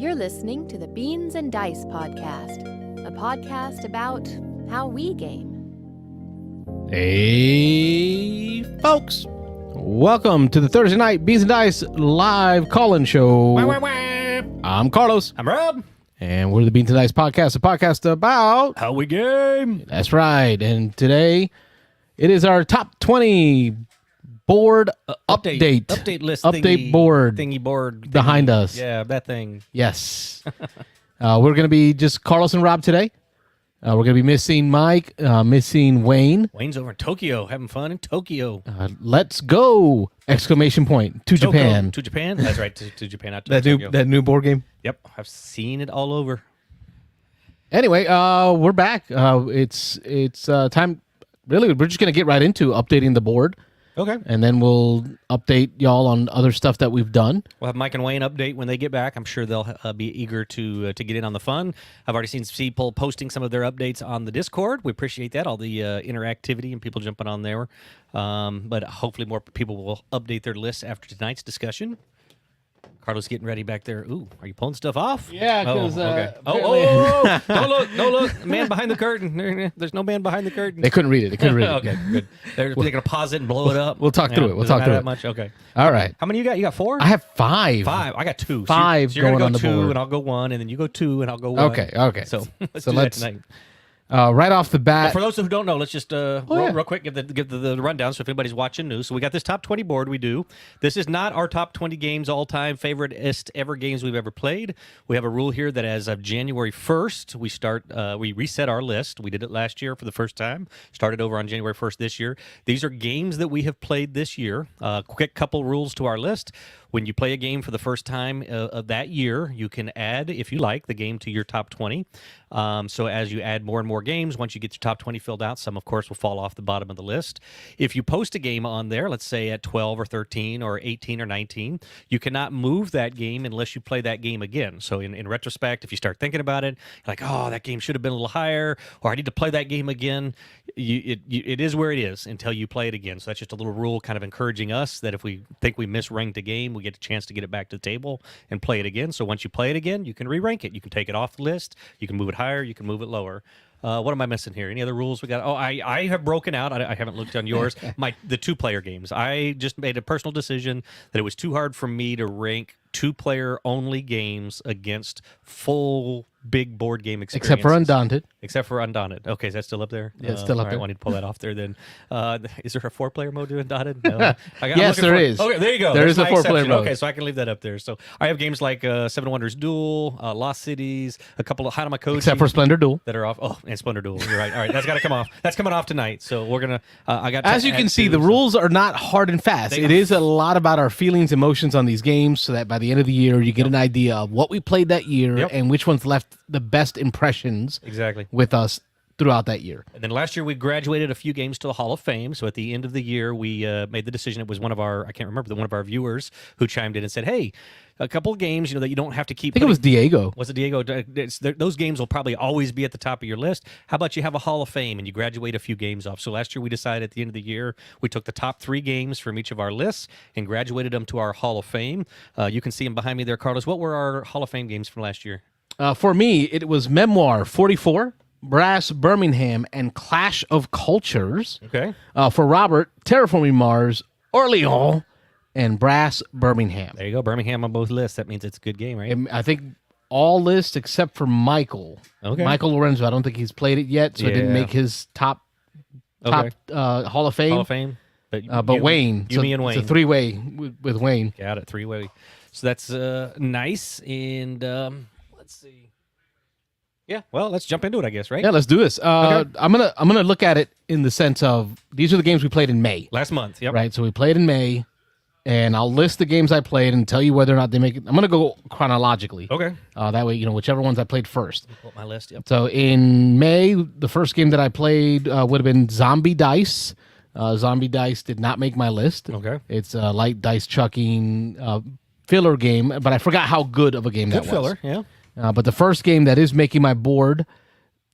You're listening to the Beans and Dice podcast, a podcast about how we game. Hey, folks. Welcome to the Thursday night Beans and Dice live call-in show. I'm Carlos. I'm Rob. And we're the Beans and Dice podcast, a podcast about how we game. That's right. And today, it is our top 20 board update list. Update board. Thingy board. Behind us. Yeah, that thing. Yes. We're going to be just Carlos and Rob today. We're going to be missing Mike, missing Wayne. Wayne's over in Tokyo, having fun in Tokyo. Let's go! Exclamation point. To Japan. To Japan? That's right, to Japan, not to Tokyo. That new board game? Yep, I've seen it all over. Anyway, we're back. It's time. Really, we're just going to get right into updating the board. Okay. And then we'll update y'all on other stuff that we've done. We'll have Mike and Wayne update when they get back. I'm sure they'll be eager to get in on the fun. I've already seen people posting some of their updates on the Discord. We appreciate that, all the interactivity and people jumping on there. But hopefully more people will update their lists after tonight's discussion. Carlos getting ready back there. Ooh, are you pulling stuff off? Yeah, because... Don't look. Man behind the curtain. There's no man behind the curtain. They couldn't read it. Okay, good. They're going to pause it and blow it up. We'll talk through it. We'll talk through it. Much? Okay. All right. How many you got? You got 4? I have 5. 5. I got 2. Five so you're going gonna on go the 2, board. and I'll go 1, and then you go 2, and I'll go 1. Okay. So let's do let's that tonight. Right off the bat... For those who don't know, let's just real quick give the rundown. So if anybody's watching new, so we got this top 20 board. We do. This is not our top 20 games all time favoriteest ever games we've ever played. We have a rule here that as of January 1st, we reset our list. We did it last year for the first time. Started over on January 1st this year. These are games that we have played this year. Quick couple rules to our list. When you play a game for the first time of that year, you can add, if you like, the game to your top 20. So as you add more and more games, once you get your top 20 filled out, some, of course, will fall off the bottom of the list. If you post a game on there, let's say at 12 or 13 or 18 or 19, you cannot move that game unless you play that game again. So in retrospect, if you start thinking about it, you're like, oh, that game should have been a little higher, or I need to play that game again. It is where it is until you play it again. So that's just a little rule kind of encouraging us that if we think we misranked a game, we get a chance to get it back to the table and play it again. So once you play it again, you can re-rank it. You can take it off the list. You can move it higher. You can move it lower. What am I missing here? Any other rules we got? Oh, I have broken out. I haven't looked on yours. The 2-player games. I just made a personal decision that it was too hard for me to rank 2-player only games against full big board game experiences. Except for Undaunted. Okay, is that still up there? Yeah, it's still up there. I wanted to pull that off there then. Is there a 4-player mode to Undaunted? No. Yes, there is. Okay, there you go. There is a 4-player mode. Okay, so I can leave that up there. So I have games like Seven Wonders Duel, Lost Cities, a couple of Hanamakoji. Except for Splendor Duel. That are off. Oh, and Splendor Duel. You're right. All right, that's got to come off. That's coming off tonight. So we're going to... As you can see, the rules are not hard and fast. It is a lot about our feelings, emotions on these games so that by the end of the year, you get an idea of what we played that year and which ones left the best impressions with us throughout that year. And then last year we graduated a few games to the Hall of Fame. So at the end of the year, we made the decision. It was one of our viewers who chimed in and said, hey, a couple of games, that you don't have to keep. I think it was Diego. Was it Diego? Those games will probably always be at the top of your list. How about you have a Hall of Fame and you graduate a few games off? So last year we decided at the end of the year, we took the top 3 games from each of our lists and graduated them to our Hall of Fame. You can see them behind me there, Carlos. What were our Hall of Fame games from last year? For me, it was Memoir 44, Brass Birmingham, and Clash of Cultures. Okay. For Robert, Terraforming Mars, Orleans, and Brass Birmingham. There you go. Birmingham on both lists. That means it's a good game, right? I think all lists except for Michael. Okay. Michael Lorenzo, I don't think he's played it yet, so it didn't make his top Hall of Fame. Hall of Fame. But Wayne. Me and Wayne. It's a 3-way with Wayne. Got it, 3-way. So that's nice. And let's see. Yeah, well, let's jump into it, I guess, right? Yeah, let's do this. Okay. I'm gonna look at it in the sense of these are the games we played in May. Last month, yep. Right, so we played in May, and I'll list the games I played and tell you whether or not they make it. I'm gonna go chronologically. Okay. That way, whichever ones I played first. Pull up my list, yep. So in May, the first game that I played would have been Zombie Dice. Zombie Dice did not make my list. Okay. It's a light dice chucking filler game, but I forgot how good of a game that was. Good filler, yeah. But the first game that is making my board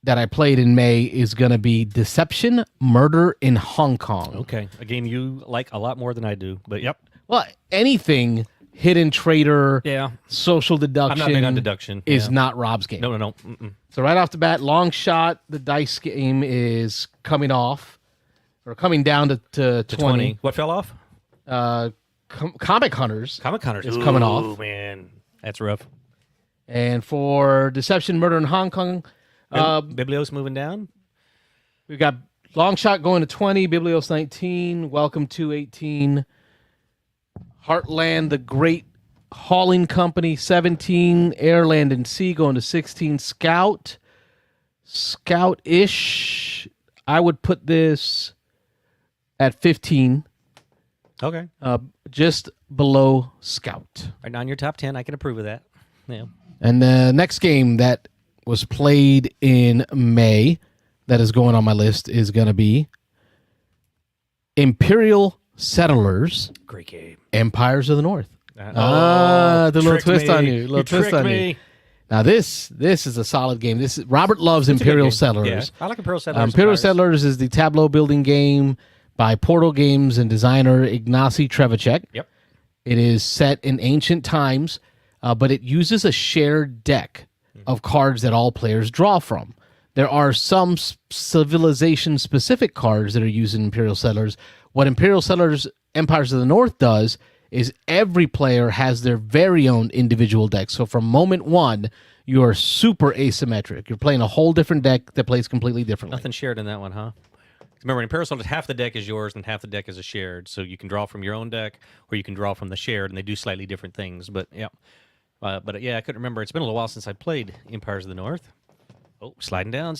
that I played in May is going to be Deception Murder in Hong Kong. Okay. A game you like a lot more than I do, but yep. Well, anything hidden trader, Yeah. social deduction. I'm not big on deduction. Is not Rob's game. No. Mm-mm. So right off the bat, long shot, the dice game is coming off or coming down to 20. What fell off? Comic Hunters. Comic Hunters is coming off. Oh, man. That's rough. And for Deception, Murder in Hong Kong, Biblios moving down? we've got long shot going to 20, Biblios 19, Welcome to 18, Heartland, the Great Hauling Company 17, Air, Land, and Sea going to 16, Scout-ish. I would put this at 15. Okay. Just below Scout. Right now in your top 10, I can approve of that. Yeah. And the next game that was played in May that is going on my list is going to be Imperial Settlers. Great game. Empires of the North. The little twist on you. Little twist on me. you. Now this is a solid game. Robert loves Imperial Settlers. Yeah, I like Imperial Settlers. Imperial Settlers is the tableau building game by Portal Games and designer Ignacy Trevicek. Yep. It is set in ancient times, but it uses a shared deck of cards that all players draw from. There are some civilization-specific cards that are used in Imperial Settlers. What Imperial Settlers Empires of the North does is every player has their very own individual deck. So from moment one, you are super asymmetric. You're playing a whole different deck that plays completely differently. Nothing shared in that one, huh? Remember, in Imperial Settlers, half the deck is yours and half the deck is a shared. So you can draw from your own deck or you can draw from the shared, and they do slightly different things. But yeah, I couldn't remember. It's been a little while since I played Empires of the North. Oh, sliding down.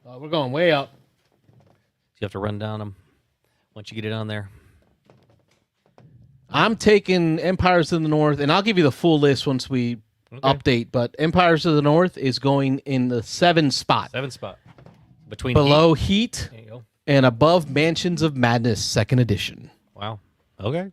We're going way up. You have to run down them once you get it on there. I'm taking Empires of the North, and I'll give you the full list once we update, but Empires of the North is going in the 7 spot. 7 spot. Between below Heat and above Mansions of Madness 2nd edition. Wow. Okay.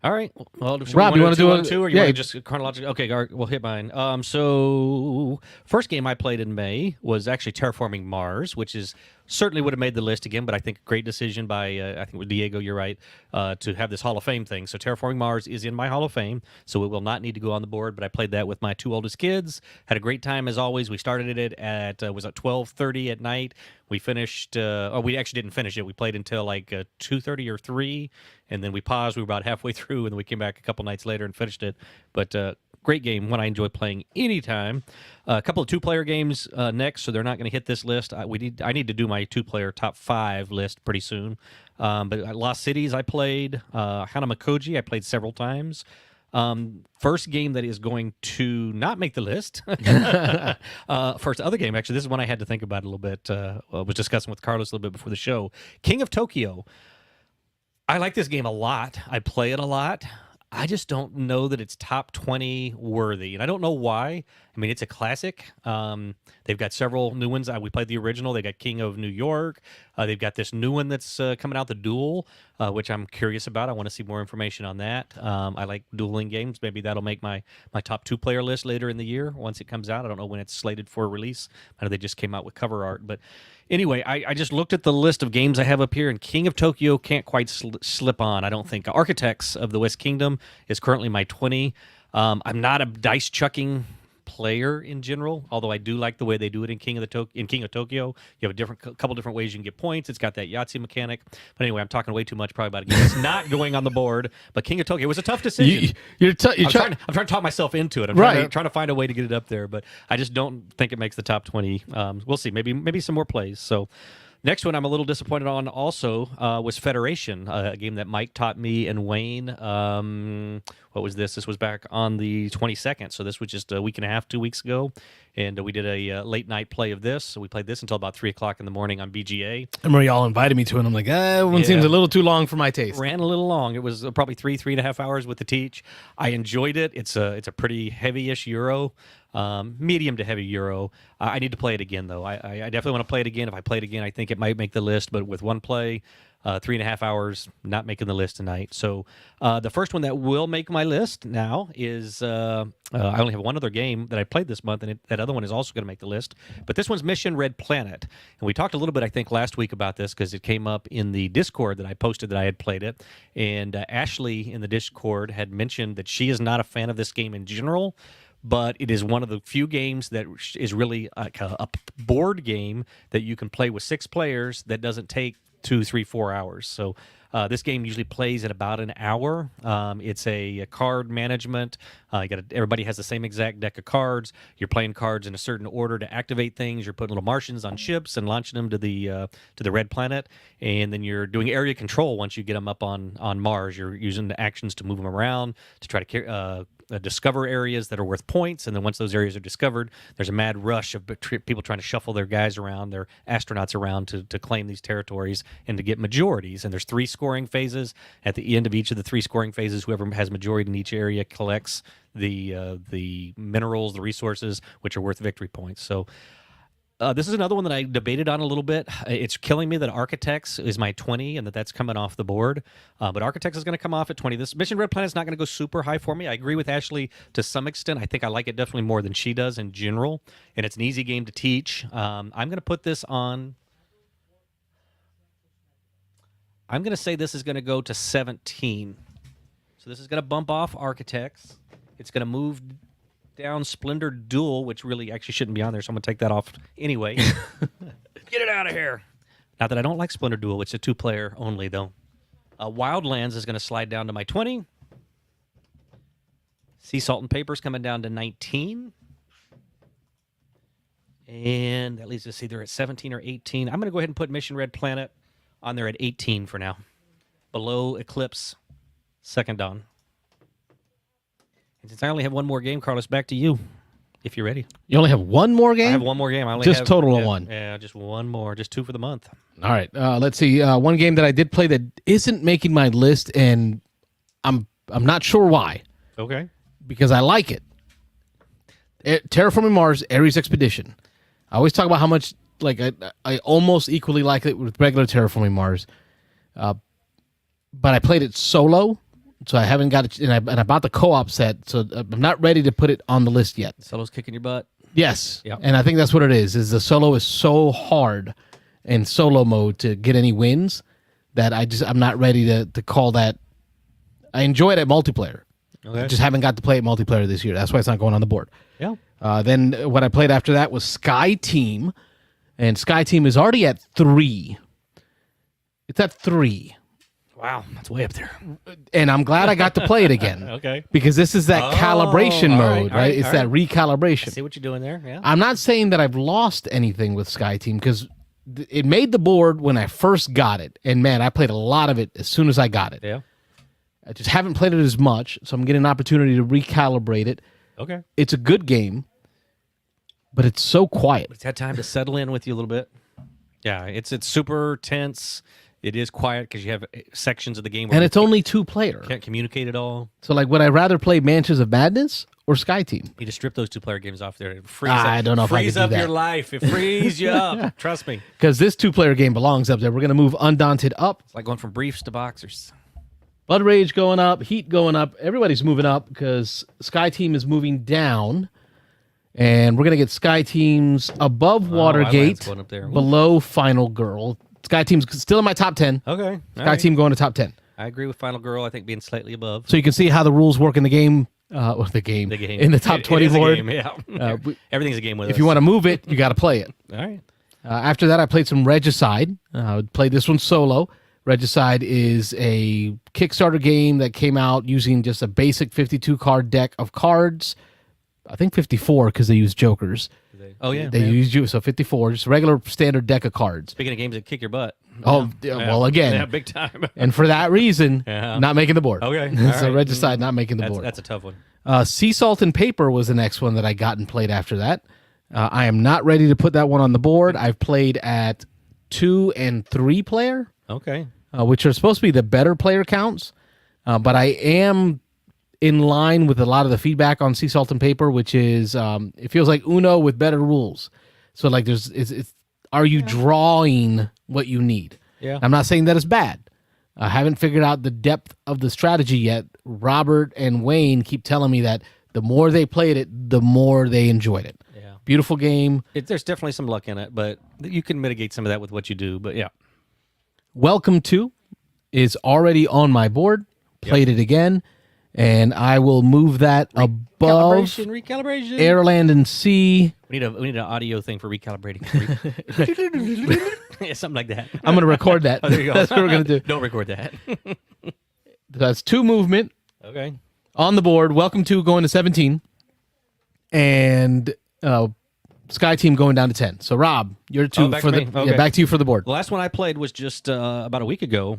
All right. Well, Rob, you want to do one, 2, or you want to just chronologically? Okay, we'll hit mine. So, first game I played in May was actually Terraforming Mars, which is certainly would have made the list again, but I think a great decision by, I think with Diego, you're right, to have this Hall of Fame thing. So Terraforming Mars is in my Hall of Fame, so it will not need to go on the board, but I played that with my 2 oldest kids. Had a great time, as always. We started it at, was at 12:30 at night. We finished, we actually didn't finish it. We played until like 2:30 or 3, and then we paused. We were about halfway through, and then we came back a couple nights later and finished it. But great game, one I enjoy playing anytime. A couple of 2-player games next, so they're not going to hit this list. I need to do my 2-player top 5 list pretty soon. But Lost Cities I played. Hanamakoji I played several times. First game that is going to not make the list. First other game, actually, this is one I had to think about a little bit. I was discussing with Carlos a little bit before the show. King of Tokyo. I like this game a lot. I play it a lot. I just don't know that it's top 20 worthy, and I don't know why. I mean, it's a classic. They've got several new ones. We played the original. They got King of New York. They've got this new one that's coming out, the Duel, which I'm curious about. I want to see more information on that. I like dueling games. Maybe that'll make my top 2-player list later in the year once it comes out. I don't know when it's slated for release. I know they just came out with cover art, but anyway, I just looked at the list of games I have up here, and King of Tokyo can't quite slip on, I don't think. Architects of the West Kingdom is currently my 20. I'm not a dice chucking player in general, although I do like the way they do it in King of Tokyo. You have a couple different ways you can get points. It's got that Yahtzee mechanic. But anyway, I'm talking way too much probably about a game that's not going on the board. But King of Tokyo was a tough decision. I'm trying to talk myself into it. I'm trying to find a way to get it up there, but I just don't think it makes the top 20. We'll see. Maybe some more plays. So next one I'm a little disappointed on also was Federation, a game that Mike taught me and Wayne. What was this? This was back on the 22nd, so this was just a week and a half, 2 weeks ago, and we did a late night play of this. So we played this until about 3 o'clock in the morning on BGA. I remember y'all invited me to it, and I'm like, one seems a little too long for my taste. Ran a little long. It was probably 3.5 hours with the teach. I enjoyed it. It's a pretty heavy-ish Euro. medium to heavy Euro. I need to play it again, though. I definitely want to play it again. If I play it again, I think it might make the list. But with one play, 3.5 hours, not making the list tonight. So the first one that will make my list now is I only have one other game that I played this month, and that other one is also going to make the list. But this one's Mission Red Planet. And we talked a little bit, I think, last week about this because it came up in the Discord that I posted that I had played it. And Ashley in the Discord had mentioned that she is not a fan of this game in general, but it is one of the few games that is really like a board game that you can play with 6 players that doesn't take 2, 3, 4 hours. So this game usually plays at about an hour. It's a card management. Everybody has the same exact deck of cards. You're playing cards in a certain order to activate things. You're putting little Martians on ships and launching them to the red planet, and then you're doing area control once you get them up on Mars. You're using the actions to move them around to try to discover areas that are worth points, and then once those areas are discovered, there's a mad rush of people trying to shuffle their guys around, their astronauts around to claim these territories and to get majorities. And there's 3 scoring phases. At the end of each of the 3 scoring phases, whoever has majority in each area collects the minerals, the resources, which are worth victory points. So this is another one that I debated on a little bit. It's killing me that Architects is my 20 and that's coming off the board. But Architects is going to come off at 20. This Mission Red Planet is not going to go super high for me. I agree with Ashley to some extent. I think I like it definitely more than she does in general. And it's an easy game to teach. I'm going to put this on. I'm going to say this is going to go to 17. So this is going to bump off Architects. It's going to move down Splendor Duel, which really actually shouldn't be on there, so I'm going to take that off anyway. Get it out of here. Not that I don't like Splendor Duel. It's a 2-player only, though. Wildlands is going to slide down to my 20. Sea Salt and Paper is coming down to 19. And that leaves us either at 17 or 18. I'm going to go ahead and put Mission Red Planet on there at 18 for now. Below Eclipse, Second Dawn. And since I only have one more game, Carlos, back to you, if you're ready. You only have one more game? I have one more game. I only just have, total of one. Yeah, just one more. Just 2 for the month. All right. Let's see. One game that I did play that isn't making my list, and I'm not sure why. Okay. Because I like it. Terraforming Mars, Ares Expedition. I always talk about how much I almost equally like it with regular Terraforming Mars. But I played it solo. So I haven't got it, and I bought the co-op set, so I'm not ready to put it on the list yet. Solo's kicking your butt. Yes, yep. And I think that's what it is. Is the solo is so hard in solo mode to get any wins that I'm not ready to call that. I enjoy it at multiplayer. Okay. I just haven't got to play it multiplayer this year. That's why it's not going on the board. Yeah. Then what I played after that was Sky Team, and Sky Team is already at 3. It's at 3. Wow, that's way up there. And I'm glad I got to play it again. Okay. Because this is that calibration mode, right? It's that recalibration. I see what you're doing there, yeah. I'm not saying that I've lost anything with Sky Team because it made the board when I first got it. And, man, I played a lot of it as soon as I got it. Yeah. I just haven't played it as much, so I'm getting an opportunity to recalibrate it. Okay. It's a good game, but it's so quiet. It's had time to settle in with you a little bit. Yeah, it's super tense. It is quiet because you have sections of the game where and it's only 2-player. Can't communicate at all. So, would I rather play Mansions of Madness or Sky Team? You just strip those 2-player games off there. It I don't know if I can do that. Frees up your life. It frees you up. Trust me. Because this 2-player game belongs up there. We're going to move Undaunted up. It's like going from briefs to boxers. Blood Rage going up. Heat going up. Everybody's moving up because Sky Team is moving down. And we're going to get Sky Teams above Watergate, going up there. below Final Girl. Sky Team's still in my top 10. Okay. Sky Team going to top 10. I agree with Final Girl, I think, being slightly above. So you can see how the rules work in the game. In the top 20 board. Game, yeah. Everything's a game with us. If you want to move it, you got to play it. All right. After that, I played some Regicide. I played this one solo. Regicide is a Kickstarter game that came out using just a basic 52-card deck of cards. I think 54 because they use jokers. They use you, so 54, just a regular standard deck of cards. Speaking of games that kick your butt. Well, again. Yeah, big time. And for that reason, not making the board. Okay. So Regicide not making the board. That's a tough one. Sea Salt and Paper was the next one that I got and played after that. I am not ready to put that one on the board. I've played at 2 and 3 player. Okay. Which are supposed to be the better player counts. But I am in line with a lot of the feedback on Sea Salt and Paper, which is it feels like Uno with better rules. So like are you drawing what you need? Yeah. I'm not saying that it's bad. I haven't figured out the depth of the strategy yet. Robert and Wayne keep telling me that the more they played it, the more they enjoyed it. Yeah. Beautiful game. There's definitely some luck in it, but you can mitigate some of that with what you do. But yeah. Welcome to is already on my board. Played it again, and I will move that above Recalibration. Air, Land, and Sea. We need an audio thing for recalibrating. Yeah, something like that. I'm going to record that. Oh, there you go. That's what we're going to do. Don't record that. That's 2 movement Okay. on the board. Welcome to going to 17, and Sky Team going down to 10. So Rob, you're 2 back for to the me. Okay. back to you for the board. The last one I played was just about a week ago.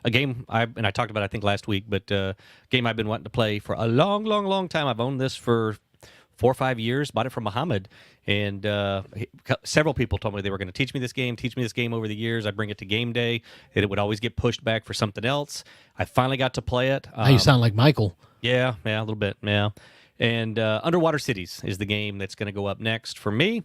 A game I talked about I think last week, but game I've been wanting to play for a long time. I've owned this for 4 or 5 years. Bought it from Muhammad, and several people told me they were going to teach me this game over the years. I'd bring it to game day, and it would always get pushed back for something else. I finally got to play it. Now you sound like Michael. Yeah, a little bit, yeah. And Underwater Cities is the game that's going to go up next for me.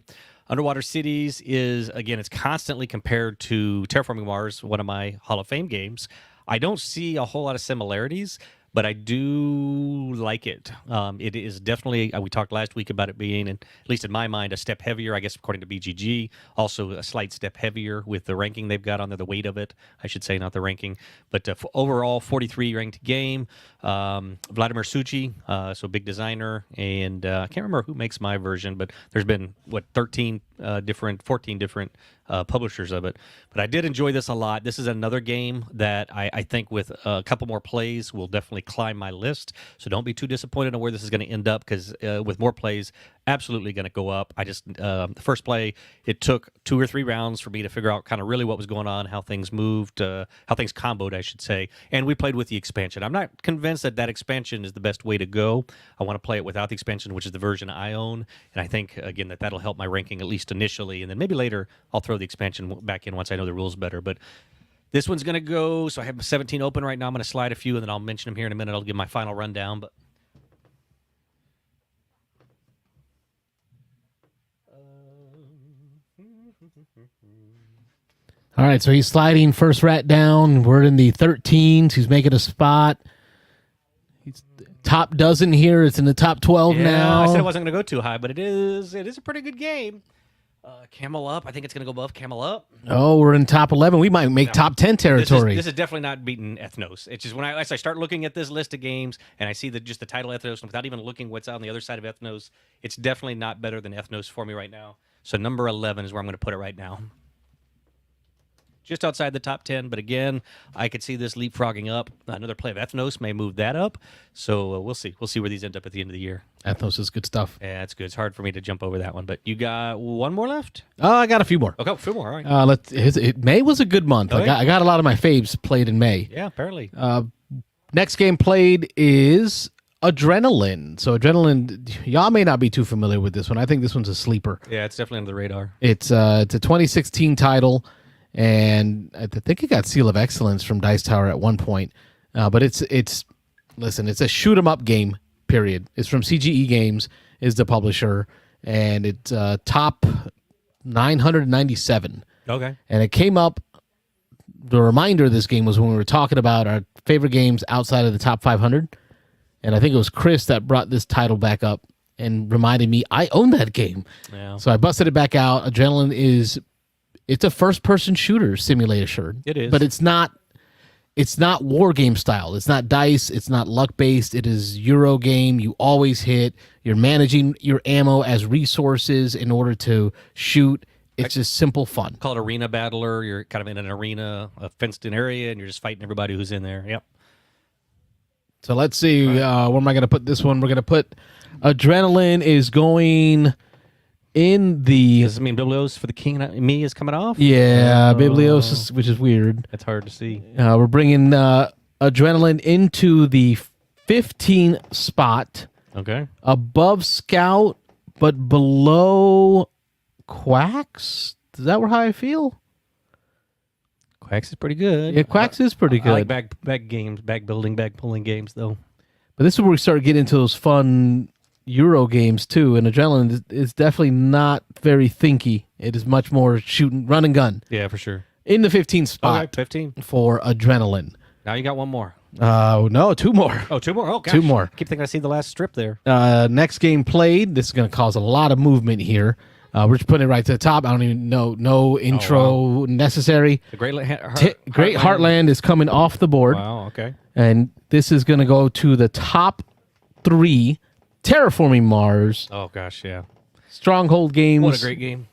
Underwater Cities is, again, it's constantly compared to Terraforming Mars, one of my Hall of Fame games. I don't see a whole lot of similarities, but I do like it. It is definitely, we talked last week about it being, at least in my mind, a step heavier, I guess, according to BGG. Also a slight step heavier with the ranking they've got on there, the weight of it, I should say, not the ranking. But overall, 43 ranked game. Vladimir Suchi, so big designer, and I can't remember who makes my version, but there's been, 14 different publishers of it. But I did enjoy this a lot. This is another game that I think with a couple more plays will definitely climb my list. So don't be too disappointed on where this is going to end up, because with more plays, absolutely going to go up. I just the first play, it took 2 or 3 rounds for me to figure out kind of really what was going on, how things moved, how things comboed, I should say. And we played with the expansion. I'm not convinced that expansion is the best way to go. I want to play it without the expansion, which is the version I own. And I think, again, that'll help my ranking at least initially. And then maybe later I'll throw the expansion back in once I know the rules better. But this one's going to go, so I have 17 open right now. I'm going to slide a few, and then I'll mention them here in a minute. I'll give my final rundown. But All right, so he's sliding first rat down. We're in the 13s. He's making a spot. He's top dozen here. It's in the top 12 now. I said I wasn't going to go too high, but it is a pretty good game. Camel up. I think it's going to go above Camel up. Oh, we're in top 11. We might make top 10 territory. This is definitely not beating Ethnos. It's just as I start looking at this list of games and I see just the title Ethnos, and without even looking what's on the other side of Ethnos, it's definitely not better than Ethnos for me right now. So number 11 is where I'm going to put it right now. Just outside the top 10, but again, I could see this leapfrogging up. Another play of Ethnos may move that up, so we'll see. We'll see where these end up at the end of the year. Ethnos is good stuff. Yeah, it's good. It's hard for me to jump over that one, but you got one more left? Oh, I got a few more. Okay, a few more. All right. May was a good month. Oh, I got a lot of my faves played in May. Yeah, apparently. Next game played is Adrenaline. So Adrenaline, y'all may not be too familiar with this one. I think this one's a sleeper. Yeah, it's definitely under the radar. It's a 2016 title. And I think it got Seal of Excellence from Dice Tower at one point. But it's a shoot 'em up game, period. It's from CGE Games, is the publisher, and it's top 997. Okay. And it came up, the reminder of this game was when we were talking about our favorite games outside of the top 500. And I think it was Chris that brought this title back up and reminded me I own that game. Yeah. So I busted it back out. Adrenaline it's a first-person shooter simulation. It is. But it's not war game style. It's not dice. It's not luck-based. It is Euro game. You always hit. You're managing your ammo as resources in order to shoot. It's just simple fun. Call it Arena Battler. You're kind of in an arena, a fenced-in area, and you're just fighting everybody who's in there. Yep. So let's see. Where am I going to put this one? We're going to put Adrenaline is going... in the... Does this mean Biblios for the King and Me is coming off? Yeah, Biblios, which is weird. That's hard to see. We're bringing Adrenaline into the 15 spot. Okay. Above Scout, but below Quacks. Is that how I feel? Quacks is pretty good. Yeah, Quacks is pretty good. I like back games, back building, back pulling games, though. But this is where we start getting into those fun Euro games too. And Adrenaline is definitely not very thinky. It is much more shooting, run and gun. Yeah, for sure. In the 15th spot. Okay, 15 for Adrenaline. Now you got one more. No, two more. Oh, two more. Oh, gosh. Two more. I keep thinking I see the last strip there. Next game played. This is going to cause a lot of movement here. We're just putting it right to the top. I don't even know. No intro necessary. The Great Heartland is coming off the board. Wow, okay. And this is going to go to the top 3 Terraforming Mars. Oh, gosh, yeah. Stronghold games. What a great game.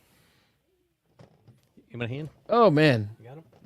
Give me a hand. Oh, man.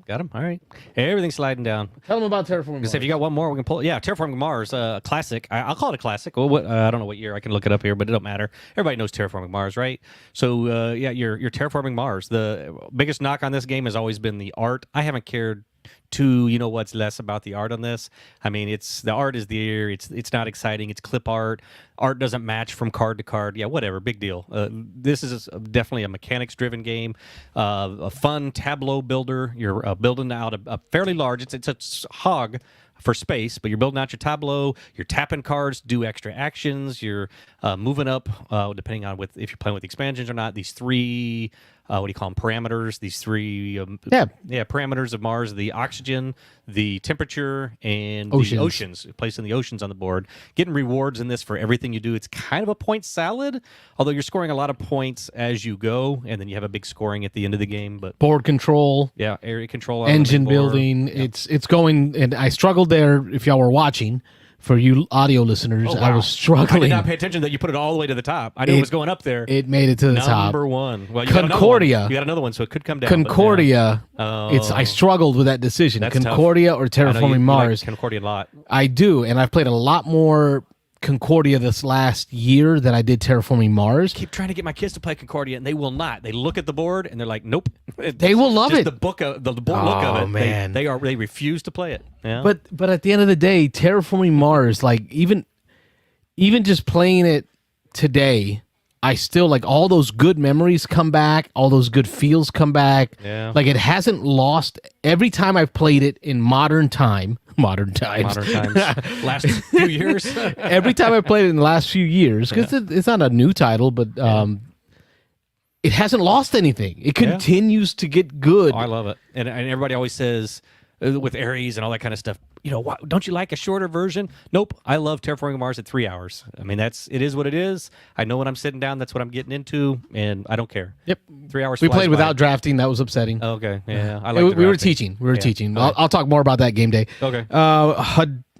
Got him? All right. Hey, everything's sliding down. Tell them about Terraforming Mars. If you got one more, we can pull it. Yeah, Terraforming Mars, classic. I'll call it a classic. Well, I don't know what year. I can look it up here, but it don't matter. Everybody knows Terraforming Mars, right? So, you're Terraforming Mars. The biggest knock on this game has always been the art. I haven't cared what's less about the art on this. I mean, the art is there. It's not exciting. It's clip art. Art doesn't match from card to card. Yeah, whatever. Big deal. This is definitely a mechanics-driven game. A fun tableau builder. You're building out a fairly large. It's a hog for space, but you're building out your tableau. You're tapping cards, do extra actions. You're moving up, depending on if you're playing with expansions or not. These 3. What do you call them? Parameters. These 3 parameters of Mars: the oxygen, the temperature, and the oceans. Placing the oceans on the board. Getting rewards in this for everything you do. It's kind of a point salad, although you're scoring a lot of points as you go, and then you have a big scoring at the end of the game. But board control, area control, engine building. Yeah. It's going, and I struggled there. If y'all were watching. For you audio listeners, I was struggling. I did not pay attention that you put it all the way to the top. I knew it was going up there. It made it to the top. Number 1. Well, Concordia. You got another one, so it could come down. Concordia. I struggled with that decision. That's Concordia tough. or Terraforming Mars. Like Concordia a lot. I do, and I've played a lot more Concordia this last year than I did Terraforming Mars. I keep trying to get my kids to play Concordia, and they will not. They look at the board and they're like, "Nope." They will love it. The look of it. Man. They refuse to play it. Yeah. But at the end of the day, Terraforming Mars, like even just playing it today, I still like all those good memories come back, all those good feels come back. Yeah. Like it hasn't lost every time I've played it in modern times. Last few years. Every time I played it in the last few years, because it's not a new title, but it hasn't lost anything. It continues to get good. Oh, I love it. And everybody always says with Ares and all that kind of stuff, don't you like a shorter version? Nope. I love Terraforming Mars at 3 hours. I mean, it is what it is. I know when I'm sitting down, that's what I'm getting into, and I don't care. Yep. 3 hours. We played without drafting. That was upsetting. Okay. Yeah. We were teaching. I'll talk more about that game day. Okay.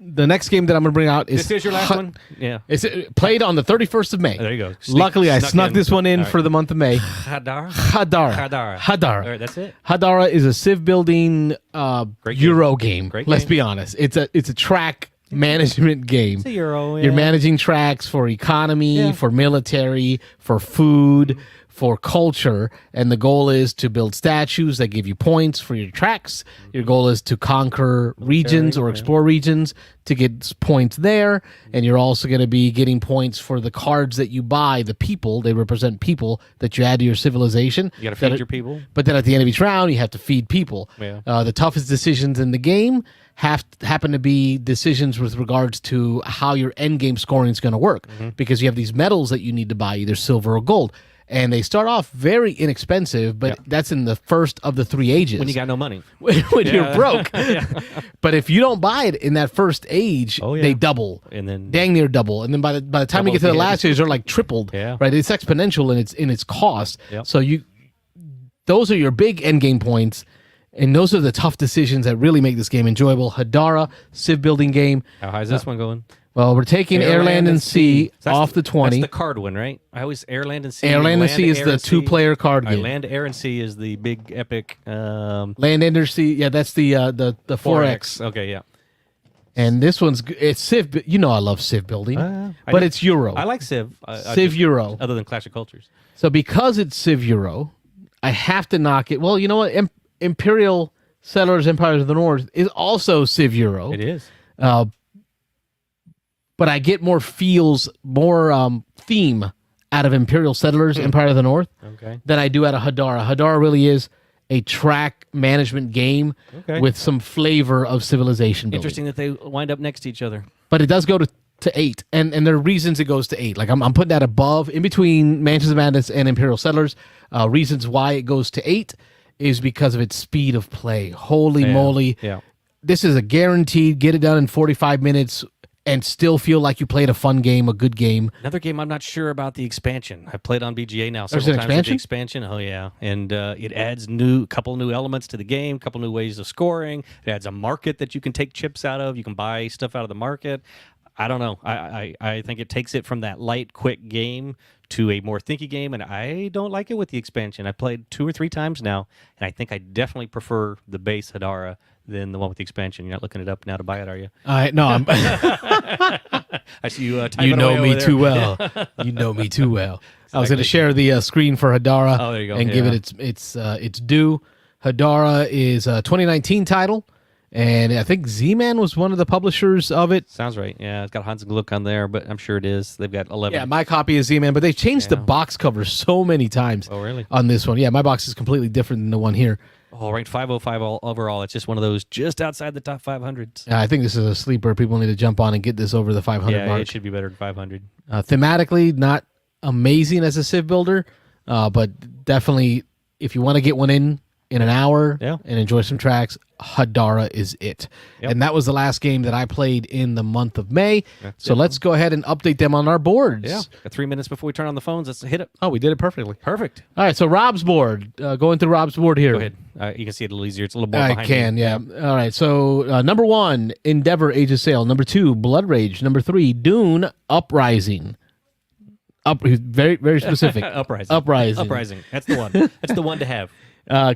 The next game that I'm going to bring out is... This is your last one? Yeah. It's played on the 31st of May. There you go. Luckily, I snuck this one in for the month of May. Hadara. Hadara. All right, that's it. Hadara is a civ building Euro game. Let's be honest. It's a track management game. It's a Euro, yeah. You're managing tracks for economy, for military, for food, for culture, and the goal is to build statues that give you points for your tracks. Your goal is to conquer regions or explore regions to get points there, and you're also going to be getting points for the cards that you buy. The people, they represent people that you add to your civilization. You got to feed your people. But then at the end of each round, you have to feed people. Yeah. The toughest decisions in the game happen to be decisions with regards to how your end game scoring is going to work, because you have these metals that you need to buy, either silver or gold. And they start off very inexpensive, but that's in the first of the 3 ages. When you got no money. when you're broke. But if you don't buy it in that first age, they double. And then dang near double. And then by the time you get to the last age, they're like tripled. Yeah. Right? It's exponential in its cost. Yep. So those are your big end game points. And those are the tough decisions that really make this game enjoyable. Hadara, civ building game. How high is this one going? Well, we're taking Air, Land, and Sea off the 20. That's the card one, right? I always Air, Land, and Sea. Air, Land, and Sea is the 2-player card game. Land, Air, and Sea is the big epic. Land, Air, Sea. Yeah, that's the 4X. Okay, yeah. And this it's Civ. I love Civ building, but it's Euro. I like Civ. Civ Euro. Other than Clash of Cultures. So because it's Civ Euro, I have to knock it. Well, you know what? Imperial Settlers, Empires of the North is also Civ Euro. It is. But I get more feels, more theme out of Imperial Settlers, Empire of the North, than I do out of Hadara. Hadara really is a track management game with some flavor of civilization building. Interesting that they wind up next to each other. But it does go to to 8, and there are reasons it goes to 8. Like I'm putting that above, in between Mansions of Madness and Imperial Settlers. Reasons why it goes to 8 is because of its speed of play. Holy moly! Yeah, this is a guaranteed get it done in 45 minutes and still feel like you played a fun game, a good game. Another game I'm not sure about the expansion. I played on BGA now There's several an times with the expansion? expansion. Oh yeah, and it adds couple new elements to the game, couple new ways of scoring. It adds a market that you can take chips out of. You can buy stuff out of the market. I don't know. I think it takes it from that light, quick game to a more thinky game, and I don't like it with the expansion. I played 2 or 3 times now, and I think I definitely prefer the base Hadara than the one with the expansion. You're not looking it up now to buy it, are you? No, I'm. I see you. You know me too well. You know me too well. Exactly. I was going to share the screen for Hadara. Oh, there you go. And give it its due. Hadara is a 2019 title. And I think Z-Man was one of the publishers of it. Sounds right. Yeah, it's got Hans Gluck on there, but I'm sure it is. They've got 11. Yeah, my copy is Z-Man, but they changed the box cover so many times. Oh, really? On this one. Yeah, my box is completely different than the one here. Oh, ranked 505 overall. It's just one of those just outside the top 500. I think this is a sleeper. People need to jump on and get this over the 500 mark. Yeah, it should be better than 500. Thematically, not amazing as a Civ builder, but definitely if you want to get one in an hour and enjoy some tracks, Hadara is it. Yep. And that was the last game that I played in the month of May. Let's go ahead and update them on our boards. Yeah, got 3 minutes before we turn on the phones. Let's hit it. Oh, we did it perfectly. Perfect. All right, so Rob's board. Going through Rob's board here. Go ahead. You can see it a little easier. It's a little more behind I can, me. Yeah. All right, so number 1, Endeavor, Age of Sail. Number 2, Blood Rage. Number 3, Dune, Uprising. Very, very specific. Uprising. That's the one. That's the one to have.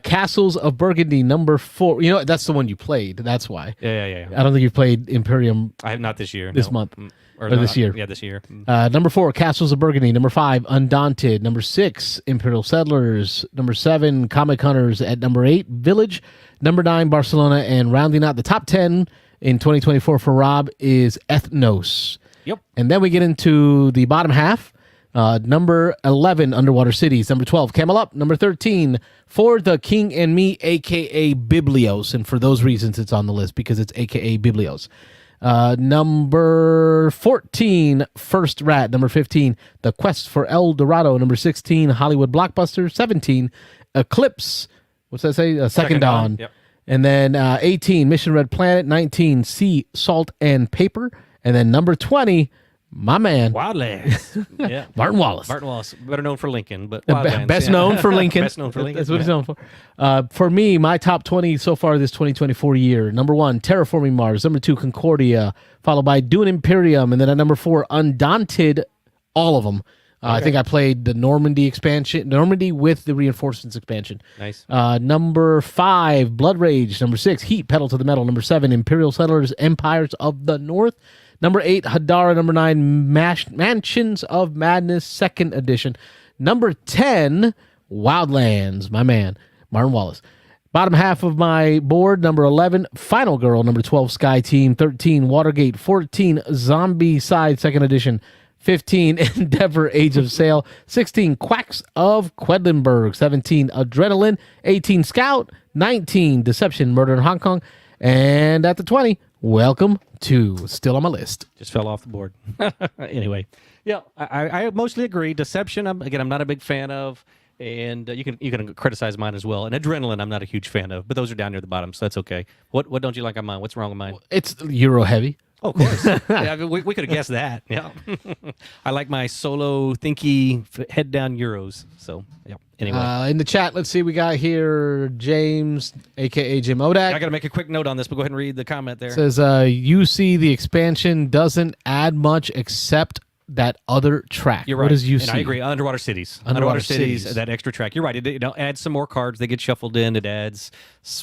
Castles of Burgundy, number 4. You know what? That's the one you played. That's why. Yeah. I don't think you've played Imperium. I have not this year. This month. Or this year. Yeah, this year. Number 4, Castles of Burgundy. Number 5, Undaunted. Number 6, Imperial Settlers. Number 7, Comic Hunters. At number 8, Village. Number 9, Barcelona. And rounding out the top 10 in 2024 for Rob is Ethnos. Yep. And then we get into the bottom half. Number 11, Underwater Cities. Number 12, Camel Up. Number 13, For the King and Me, a.k.a. Biblios. And for those reasons, it's on the list, because it's a.k.a. Biblios. Number 14, First Rat. Number 15, The Quest for El Dorado. Number 16, Hollywood Blockbuster. 17, Eclipse. What's that say? Second Dawn. Yep. And then 18, Mission Red Planet. 19, Sea, Salt, and Paper. And then number 20, my man. Wildlands. Yeah. Martin Wallace. Martin Wallace. Better known for Lincoln, but Wildlands. Best known for Lincoln. Best known for Lincoln. That's what he's known for. For me, my top 20 so far this 2024 year. Number 1, Terraforming Mars. Number 2, Concordia. Followed by Dune Imperium. And then at number 4, Undaunted. All of them. I think I played the Normandy expansion. Normandy with the Reinforcements expansion. Nice. Number 5, Blood Rage. Number 6, Heat, Pedal to the Metal. Number 7, Imperial Settlers, Empires of the North. Number 8, Hadara. Number 9, Mansions of Madness, 2nd edition. Number 10, Wildlands, my man, Martin Wallace. Bottom half of my board, number 11, Final Girl. Number 12, Sky Team. 13, Watergate. 14, Zombie Side, 2nd edition. 15, Endeavor, Age of Sail. 16, Quacks of Quedlinburg. 17, Adrenaline. 18, Scout. 19, Deception, Murder in Hong Kong. And at the 20, Welcome to Still on my list. Just fell off the board. Anyway, yeah, I mostly agree. Deception, I'm not a big fan of. And you can criticize mine as well. And Adrenaline, I'm not a huge fan of. But those are down near the bottom, so that's okay. What don't you like on mine? What's wrong with mine? It's Euro heavy. Oh, of course. Yeah, I mean, we could have guessed that. Yeah. I like my solo, thinky, head-down Euros. So, yeah. Anyway. In the chat, let's see. We got here James, a.k.a. Jim Odak. I got to make a quick note on this, but go ahead and read the comment there. Says, you see the expansion doesn't add much except that other track. You're right. What does you see? And I agree. Underwater Cities. Underwater Cities. That extra track. You're right. It adds some more cards. They get shuffled in. It adds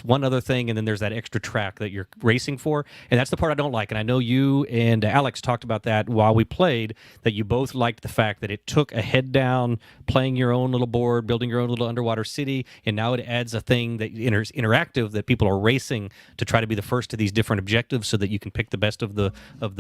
one other thing, and then there's that extra track that you're racing for. And that's the part I don't like. And I know you and Alex talked about that while we played, that you both liked the fact that it took a head down, playing your own little board, building your own little underwater city, and now it adds a thing that is interactive, that people are racing to try to be the first to these different objectives so that you can pick the best of the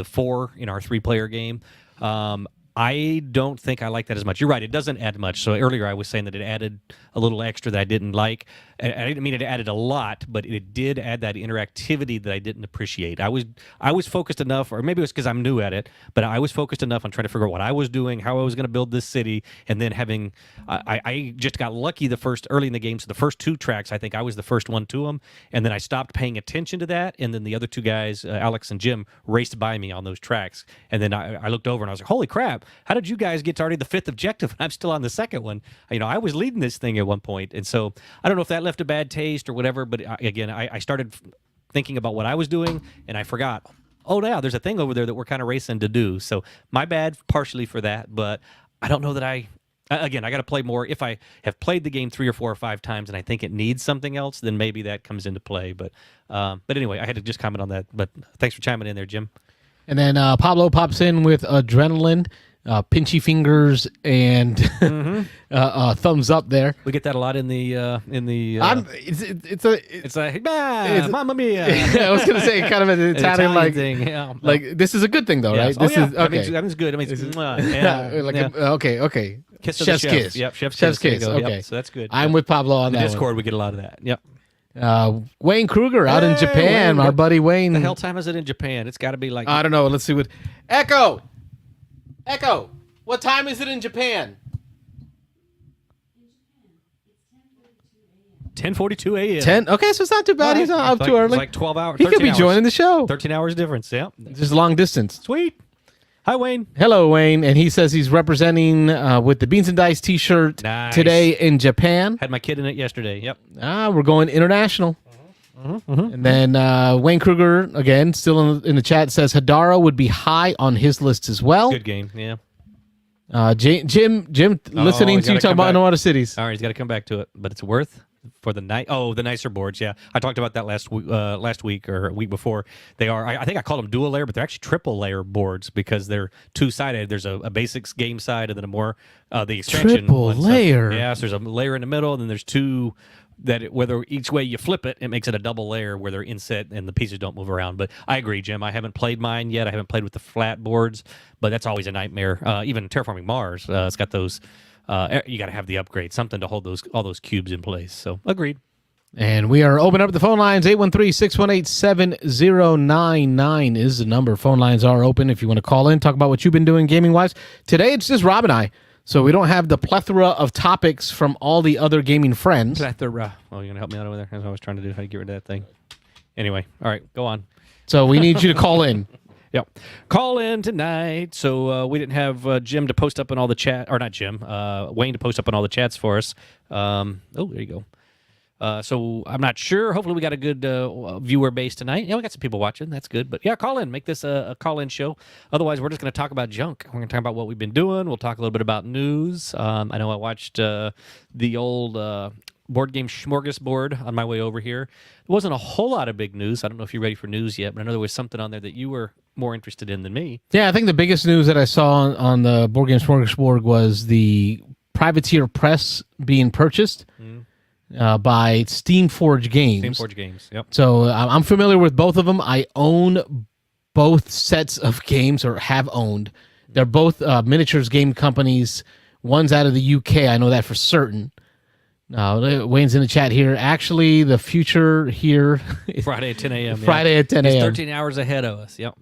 4 in our 3-player game. I'm I don't think I like that as much. You're right; it doesn't add much. So earlier I was saying that it added a little extra that I didn't like. I didn't mean it added a lot, but it did add that interactivity that I didn't appreciate. I was focused enough, or maybe it was because I'm new at it, but I was focused enough on trying to figure out what I was doing, how I was going to build this city, and then having I just got lucky early in the game. So the first 2 tracks, I think I was the first one to them, and then I stopped paying attention to that, and then the other 2 guys, Alex and Jim, raced by me on those tracks, and then I looked over and I was like, "Holy crap! How did you guys get to already the 5th objective? And I'm still on the 2nd one." I was leading this thing at one point, and so I don't know if that left a bad taste or whatever. But again, I started thinking about what I was doing, and I forgot. Oh, yeah, there's a thing over there that we're kind of racing to do. So my bad, partially for that. But I don't know that Again, I got to play more. If I have played the game 3 or 4 or 5 times and I think it needs something else, then maybe that comes into play. But anyway, I had to just comment on that. But thanks for chiming in there, Jim. And then Pablo pops in with adrenaline, pinchy fingers, and thumbs up there. We get that a lot in the. It's a Mamma mia! I was gonna say kind of an Italian like thing. Yeah. Like this is a good thing though, right? This is okay. That means good. I mean, okay. Kiss to chef's the chef. kiss. Yep, chef's kiss. Okay, yep, so that's good. I'm with Pablo on that. Discord, we get a lot of that. Yep. Wayne Kruger out in Japan. Wayne, our buddy Wayne. The hell time is it in Japan? It's got to be like I don't know. Let's see what. Echo. What time is it in Japan? 10:42 a.m. 10. Okay, so it's not too bad. He's not up too early. It's like 12 hours. He could be joining the show. 13 hours difference. Yeah. Just long distance. Sweet. Hi, Wayne. Hello, Wayne. And he says he's representing with the Beans and Dice T-shirt today in Japan. Had my kid in it yesterday. Yep. We're going international. And then Wayne Kruger, again, still in the chat, says Hadara would be high on his list as well. Good game, yeah. Jim, listening to you talk about Underwater Cities. All right, he's got to come back to it, but it's worth for the night. Oh, the nicer boards, yeah. I talked about that last week or a week before. They are, I think I called them dual layer, but they're actually triple layer boards because they're 2-sided. There's a basics game side and then a more the expansion triple one. layer. So, yeah, so there's a layer in the middle, and then there's 2. That whether each way you flip it, it makes it a double layer where they're inset and the pieces don't move around. But I agree, Jim. I haven't played mine yet. I haven't played with the flat boards, but that's always a nightmare. Even Terraforming Mars, it's got those. You got to have the upgrade, something to hold all those cubes in place. So agreed. And we are opening up the phone lines. 813-618-7099 is the number. Phone lines are open if you want to call in, talk about what you've been doing gaming wise. Today it's just Rob and I. So we don't have the plethora of topics from all the other gaming friends. Plethora. Oh, you're going to help me out over there? That's what I was trying to do, how to get rid of that thing. Anyway, all right, go on. So we need you to call in. Yep. Call in tonight. So we didn't have Jim to post up on all the chat, or not Jim, Wayne to post up on all the chats for us. Oh, there you go. So I'm not sure. Hopefully we got a good viewer base tonight. Yeah, we got some people watching. That's good. But yeah, call in. Make this a call-in show. Otherwise, we're just going to talk about junk. We're going to talk about what we've been doing. We'll talk a little bit about news. I know I watched the old board game smorgasbord on my way over here. There wasn't a whole lot of big news. I don't know if you're ready for news yet, but I know there was something on there that you were more interested in than me. Yeah, I think the biggest news that I saw on the board game smorgasbord was the Privateer Press being purchased. By Steamforge Games. Steamforge Games, yep. So I'm familiar with both of them. I own both sets of games, or have owned. They're both miniatures game companies. One's out of the UK. I know that for certain. Wayne's in the chat here. Actually, the future here. Friday at 10 a.m. Friday at 10 a.m. It's 13 hours ahead of us, yep.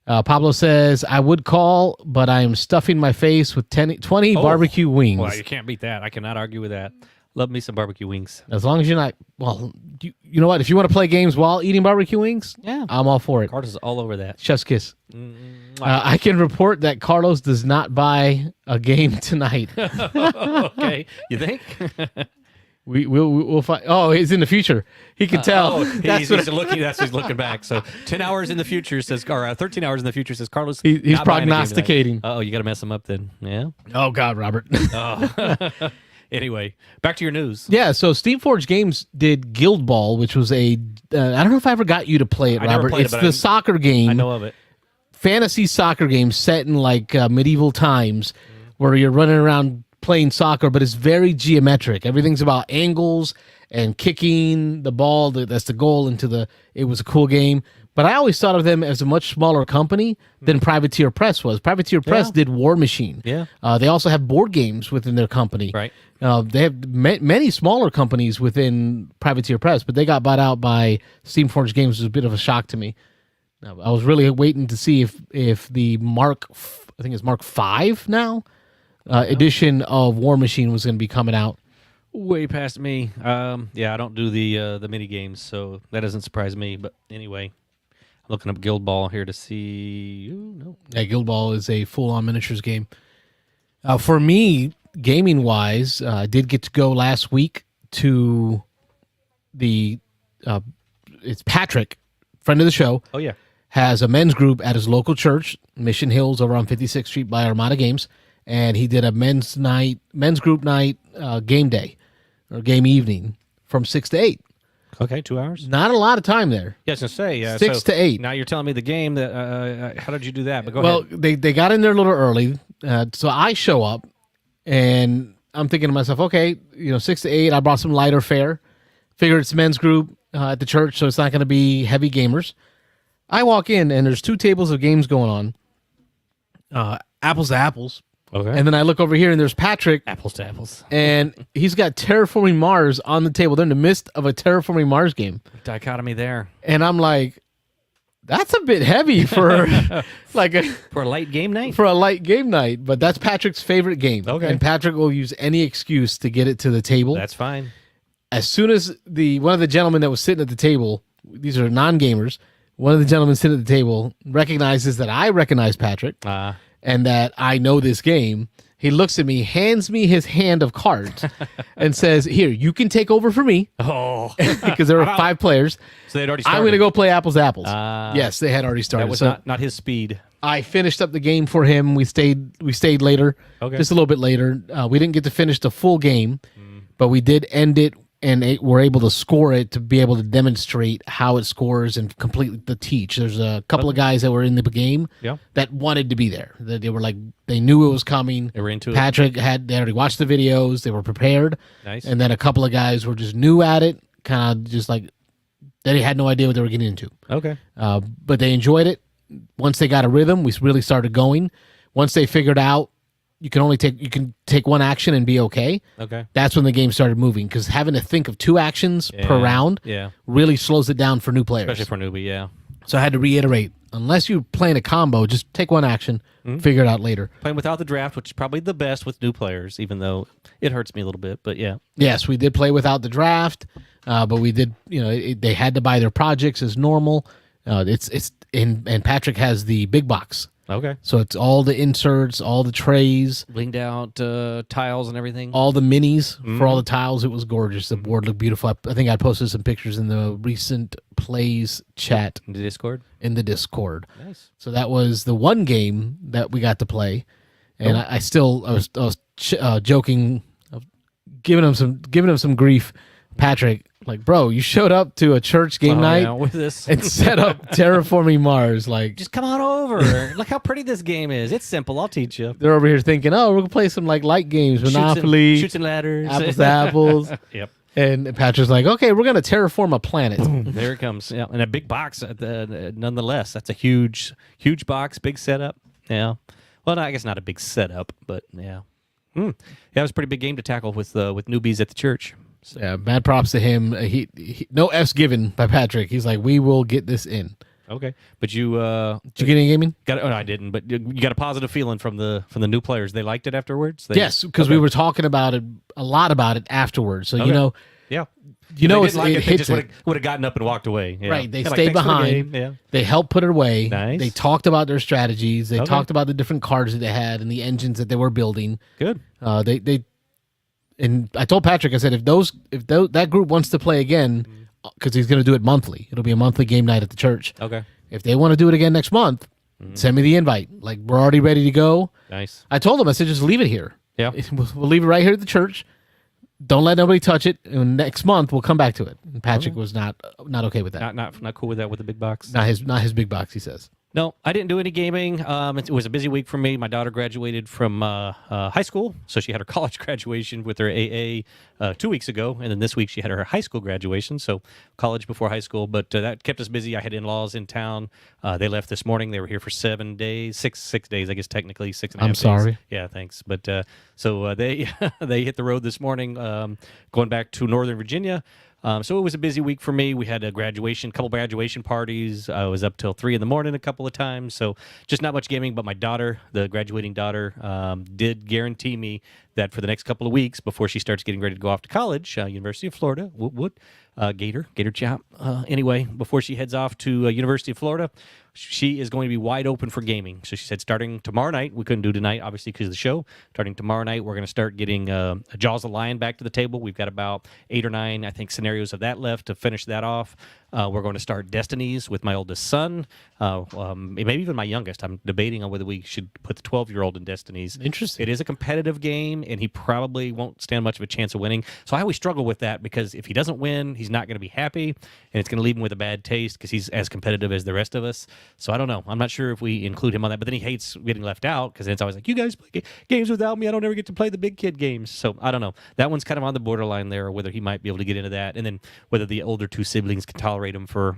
Pablo says, I would call, but I'm stuffing my face with 20 barbecue wings. Well, you can't beat that. I cannot argue with that. Love me some barbecue wings. As long as you're not, well, you know what? If you want to play games while eating barbecue wings, yeah, I'm all for it. Carlos is all over that. Chef's kiss. I can report that Carlos does not buy a game tonight. Okay, you think? We'll find. Oh, he's in the future. He can tell. He's looking. That's he's looking back. So 10 hours in the future says, or 13 hours in the future says Carlos. He's prognosticating. Oh, you got to mess him up then. Yeah. Oh God, Robert. Oh. Anyway, back to your news. Yeah, so Steamforge Games did Guild Ball, which was I don't know if I ever got you to play it, Robert. It's the soccer game. I know of it. Fantasy soccer game set in like medieval times where you're running around playing soccer, but it's very geometric. Everything's about angles and kicking the ball. That's the goal into the. It was a cool game. But I always thought of them as a much smaller company than Privateer Press was. Privateer Press did War Machine. Yeah. They also have board games within their company. Right. They have many smaller companies within Privateer Press, but they got bought out by Steamforged Games. It was a bit of a shock to me. I was really waiting to see if the I think it's Mark 5 now, edition of War Machine was going to be coming out. Way past me. I don't do the mini games, so that doesn't surprise me. But anyway, I'm looking up Guild Ball here to see. Ooh, no. Yeah, Guild Ball is a full-on miniatures game. For me, gaming-wise, I did get to go last week to the. It's Patrick, friend of the show. Oh yeah. Has a men's group at his local church, Mission Hills, over on 56th Street by Armada Games, and he did a men's group night, game day or game evening from 6 to 8. Okay, 2 hours. Not a lot of time there. Yeah, I was gonna say 6 to 8. Now you're telling me the game that. How did you do that? But go ahead. Well, they got in there a little early, so I show up, and I'm thinking to myself, okay, 6 to 8. I brought some lighter fare. Figured it's men's group at the church, so it's not going to be heavy gamers. I walk in, and there's 2 tables of games going on. Apples to Apples. Okay. And then I look over here, and there's Patrick. Apples to Apples. And he's got Terraforming Mars on the table. They're in the midst of a Terraforming Mars game. Dichotomy there. And I'm like, that's a bit heavy for for a light game night? For a light game night. But that's Patrick's favorite game. Okay. And Patrick will use any excuse to get it to the table. That's fine. As soon as one of the gentlemen that was sitting at the table, these are non-gamers, one of the gentlemen sitting at the table recognizes that I recognize Patrick and that I know this game. He looks at me, hands me his hand of cards, and says, "Here, you can take over for me." Oh, because there were 5 players. So they'd already started. I'm going to go play Apples to Apples. Yes, they had already started. That was not his speed. I finished up the game for him. We stayed later, just a little bit later. We didn't get to finish the full game, but we did end it. And were able to score it to be able to demonstrate how it scores and complete the teach. There's a couple of guys that were in the game that wanted to be there. They were like, they knew it was coming. They were into Patrick they already watched the videos. They were prepared. Nice. And then a couple of guys were just new at it, kind of just like, they had no idea what they were getting into. Okay. But they enjoyed it. Once they got a rhythm, we really started going. Once they figured out, you can take one action and be okay. Okay. That's when the game started moving, because having to think of 2 actions per round really slows it down for new players. Especially for newbie, yeah. So I had to reiterate, unless you're playing a combo, just take one action, figure it out later. Playing without the draft, which is probably the best with new players, even though it hurts me a little bit, but yeah. Yes, we did play without the draft, but we did, they had to buy their projects as normal. And Patrick has the big box. Okay. So it's all the inserts, all the trays. Blinged out tiles and everything. All the minis for all the tiles. It was gorgeous. The board looked beautiful. I think I posted some pictures in the recent plays chat. In the Discord? In the Discord. Nice. So that was the one game that we got to play. And I was joking, giving him some grief. Patrick, like, bro, you showed up to a church game night with this and set up Terraforming Mars. Like, just come on over. Look how pretty this game is. It's simple. I'll teach you. They're over here thinking, oh, we're gonna play some like light games, Monopoly, shoots and ladders, apples to apples. Yep. And Patrick's like, okay, we're gonna terraform a planet. There it comes. Yeah, and a big box. Nonetheless, that's a huge box, big setup. Yeah. Well, no, I guess not a big setup, but yeah. Yeah, it was a pretty big game to tackle with newbies at the church. So. Yeah, mad props to him. He no F's given by Patrick. He's like, we will get this in. Okay, but you did you get any gaming? No, I didn't. But you got a positive feeling from the new players. They liked it afterwards. Yes, because we were talking about it a lot afterwards. So yeah, it they just would have gotten up and walked away. Yeah. Right, they stayed behind. Yeah. They helped put it away. Nice. They talked about their strategies. They talked about the different cards that they had and the engines that they were building. Good. And I told Patrick, I said, if that group wants to play again, because he's going to do it monthly. It'll be a monthly game night at the church. Okay. If they want to do it again next month, send me the invite. Like, we're already ready to go. Nice. I told him, I said, just leave it here. Yeah. We'll leave it right here at the church. Don't let nobody touch it. And next month we'll come back to it. And Patrick was not okay with that. Not cool with that with the big box. Not his big box, he says. No, I didn't do any gaming. It was a busy week for me. My daughter graduated from high school, so she had her college graduation with her AA 2 weeks ago, and then this week she had her high school graduation, so college before high school. But that kept us busy. I had in-laws in town. They left this morning. They were here for 7 days, six days, I guess technically 6.5 days. I'm sorry. Yeah, thanks. But so they they hit the road this morning, going back to Northern Virginia. So it was a busy week for me. We had a couple graduation parties. I was up till 3 a.m. a couple of times. So just not much gaming. But my daughter, the graduating daughter, did guarantee me that for the next couple of weeks before she starts getting ready to go off to college, University of Florida, Gator chop. Anyway, before she heads off to University of Florida, she is going to be wide open for gaming. So she said starting tomorrow night, we couldn't do tonight, obviously, because of the show. Starting tomorrow night, we're going to start getting Jaws of the Lion back to the table. We've got about 8 or 9, I think, scenarios of that left to finish that off. We're going to start Destinies with my oldest son, maybe even my youngest. I'm debating on whether we should put the 12-year-old in Destinies. Interesting. It is a competitive game, and he probably won't stand much of a chance of winning. So I always struggle with that because if he doesn't win, he's not going to be happy, and it's going to leave him with a bad taste because he's as competitive as the rest of us. So I don't know. I'm not sure if we include him on that, but then he hates getting left out because it's always like, you guys play games without me. I don't ever get to play the big kid games. So I don't know. That one's kind of on the borderline there, or whether he might be able to get into that, and then whether the older 2 siblings can tolerate him for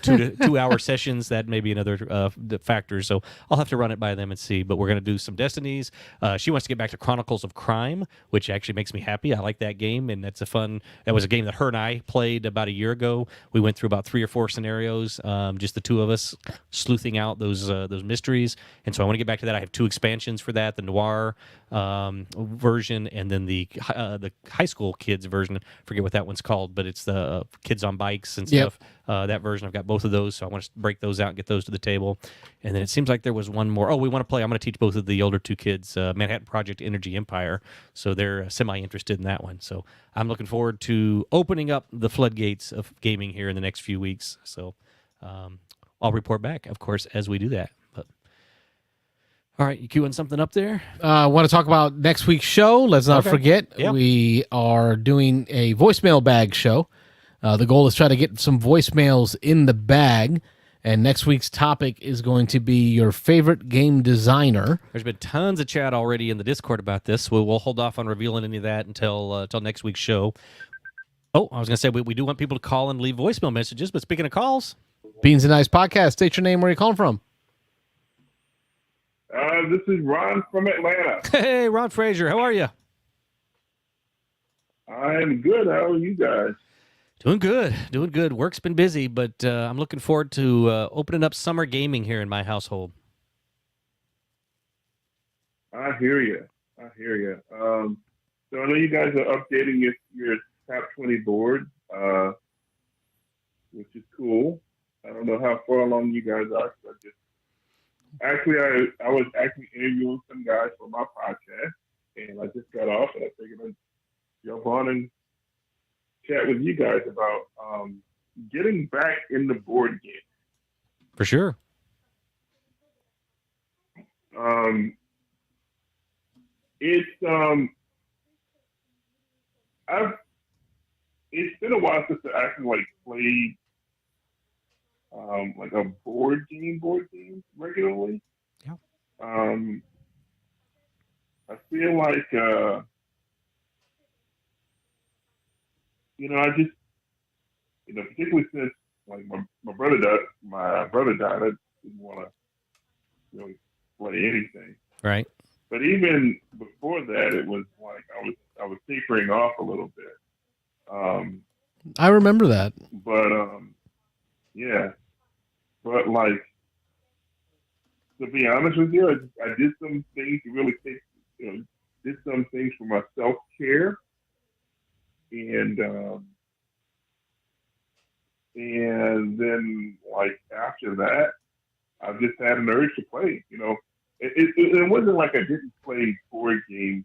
2 hour sessions. That may be another factor. So I'll have to run it by them and see. But we're going to do some Destinies. She wants to get back to Chronicles of Crime, which actually makes me happy. I like that game, and that was a game that her and I played about a year ago. We went through about 3 or 4 scenarios, just the two of us sleuthing out those mysteries. And so I want to get back to that. I have 2 expansions for that: the noir version, and then the high school kids version. I forget what that one's called, but it's the kids on bikes and stuff. That version, I've got both of those, so I want to break those out and get those to the table. And then it seems like there was one more. Oh, we want to play. I'm going to teach both of the older 2 kids Manhattan Project Energy Empire, so they're semi-interested in that one. So I'm looking forward to opening up the floodgates of gaming here in the next few weeks. So I'll report back, of course, as we do that. But all right, you queuing something up there? I want to talk about next week's show. Let's not forget, we are doing a voicemail bag show. The goal is try to get some voicemails in the bag. And next week's topic is going to be your favorite game designer. There's been tons of chat already in the Discord about this. We'll hold off on revealing any of that until next week's show. Oh, I was going to say, we do want people to call and leave voicemail messages. But speaking of calls, Beans and Ice Podcast. State your name, where you calling from. This is Ron from Atlanta. Hey, Ron Frazier. How are you? I'm good. How are you guys? Doing good. Work's been busy, but I'm looking forward to opening up summer gaming here in my household. I hear you. So I know you guys are updating your top 20 board, which is cool. I don't know how far along you guys are. I was actually interviewing some guys for my podcast, and I just got off, and I figured I'd jump on and chat with you guys about getting back in the board game. For sure. It's been a while since I actually played like a board game regularly. Yeah. I feel like I just particularly since like my brother died, I didn't want to really play anything. Right. But even before that, it was like I was tapering off a little bit. I remember that. But yeah. But like, to be honest with you, I did some things to really did some things for my self-care, and then like after that, I just had an urge to play. It wasn't like I didn't play board games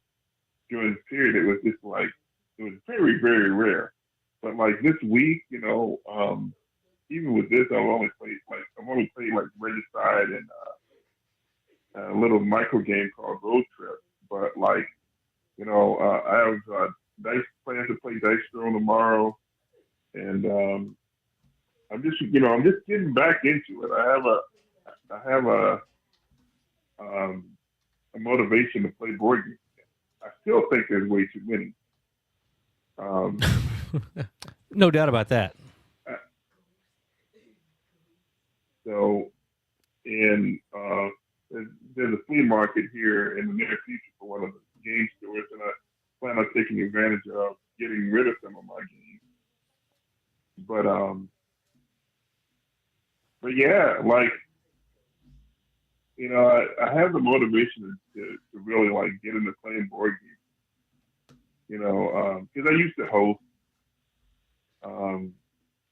during this period. It was just like it was very, very rare. But like this week, even with this, I've only played like Regicide and a little micro game called Road Trip. But like, I have plans to play Dice Throne tomorrow, and I'm just getting back into it. I I have a motivation to play board games. I still think there's way too many. No doubt about that. So, and there's a flea market here in the near future for one of the game stores, and I plan on taking advantage of getting rid of some of my games. But yeah, like, you know, I have the motivation to really like get into playing board games. You know, because I used to host, and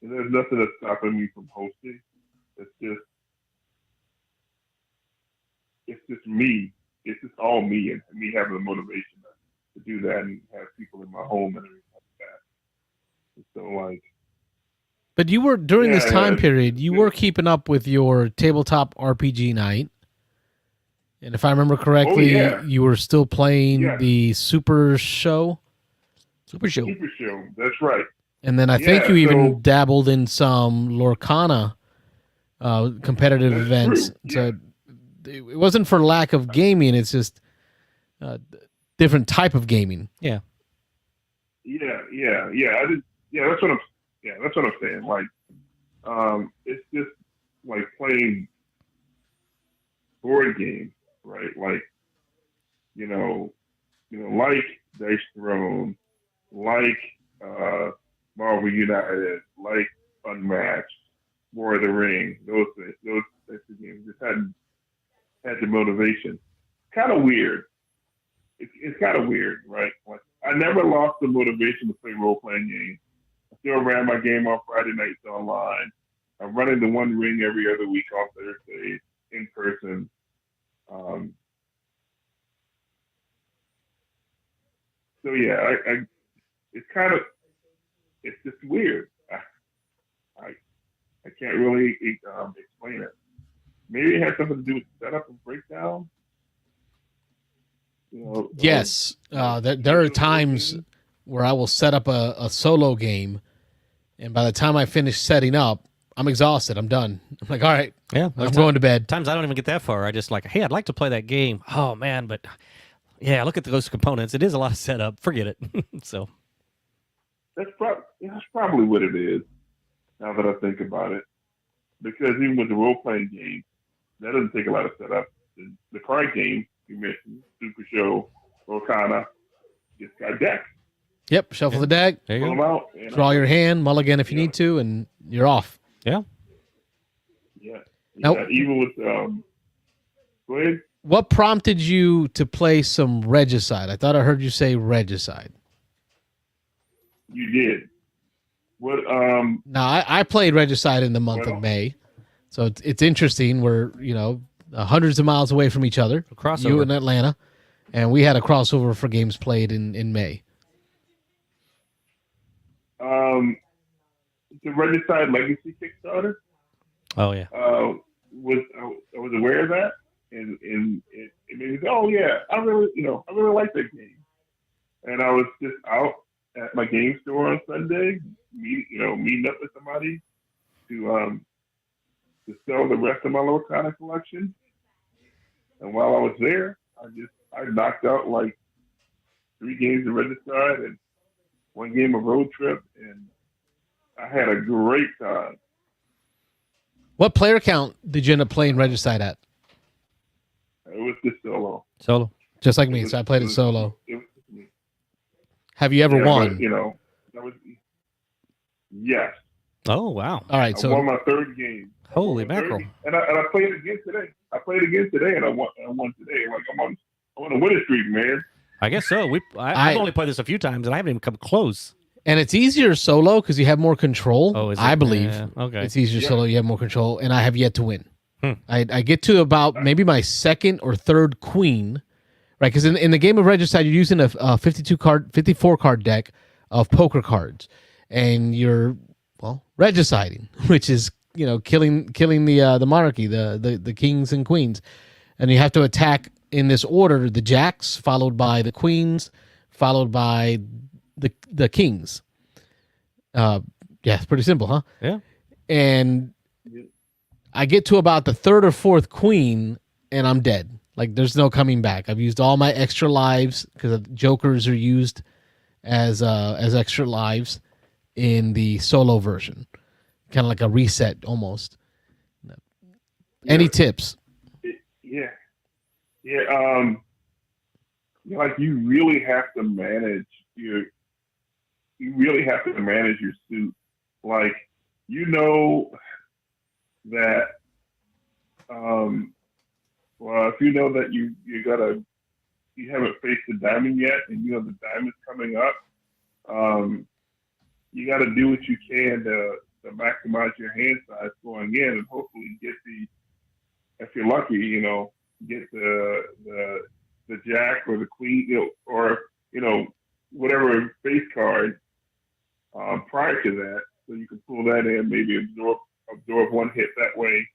there's nothing that's stopping me from hosting. It's just me. It's just all me and me having the motivation to do that and have people in my home and everything like that. And so like. But you were during this time period. You were keeping up with your tabletop RPG night, and if I remember correctly, you were still playing the Super Show. Super Show. That's right. And then I think you even dabbled in some Lorcana competitive events. So it wasn't for lack of gaming. It's just different type of gaming. Yeah. That's what I'm saying. Like, it's just like playing board games, right? Like, you know, like Dice Throne, like Marvel United, like Unmatched, War of the Ring, those types of games. Just hadn't had the motivation. Kind of weird. It's kind of weird, right? Like, I never lost the motivation to play role-playing games. I still ran my game on Friday nights online. I'm running the One Ring every other week on Thursdays in person. So yeah, it's just weird. I can't really explain it. Maybe it has something to do with setup and breakdown. You know, yes, there are times where I will set up a solo game, and by the time I finish setting up, I'm exhausted. I'm done. I'm like, all right, I'm going to bed. Times I don't even get that far. I just like, hey, I'd like to play that game. Oh man, but yeah, look at those components. It is a lot of setup. Forget it. So that's probably what it is. Now that I think about it, because even with the role playing game, that doesn't take a lot of setup. The card game you mentioned, Super Show, Lorcana, just got decks. Yep, shuffle the deck, there you go. Out, draw your hand, mulligan if you need to, and you're off. Yeah. Now, even with go ahead. What prompted you to play some Regicide? I thought I heard you say Regicide. You did. What? Now I played Regicide in the month of May, so it's interesting. We're hundreds of miles away from each other. You in Atlanta, and we had a crossover for games played in May. The Regicide Legacy Kickstarter. Oh yeah. I was aware of that, and it made me say, oh yeah, I really like that game, and I was just out at my game store on Sunday, meeting up with somebody to sell the rest of my Lorcana collection. And while I was there, I knocked out like 3 games of Regicide and 1 game of Road Trip, and I had a great time. What player count did you end up playing Regicide at? It was just solo. Solo. Just like me, so I played it solo. It was just me. Have you ever won? But, that was yes. Oh wow! All right, so I won my 3rd game. Holy mackerel! And I played again today. And I won today. Like I'm on a winning streak, man. I guess so. I've only played this a few times, and I haven't even come close. And it's easier solo because you have more control. Oh, is it? I believe. Yeah, okay. It's easier solo. You have more control, and I have yet to win. I get to about maybe my 2nd or 3rd queen, right? Because in the game of Regicide, you're using a 54 card deck of poker cards, and you're regiciding, which is killing the monarchy, the kings and queens, and you have to attack in this order: the jacks, followed by the queens, followed by the kings. It's pretty simple, huh? Yeah. And I get to about the third or fourth queen, and I'm dead. Like, there's no coming back. I've used all my extra lives because jokers are used as extra lives in the solo version, kind of like a reset almost. Any tips? Yeah. Like, you really have to manage your suit. Like, that, well, if you know that you haven't faced the diamond yet, and you know the diamond's coming up, you got to do what you can to maximize your hand size going in, and hopefully get if you're lucky, get the jack or the queen, or whatever face card prior to that, so you can pull that in, maybe absorb one hit that way.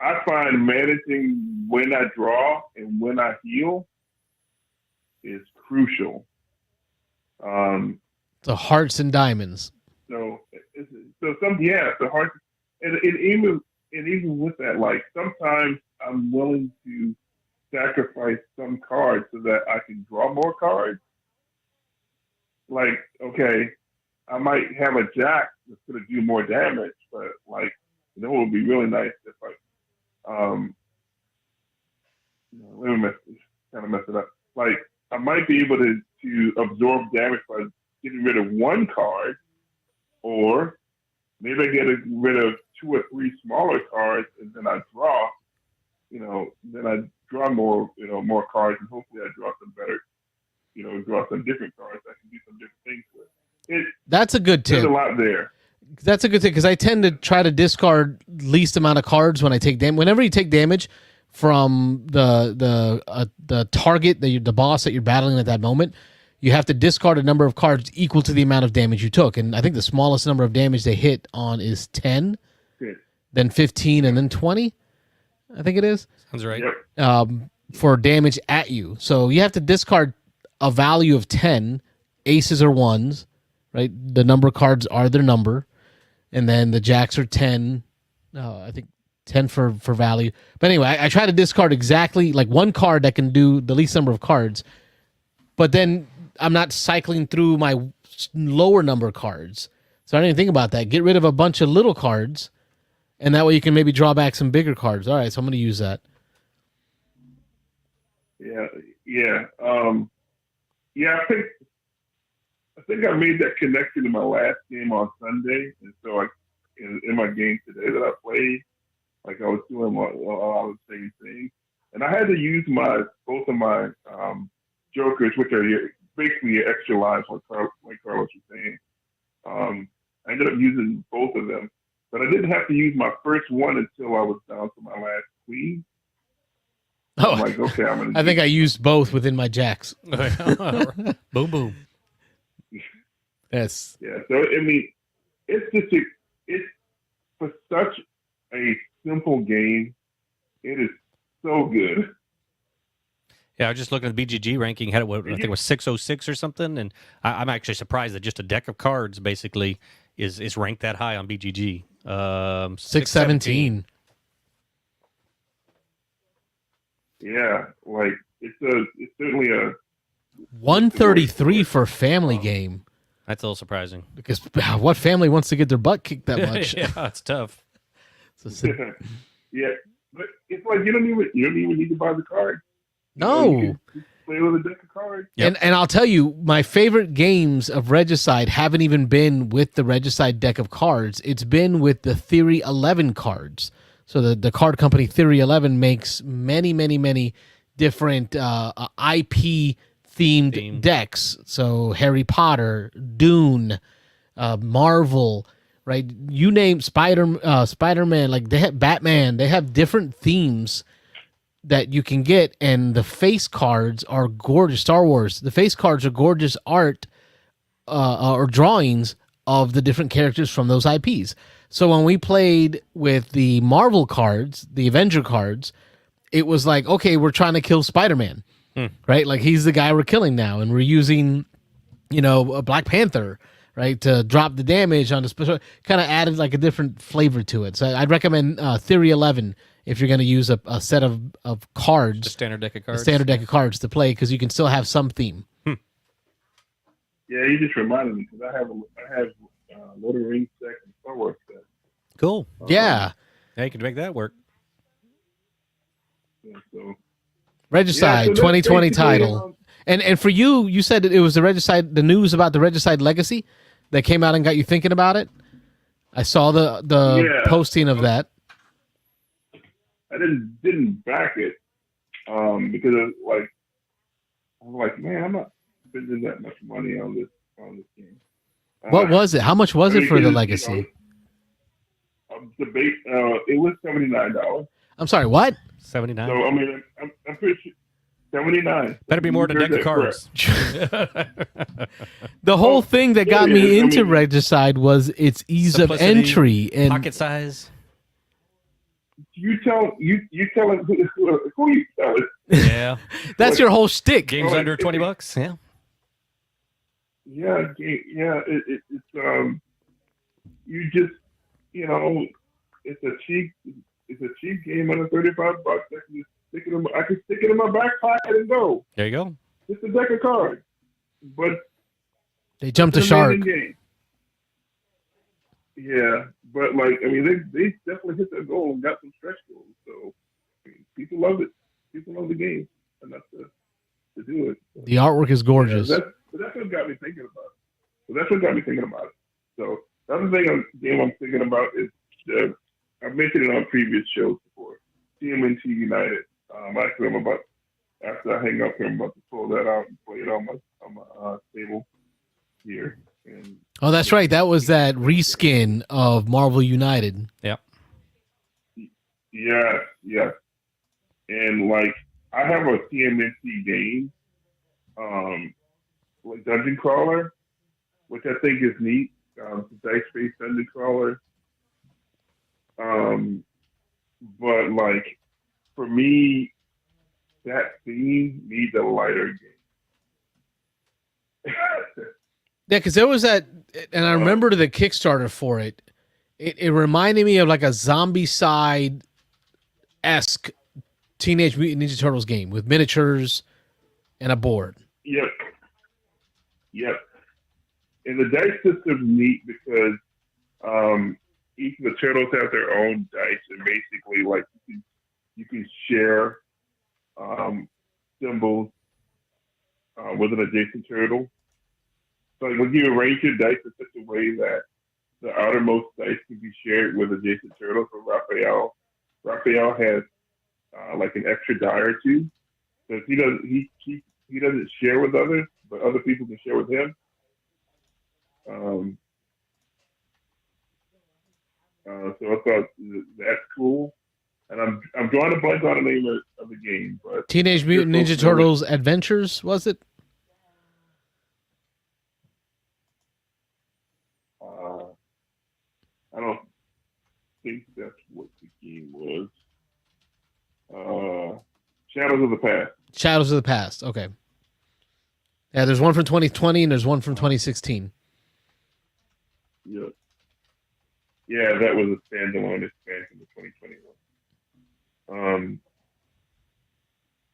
I find managing when I draw and when I heal is crucial. The hearts and diamonds. So the hearts, and even with that, like, sometimes I'm willing to sacrifice some cards so that I can draw more cards. Like, okay, I might have a jack that's going to do more damage, but, like, it would be really nice if let me mess it up. Like, I might be able to absorb damage by getting rid of one card, or maybe I get rid of 2 or 3 smaller cards, and then I draw. Then I draw more cards, and hopefully I draw some better, draw some different cards I can do some different things with. That's a good tip. There's a lot there. That's a good thing, because I tend to try to discard least amount of cards when I take damage. Whenever you take damage from the target, the boss that you're battling at that moment, you have to discard a number of cards equal to the amount of damage you took. And I think the smallest number of damage they hit on is 10, then 15, and then 20. I think it is. Sounds right. Yep. For damage at you. So you have to discard a value of 10. Aces are ones, right? The number of cards are their number. And then the jacks are 10. I think 10 for value. But anyway, I try to discard exactly like one card that can do the least number of cards. But then I'm not cycling through my lower number of cards. So I didn't even think about that. Get rid of a bunch of little cards, and that way you can maybe draw back some bigger cards. All right, so I'm going to use that. Yeah. I think I made that connection in my last game on Sunday, and so in my game today that I played, like, I was doing a lot of the same things, and I had to use both of my jokers, which are basically extra lives, like Carlos was saying. I ended up using both of them, but I didn't have to use my first one until I was down to my last queen. Oh, I'm like, okay, I think I used both within my jacks. Boom, boom. Yes. Yeah. So I mean, it's for such a simple game. It is so good. Yeah, I was just looking at the BGG ranking. Had I think it was 606 or something, and I'm actually surprised that just a deck of cards basically is ranked that high on BGG. 617. Yeah, like it's certainly a 133 for family game. That's a little surprising. Because what family wants to get their butt kicked that much? Yeah, it's tough. Yeah, but it's like you don't even need to buy the card. No. You can play with a deck of cards. Yep. And I'll tell you, my favorite games of Regicide haven't even been with the Regicide deck of cards. It's been with the Theory 11 cards. So the card company Theory 11 makes many, many, many different IP themed decks. So Harry Potter, Dune, Marvel, right? You name Spider-Man, like they have Batman. They have different themes that you can get, and the face cards are gorgeous. Star Wars, the face cards are gorgeous art or drawings of the different characters from those IPs. So when we played with the Marvel cards, the Avenger cards, it was like, okay, we're trying to kill Spider-Man, right? Like he's the guy we're killing now, and we're using, a Black Panther, right, to drop the damage on the special. Kind of added like a different flavor to it. So I'd recommend Theory 11 if you're going to use a set of cards, The standard deck of a cards. standard deck of cards to play, because you can still have some theme. Yeah, you just reminded me because I have Lord of the Rings deck and Star Wars deck. Cool. Yeah. Yeah, you can make that work. Yeah, so Regicide, so 2020 basically, title. And for you, you said that it was the news about the Regicide Legacy that came out and got you thinking about it. I saw the posting of that. I didn't back it because I was like, man, I'm not spending that much money on this game. What was it? How much was it for the Legacy? Debate. It was $79. I'm sorry, what? 79. So I mean, I'm pretty sure 79. Better be more than a deck of cards. The whole thing that got me into Regicide was its ease of Simplicity, entry and pocket size. You tell him who you tell it. Yeah. that's your whole shtick. Games under $20. Yeah. Yeah, it's you just it's a cheap game under $35. I can stick it in my back pocket and go. There you go. It's a deck of cards, but They jumped a it's an shark. amazing game. Yeah, but they definitely hit their goal and got some stretch goals. So people love it. People love the game enough to do it. The artwork is gorgeous. Yeah, that's what got me thinking about it. So the other game I'm thinking about is I've mentioned it on previous shows before. TMNT United. Actually, after I hang up here, I'm about to pull that out and play it on my table here. And Oh, that's right. That was that reskin of Marvel United. Yep. Yeah. And I have a TMNT game, like Dungeon Crawler, which I think is neat. It's a dice-based Dungeon Crawler. But for me, that theme needs a lighter game. Yeah, because there was that, and I remember the Kickstarter for it. It reminded me of like a zombie-side-esque Teenage Mutant Ninja Turtles game with miniatures and a board. Yep. And the dice system's neat because each of the turtles have their own dice, and basically, you can share symbols with an adjacent turtle. So when you arrange your dice in such a way that the outermost dice can be shared with adjacent turtles. So Raphael has an extra die or two. So he doesn't share with others, but other people can share with him. So I thought that's cool. And I'm drawing a blank on the name of the game, but Teenage Mutant Ninja Turtles Adventures, was it? I don't think that's what the game was. Shadows of the Past. Shadows of the Past. Okay. Yeah, there's one from 2020 and there's one from 2016. Yeah. Yeah, that was a standalone expansion of 2021.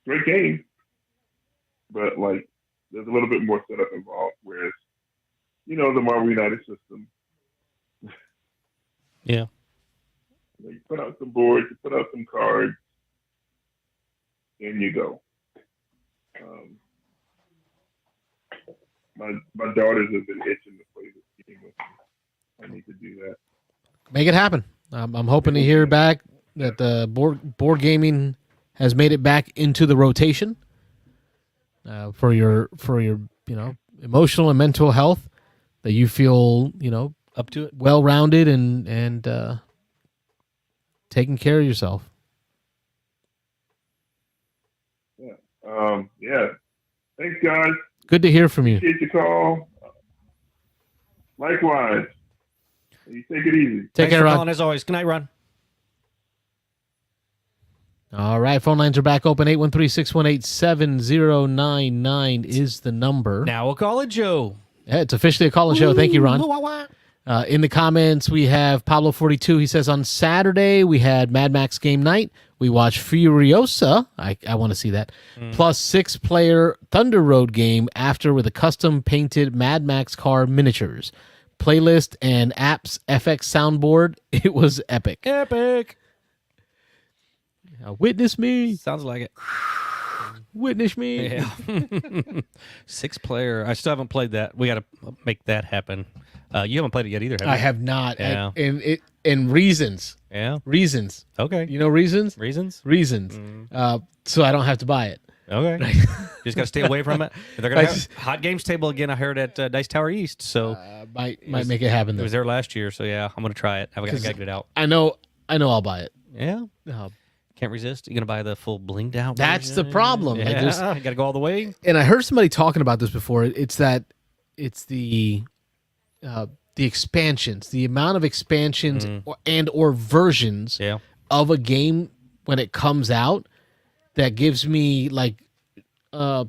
Great game, but there's a little bit more setup involved. Whereas, the Marvel United system. Yeah. You put out some boards, you put out some cards, and you go. My daughters have been itching to play this game with me. I need to do that. Make it happen. I'm hoping to hear back that the board gaming has made it back into the rotation for your emotional and mental health, that you feel up to it, well-rounded and taking care of yourself. Yeah. Thanks, guys. Good to hear from you. Appreciate your call. Likewise. You take it easy. Take care, for Ron. calling, as always. Good night, Ron. All right, phone lines are back open. 813-618-7099 is the number. Now we'll call it Joe. Yeah, it's officially a call-in show. Thank you, Ron. In the comments, we have Pablo42. He says, on Saturday, we had Mad Max game night. We watched Furiosa. I want to see that. Plus 6-player Thunder Road game after with a custom-painted Mad Max car miniatures. Playlist and apps FX soundboard. It was epic. Epic. Witness me. Sounds like it. Witness me. Yeah. 6-player. I still haven't played that. We got to make that happen. You haven't played it yet either, have you? I have not. Yeah. And reasons. Yeah. Reasons. Okay. You know reasons? Reasons? Reasons. So I don't have to buy it. Okay. You just got to stay away from it. They're going to have Hot Games table again, I heard, at Dice Tower East. So Might make it happen. It was there last year, so yeah, I'm going to try it. I got to get it out. I know I'll buy it. Yeah. Can't resist. You're going to buy the full blinged out That's version? the problem. Yeah. You got to go all the way. And I heard somebody talking about this before. It's the expansions, the amount of expansions or versions of a game when it comes out that gives me like a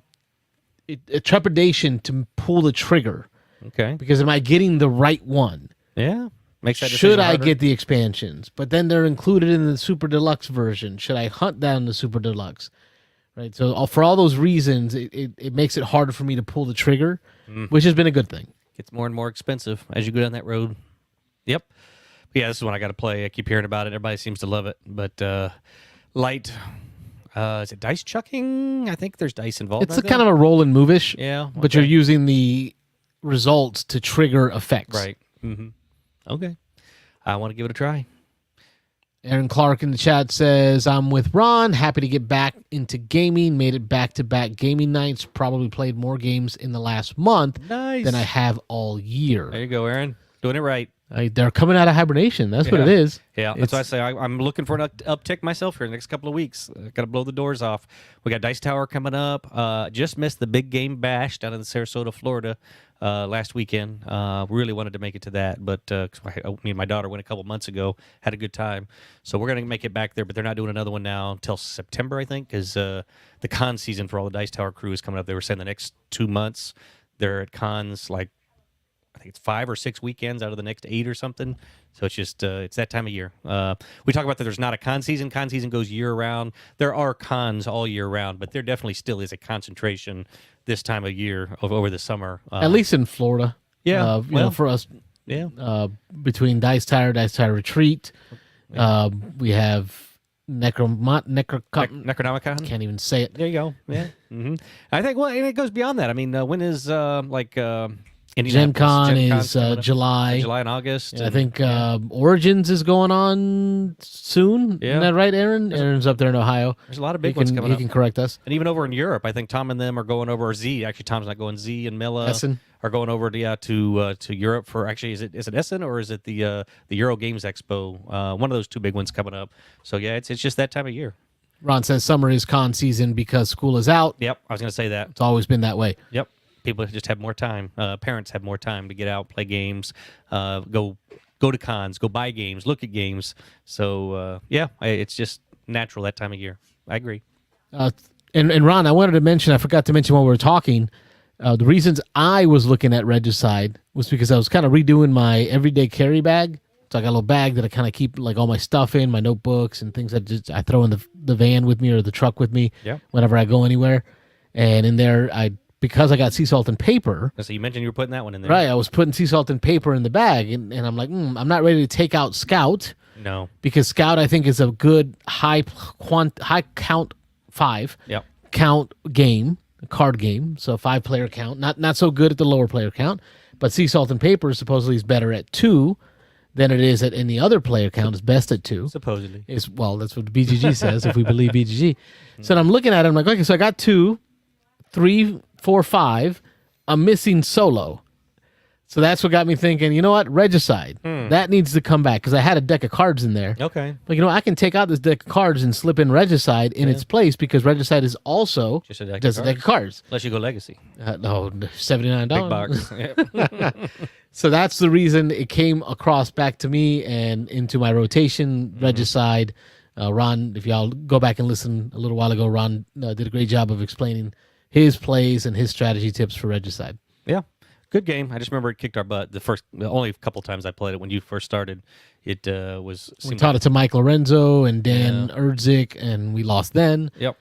trepidation to pull the trigger. Okay. Because am I getting the right one? Yeah. Makes that Should I harder. get the expansions? But then they're included in the Super Deluxe version. Should I hunt down the Super Deluxe? Right. So for all those reasons, it makes it harder for me to pull the trigger, which has been a good thing. Gets more and more expensive as you go down that road. Yep. Yeah, this is one I got to play. I keep hearing about it. Everybody seems to love it. But light, is it dice chucking? I think there's dice involved. It's a kind of a roll and move-ish. Yeah. Okay. But you're using the results to trigger effects. Right. Okay. I want to give it a try. Aaron Clark in the chat says, I'm with Ron. Happy to get back into gaming. Made it back-to-back gaming nights. Probably played more games in the last month than I have all year. There you go, Aaron. Doing it right. They're coming out of hibernation. That's what it is. Yeah, that's why I say I'm looking for an uptick myself here in the next couple of weeks. Got to blow the doors off. We got Dice Tower coming up. Just missed the big game bash down in Sarasota, Florida last weekend. Really wanted to make it to that, but me and my daughter went a couple months ago. Had a good time. So we're going to make it back there, but they're not doing another one now until September, I think, because the con season for all the Dice Tower crew is coming up. They were saying the next 2 months they're at cons like I think it's 5 or 6 weekends out of the next 8 or something. So it's just it's that time of year. We talk about that there's not a con season. Con season goes year round. There are cons all year round, but there definitely still is a concentration this time of year over the summer. At least in Florida. Yeah. You know, for us. Yeah. Between Dice Tower Retreat, we have Necronomicon. Can't even say it. There you go. Yeah. I think, and it goes beyond that. I mean, when is Gen Con is July. July and August. And I think Origins is going on soon. Yeah. Isn't that right, Aaron? Aaron's up there in Ohio. There's a lot of big ones coming up. He can correct us. And even over in Europe, I think Tom and them are going over, or Z. Actually, Tom's not going. Z and Mila Essen are going over to Europe for, actually, is it Essen or is it the Euro Games Expo? One of those two big ones coming up. So, yeah, it's just that time of year. Ron says summer is con season because school is out. Yep, I was going to say that. It's always been that way. Yep. People just have more time. Parents have more time to get out, play games, go to cons, go buy games, look at games. So, it's just natural that time of year. I agree. And Ron, I wanted to mention, I forgot to mention while we were talking, the reasons I was looking at Regicide was because I was kind of redoing my everyday carry bag. So I got a little bag that I kind of keep like all my stuff in, my notebooks and things that I throw in the van with me or the truck with me whenever I go anywhere. And in there, because I got sea salt and paper. So you mentioned you were putting that one in there. Right, I was putting sea salt and paper in the bag, and I'm like, I'm not ready to take out Scout. No. Because Scout, I think, is a good high count 5 count game, a card game, so 5-player count. Not so good at the lower player count, but sea salt and paper supposedly is better at 2 than it is at any other player count. It's best at 2. Supposedly. Well, that's what the BGG says, if we believe BGG. So I'm looking at it, I'm like, okay, so I got 2, 3, 4, 5. I'm missing solo. So that's what got me thinking, you know what? Regicide. That needs to come back because I had a deck of cards in there. Okay. But I can take out this deck of cards and slip in Regicide in its place because Regicide is also just a deck of cards. Unless you go Legacy. No, $79. Big box. So that's the reason it came across back to me and into my rotation, Regicide. Ron, if y'all go back and listen a little while ago, Ron did a great job of explaining his plays and his strategy tips for Regicide. Yeah. Good game. I just remember it kicked our butt. The only couple times I played it when you first started, it was. We taught it to Mike Lorenzo and Dan Erdzik, and we lost then. Yep.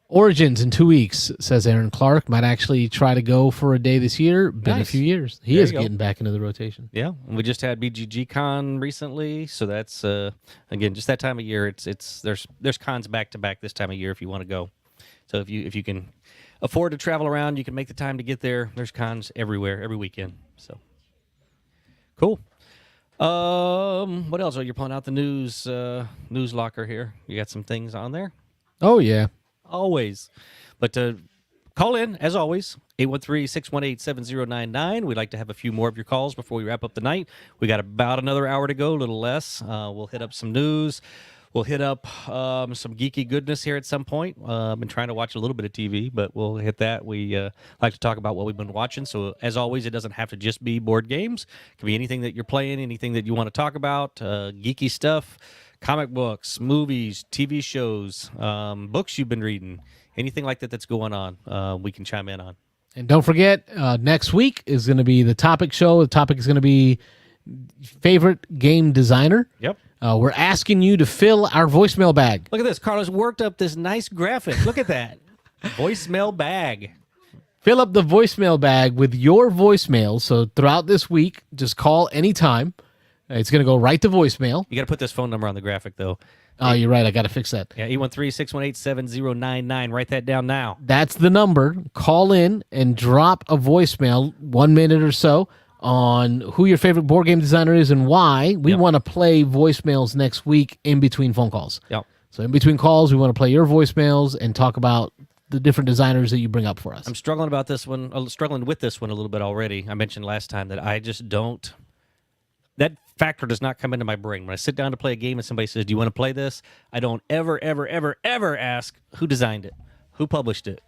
Origins in 2 weeks, says Aaron Clark. Might actually try to go for a day this year. Been a few years. He is getting back into the rotation. Yeah, and we just had BGG Con recently, so that's again just that time of year. There's cons back to back this time of year if you want to go. So if you can afford to travel around, you can make the time to get there. There's cons everywhere, every weekend. So cool. What else? Oh, you're pulling out the news locker here. You got some things on there. Oh yeah. Always. But call in, as always, 813-618-7099. We'd like to have a few more of your calls before we wrap up the night. We got about another hour to go, a little less. We'll hit up some news. We'll hit up some geeky goodness here at some point. I've been trying to watch a little bit of TV, but we'll hit that. We like to talk about what we've been watching. So, as always, it doesn't have to just be board games. It can be anything that you're playing, anything that you want to talk about, geeky stuff. Comic books, movies, TV shows, books you've been reading, anything like that that's going on, we can chime in on. And don't forget, next week is going to be the topic show. The topic is going to be favorite game designer. Yep. We're asking you to fill our voicemail bag. Look at this. Carlos worked up this nice graphic. Look at that. Voicemail bag. Fill up the voicemail bag with your voicemail. So throughout this week, just call anytime. It's going to go right to voicemail. You got to put this phone number on the graphic, though. Oh, you're right. I got to fix that. Yeah, 813-618-7099. Write that down now. That's the number. Call in and drop a voicemail, 1 minute or so, on who your favorite board game designer is and why. We want to play voicemails next week in between phone calls. Yep. So in between calls, we want to play your voicemails and talk about the different designers that you bring up for us. I'm struggling with this one a little bit already. I mentioned last time that I just don't. That factor does not come into my brain. When I sit down to play a game and somebody says, do you want to play this? I don't ever ask who designed it, who published it,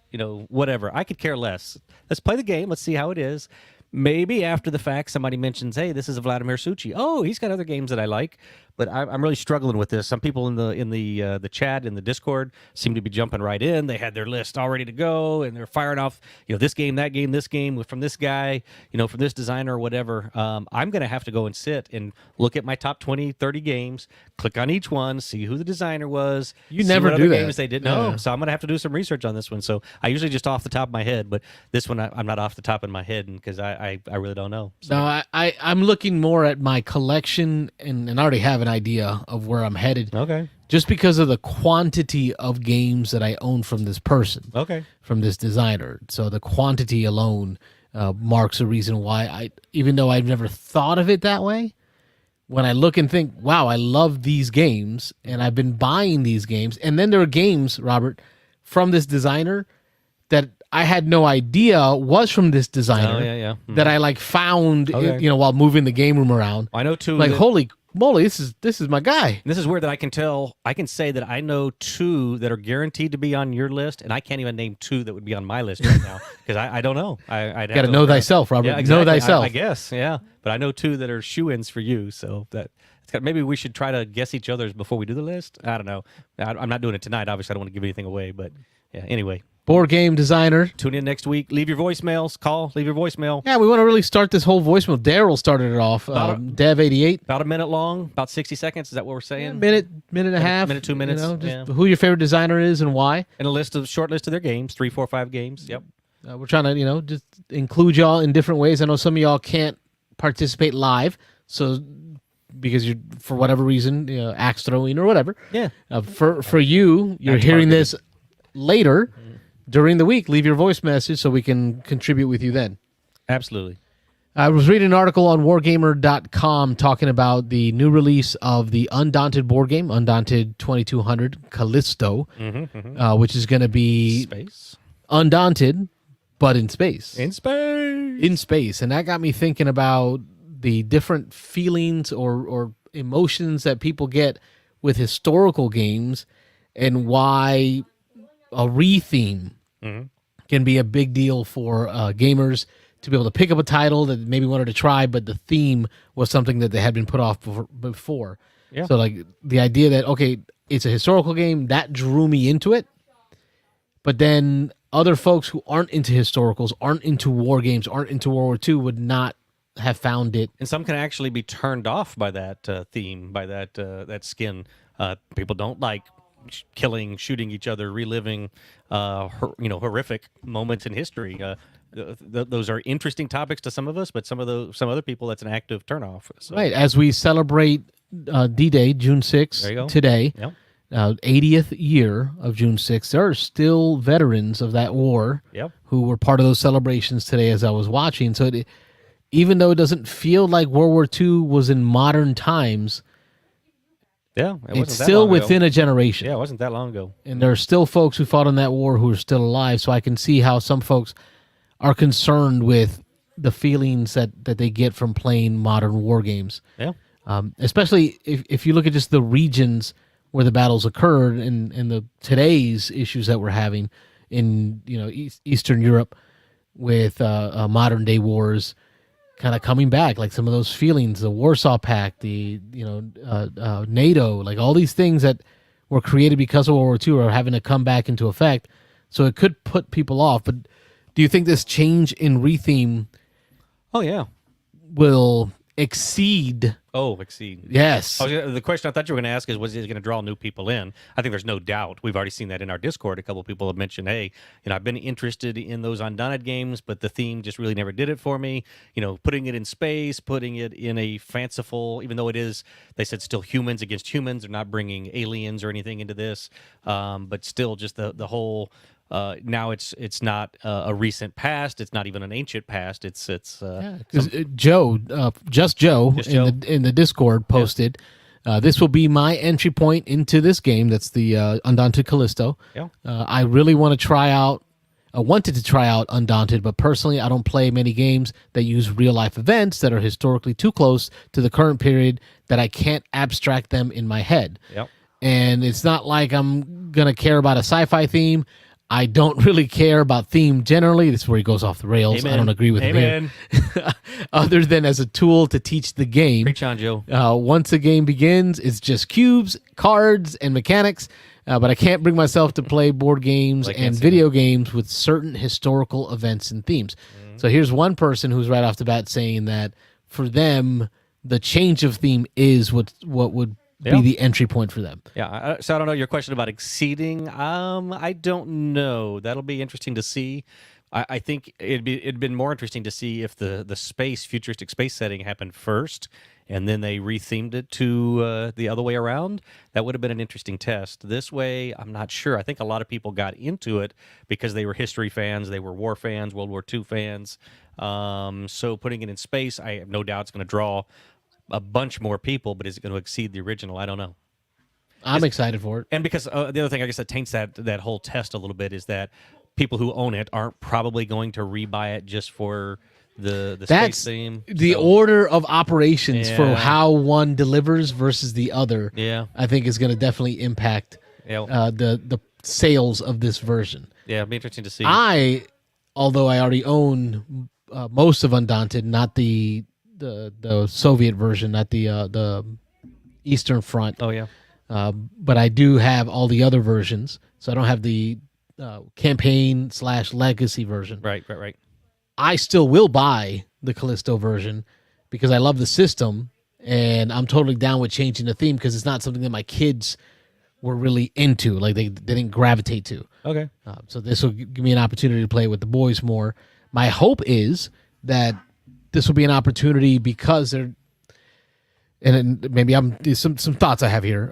whatever. I could care less. Let's play the game. Let's see how it is. Maybe after the fact, somebody mentions, hey, this is a Vladimir Succi. Oh, he's got other games that I like. But I'm really struggling with this. Some people in the chat, in the Discord, seem to be jumping right in. They had their list all ready to go, and they're firing off, this game, that game, this game, from this guy, from this designer or whatever. I'm going to have to go and sit and look at my top 20, 30 games, click on each one, see who the designer was. You never do that. Games they did. No, so I'm going to have to do some research on this one. So I usually just off the top of my head, but this one I'm not off the top of my head because I really don't know. So. No, I'm looking more at my collection, and I already have an idea of where I'm headed. Okay. Just because of the quantity of games that I own from this person. Okay. From this designer. So the quantity alone marks a reason why even though I've never thought of it that way, when I look and think, wow, I love these games, and I've been buying these games, and then there are games, Robert, from this designer that I had no idea was from this designer. Oh, yeah. Mm-hmm. That I found, while moving the game room around. I know too. Holy moly, this is my guy. This is weird that I can say that I know two that are guaranteed to be on your list, and I can't even name two that would be on my list right now because I don't know. I'd got to know thyself, Robert. Yeah, exactly. Know thyself. I guess, yeah. But I know two that are shoe-ins for you, so maybe we should try to guess each other's before we do the list. I don't know. I'm not doing it tonight. Obviously, I don't want to give anything away, but yeah. Anyway. Board game designer. Tune in next week. Leave your voicemails. Leave your voicemail. Yeah, we want to really start this whole voicemail. Daryl started it off. Dev88. About a minute long, about 60 seconds. Is that what we're saying? Minute and a half. Minute, 2 minutes. Who your favorite designer is and why. And a short list of their games, 3, 4, 5 games. Yep. We're trying to, just include y'all in different ways. I know some of y'all can't participate live, so because you're, for whatever reason, axe throwing or whatever. Yeah. For you're hearing this later. During the week, leave your voice message so we can contribute with you then. Absolutely. I was reading an article on wargamer.com talking about the new release of the Undaunted board game, Undaunted 2200 Callisto, which is going to be space. Undaunted, but in space. In space. In space. And that got me thinking about the different feelings or emotions that people get with historical games and why a retheme can be a big deal for gamers to be able to pick up a title that maybe wanted to try, but the theme was something that they had been put off before. Yeah. So the idea that, okay, it's a historical game, that drew me into it. But then, other folks who aren't into historicals, aren't into war games, aren't into World War II would not have found it. And some can actually be turned off by that theme, by that skin. People don't like killing, shooting each other, reliving, horrific moments in history. Those are interesting topics to some of us, but some other people, that's an active turnoff. So. Right. As we celebrate D-Day, June 6th, today, 80th year of June 6th, there are still veterans of that war who were part of those celebrations today as I was watching. So even though it doesn't feel like World War II was in modern times, it's still within a generation. Yeah, it wasn't that long ago. And there are still folks who fought in that war who are still alive, so I can see how some folks are concerned with the feelings that they get from playing modern war games. Yeah. Especially if you look at just the regions where the battles occurred and the today's issues that we're having in Eastern Europe with modern day wars kind of coming back, like some of those feelings, the Warsaw Pact, the NATO, like all these things that were created because of World War II are having to come back into effect. So it could put people off. But do you think this change in retheme? Oh yeah, will exceed. Exceed. Yes. The question I thought you were going to ask is, was it going to draw new people in? I think there's no doubt. We've already seen that in our Discord. A couple of people have mentioned, hey, I've been interested in those Undaunted games, but the theme just really never did it for me. Putting it in space, putting it in a fanciful, even though it is, they said still humans against humans. They're not bringing aliens or anything into this, but still just the whole. Now it's not a recent past. It's not even an ancient past. It's because Joe in the Discord posted, this will be my entry point into this game. That's the Undaunted Callisto. Yeah. I really want to try out. I wanted to try out Undaunted, but personally, I don't play many games that use real life events that are historically too close to the current period that I can't abstract them in my head. Yep. And it's not like I'm gonna care about a sci-fi theme. I don't really care about theme generally. This is where he goes off the rails. Amen. I don't agree with him here. Other than as a tool to teach the game. Preach on, Joe. Once a game begins, it's just cubes, cards, and mechanics. But I can't bring myself to play board games and video games with certain historical events and themes. Mm-hmm. So here's one person who's right off the bat saying that for them, the change of theme is what would be the entry point for them. Yeah, so I don't know your question about exceeding. I don't know. That'll be interesting to see. I think it'd been more interesting to see if the futuristic space setting happened first, and then they rethemed it to the other way around. That would have been an interesting test. This way, I'm not sure. I think a lot of people got into it because they were history fans, they were war fans, World War II fans. So putting it in space, I have no doubt it's going to draw a bunch more people, but is it going to exceed the original? I don't know. I'm excited for it. And because the other thing I guess that taints that whole test a little bit is that people who own it aren't probably going to rebuy it just for the space theme. The order of operations for how one delivers versus the other, I think is going to definitely impact the sales of this version. Yeah, it'll be interesting to see. Although I already own most of Undaunted, not the Soviet version, not the Eastern Front. Oh yeah. But I do have all the other versions, so I don't have the campaign/legacy version. Right. I still will buy the Callisto version because I love the system, and I'm totally down with changing the theme because it's not something that my kids were really into, like they didn't gravitate to. Okay. So this will give me an opportunity to play with the boys more. My hope is that this will be an opportunity because they're, and maybe I'm some thoughts I have here.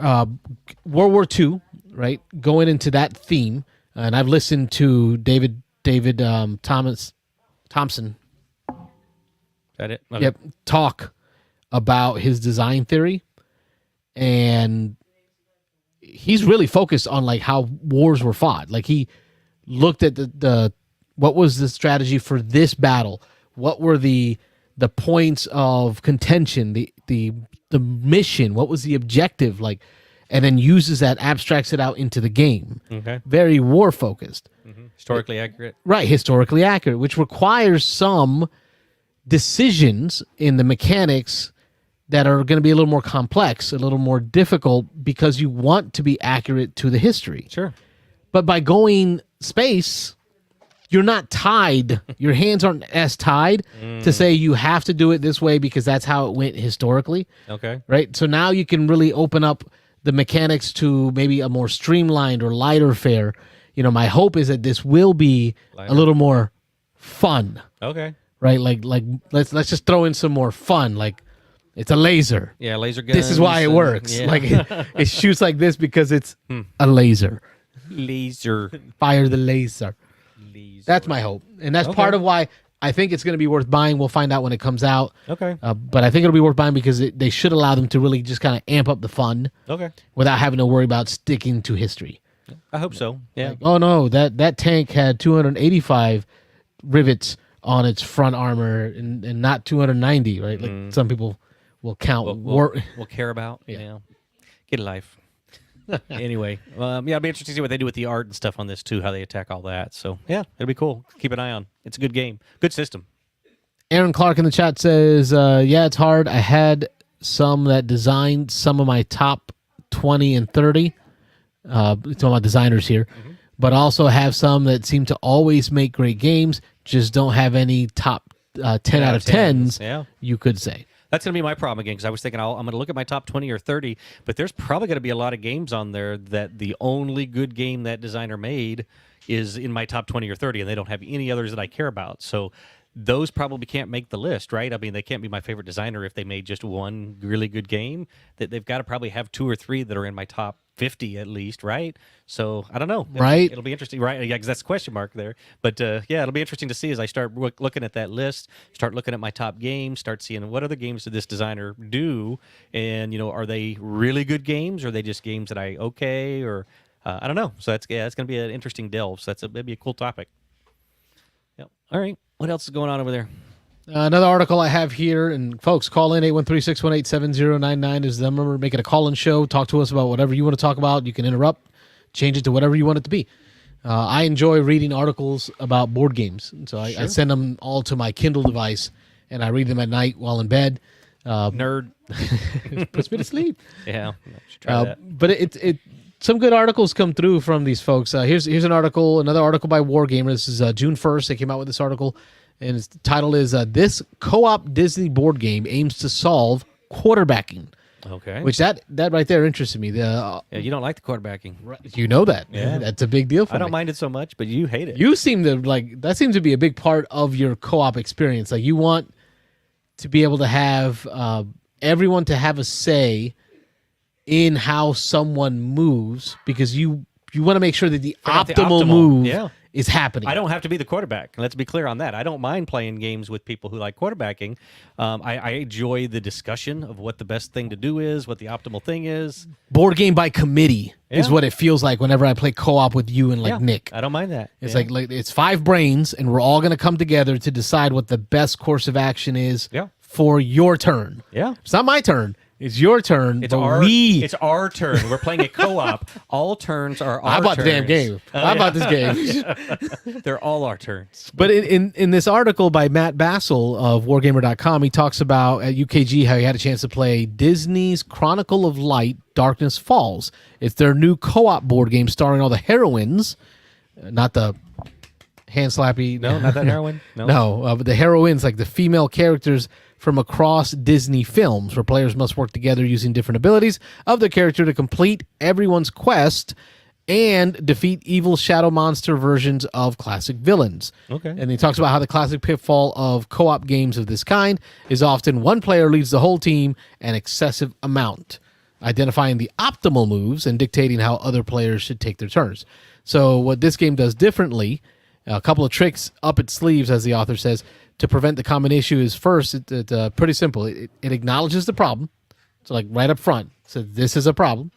World War II, right? Going into that theme, and I've listened to David Thompson. That it? Okay. Yep, talk about his design theory, and he's really focused on like how wars were fought. Like he looked at the what was the strategy for this battle. What were the points of contention, the mission, what was the objective, like, and then uses that, abstracts it out into the game. Okay. Very war focused. Mm-hmm. Historically accurate. Right, historically accurate, which requires some decisions in the mechanics that are going to be a little more complex, a little more difficult because you want to be accurate to the history. Sure. But by going space, you're not tied. Your hands aren't as tied to say you have to do it this way because that's how it went historically. Okay. Right? So now you can really open up the mechanics to maybe a more streamlined or lighter fare. My hope is that this will be a little more fun. Okay. Right? Like let's just throw in some more fun. Like it's a laser. Yeah, laser guns. This is why it works. Yeah. Like it shoots like this because it's a laser. Laser. Fire the laser. That's my hope. And that's part of why I think it's going to be worth buying. We'll find out when it comes out. Okay. But I think it'll be worth buying because they should allow them to really just kind of amp up the fun. Okay. Without having to worry about sticking to history. I hope so. Yeah. Like, oh no, that tank had 285 rivets on its front armor and not 290, right? Like some people will count. We'll care about. Yeah. Get a life. Anyway, it'll be interesting to see what they do with the art and stuff on this too, how they attack all that. So yeah, it'll be cool. Keep an eye on. It's a good game, good system. Aaron Clark in the chat says, "Yeah, it's hard. I had some that designed some of my top 20 and 30. It's all my designers here, but also have some that seem to always make great games. Just don't have any top 10 out of 10s. Yeah, you could say." That's going to be my problem again, because I was thinking I'm going to look at my top 20 or 30, but there's probably going to be a lot of games on there that the only good game that designer made is in my top 20 or 30, and they don't have any others that I care about. So those probably can't make the list, right? I mean, they can't be my favorite designer if they made just one really good game. That they've got to probably have 2 or 3 that are in my top 50 at least, right? So I don't know. Right. It'll be interesting, right? Yeah, because that's a question mark there. But yeah, it'll be interesting to see as I start looking at that list, start looking at my top games, start seeing what other games did this designer do, and are they really good games, or are they just games that I or I don't know. So that's going to be an interesting delve. So that's maybe a cool topic. Yep. All right. What else is going on over there? Another article I have here, and folks, call in 813-618-7099 is the number. Make it a call-in show. Talk to us about whatever you want to talk about. You can interrupt, change it to whatever you want it to be. I enjoy reading articles about board games, so I send them all to my Kindle device, and I read them at night while in bed. Nerd. Puts me to sleep. Yeah, should try that. But it some good articles come through from these folks. Here's an article, another article by Wargamer. This is June 1st. They came out with this article. And its title is "This Co-op Disney Board Game Aims to Solve Quarterbacking." Okay. Which that right there interested me. Yeah, you don't like the quarterbacking. You know that. Yeah. That's a big deal for me. I don't mind it so much, but you hate it. You seem to that seems to be a big part of your co-op experience. Like you want to be able to have everyone to have a say in how someone moves because you want to make sure that the optimal move is happening. I don't have to be the quarterback. Let's be clear on that. I don't mind playing games with people who like quarterbacking. I enjoy the discussion of what the best thing to do is, what the optimal thing is. Board game by committee is what it feels like whenever I play co-op with you and Nick. I don't mind that. It's like it's 5 brains, and we're all going to come together to decide what the best course of action is for your turn. Yeah. It's not my turn. It's your turn. It's our turn. We're playing a co-op. All turns are our turns. I bought the damn game. I bought this game. They're all our turns. But in this article by Matt Bassel of Wargamer.com, he talks about at UKG how he had a chance to play Disney's Chronicle of Light, Darkness Falls. It's their new co-op board game starring all the heroines, not the hand slappy. No, not that heroine. No, but the heroines, like the female characters from across Disney films, where players must work together using different abilities of the character to complete everyone's quest and defeat evil shadow monster versions of classic villains. Okay. And he talks about how the classic pitfall of co-op games of this kind is often one player leads the whole team an excessive amount, identifying the optimal moves and dictating how other players should take their turns. So what this game does differently, a couple of tricks up its sleeves, as the author says, to prevent the common issue is first, it's pretty simple. It acknowledges the problem. So like right up front, so this is a problem.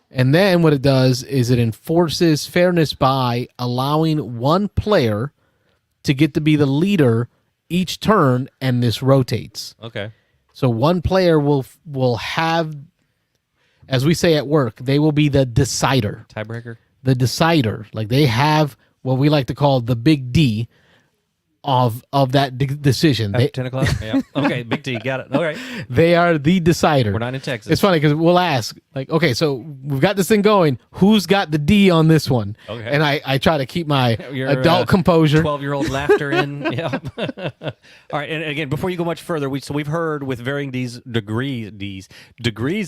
And then what it does is it enforces fairness by allowing one player to get to be the leader each turn, and this rotates. Okay. So one player will have, as we say at work, they will be the decider. Tiebreaker? The decider. Like they have what we like to call the big D of that decision. At 10 o'clock? Yeah. Okay, big T, got it. All right. They are the decider. We're not in Texas. It's funny because we'll ask, like, okay, so we've got this thing going. Who's got the D on this one? Okay. And I try to keep my Your, adult composure. 12-year-old laughter in. Yeah. All right, and again, before you go much further, we've heard with varying degrees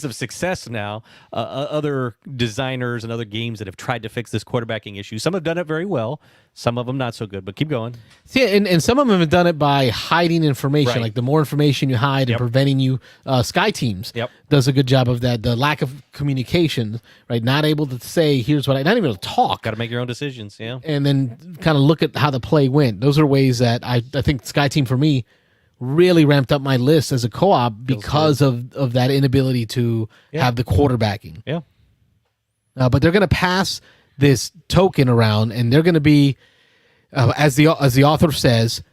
of success now, other designers and other games that have tried to fix this quarterbacking issue. Some have done it very well. Some of them not so good, but keep going. See, and some of them have done it by hiding information. Right. Like the more information you hide and preventing you, Sky Teams does a good job of that. The lack of communication, right? Not able to say, here's what not even able to talk. Got to make your own decisions, yeah. And then kind of look at how the play went. Those are ways that I think Sky Team for me really ramped up my list as a co-op because of that inability to have the quarterbacking. Yeah. But they're going to pass this token around, and they're going to be, as the author says,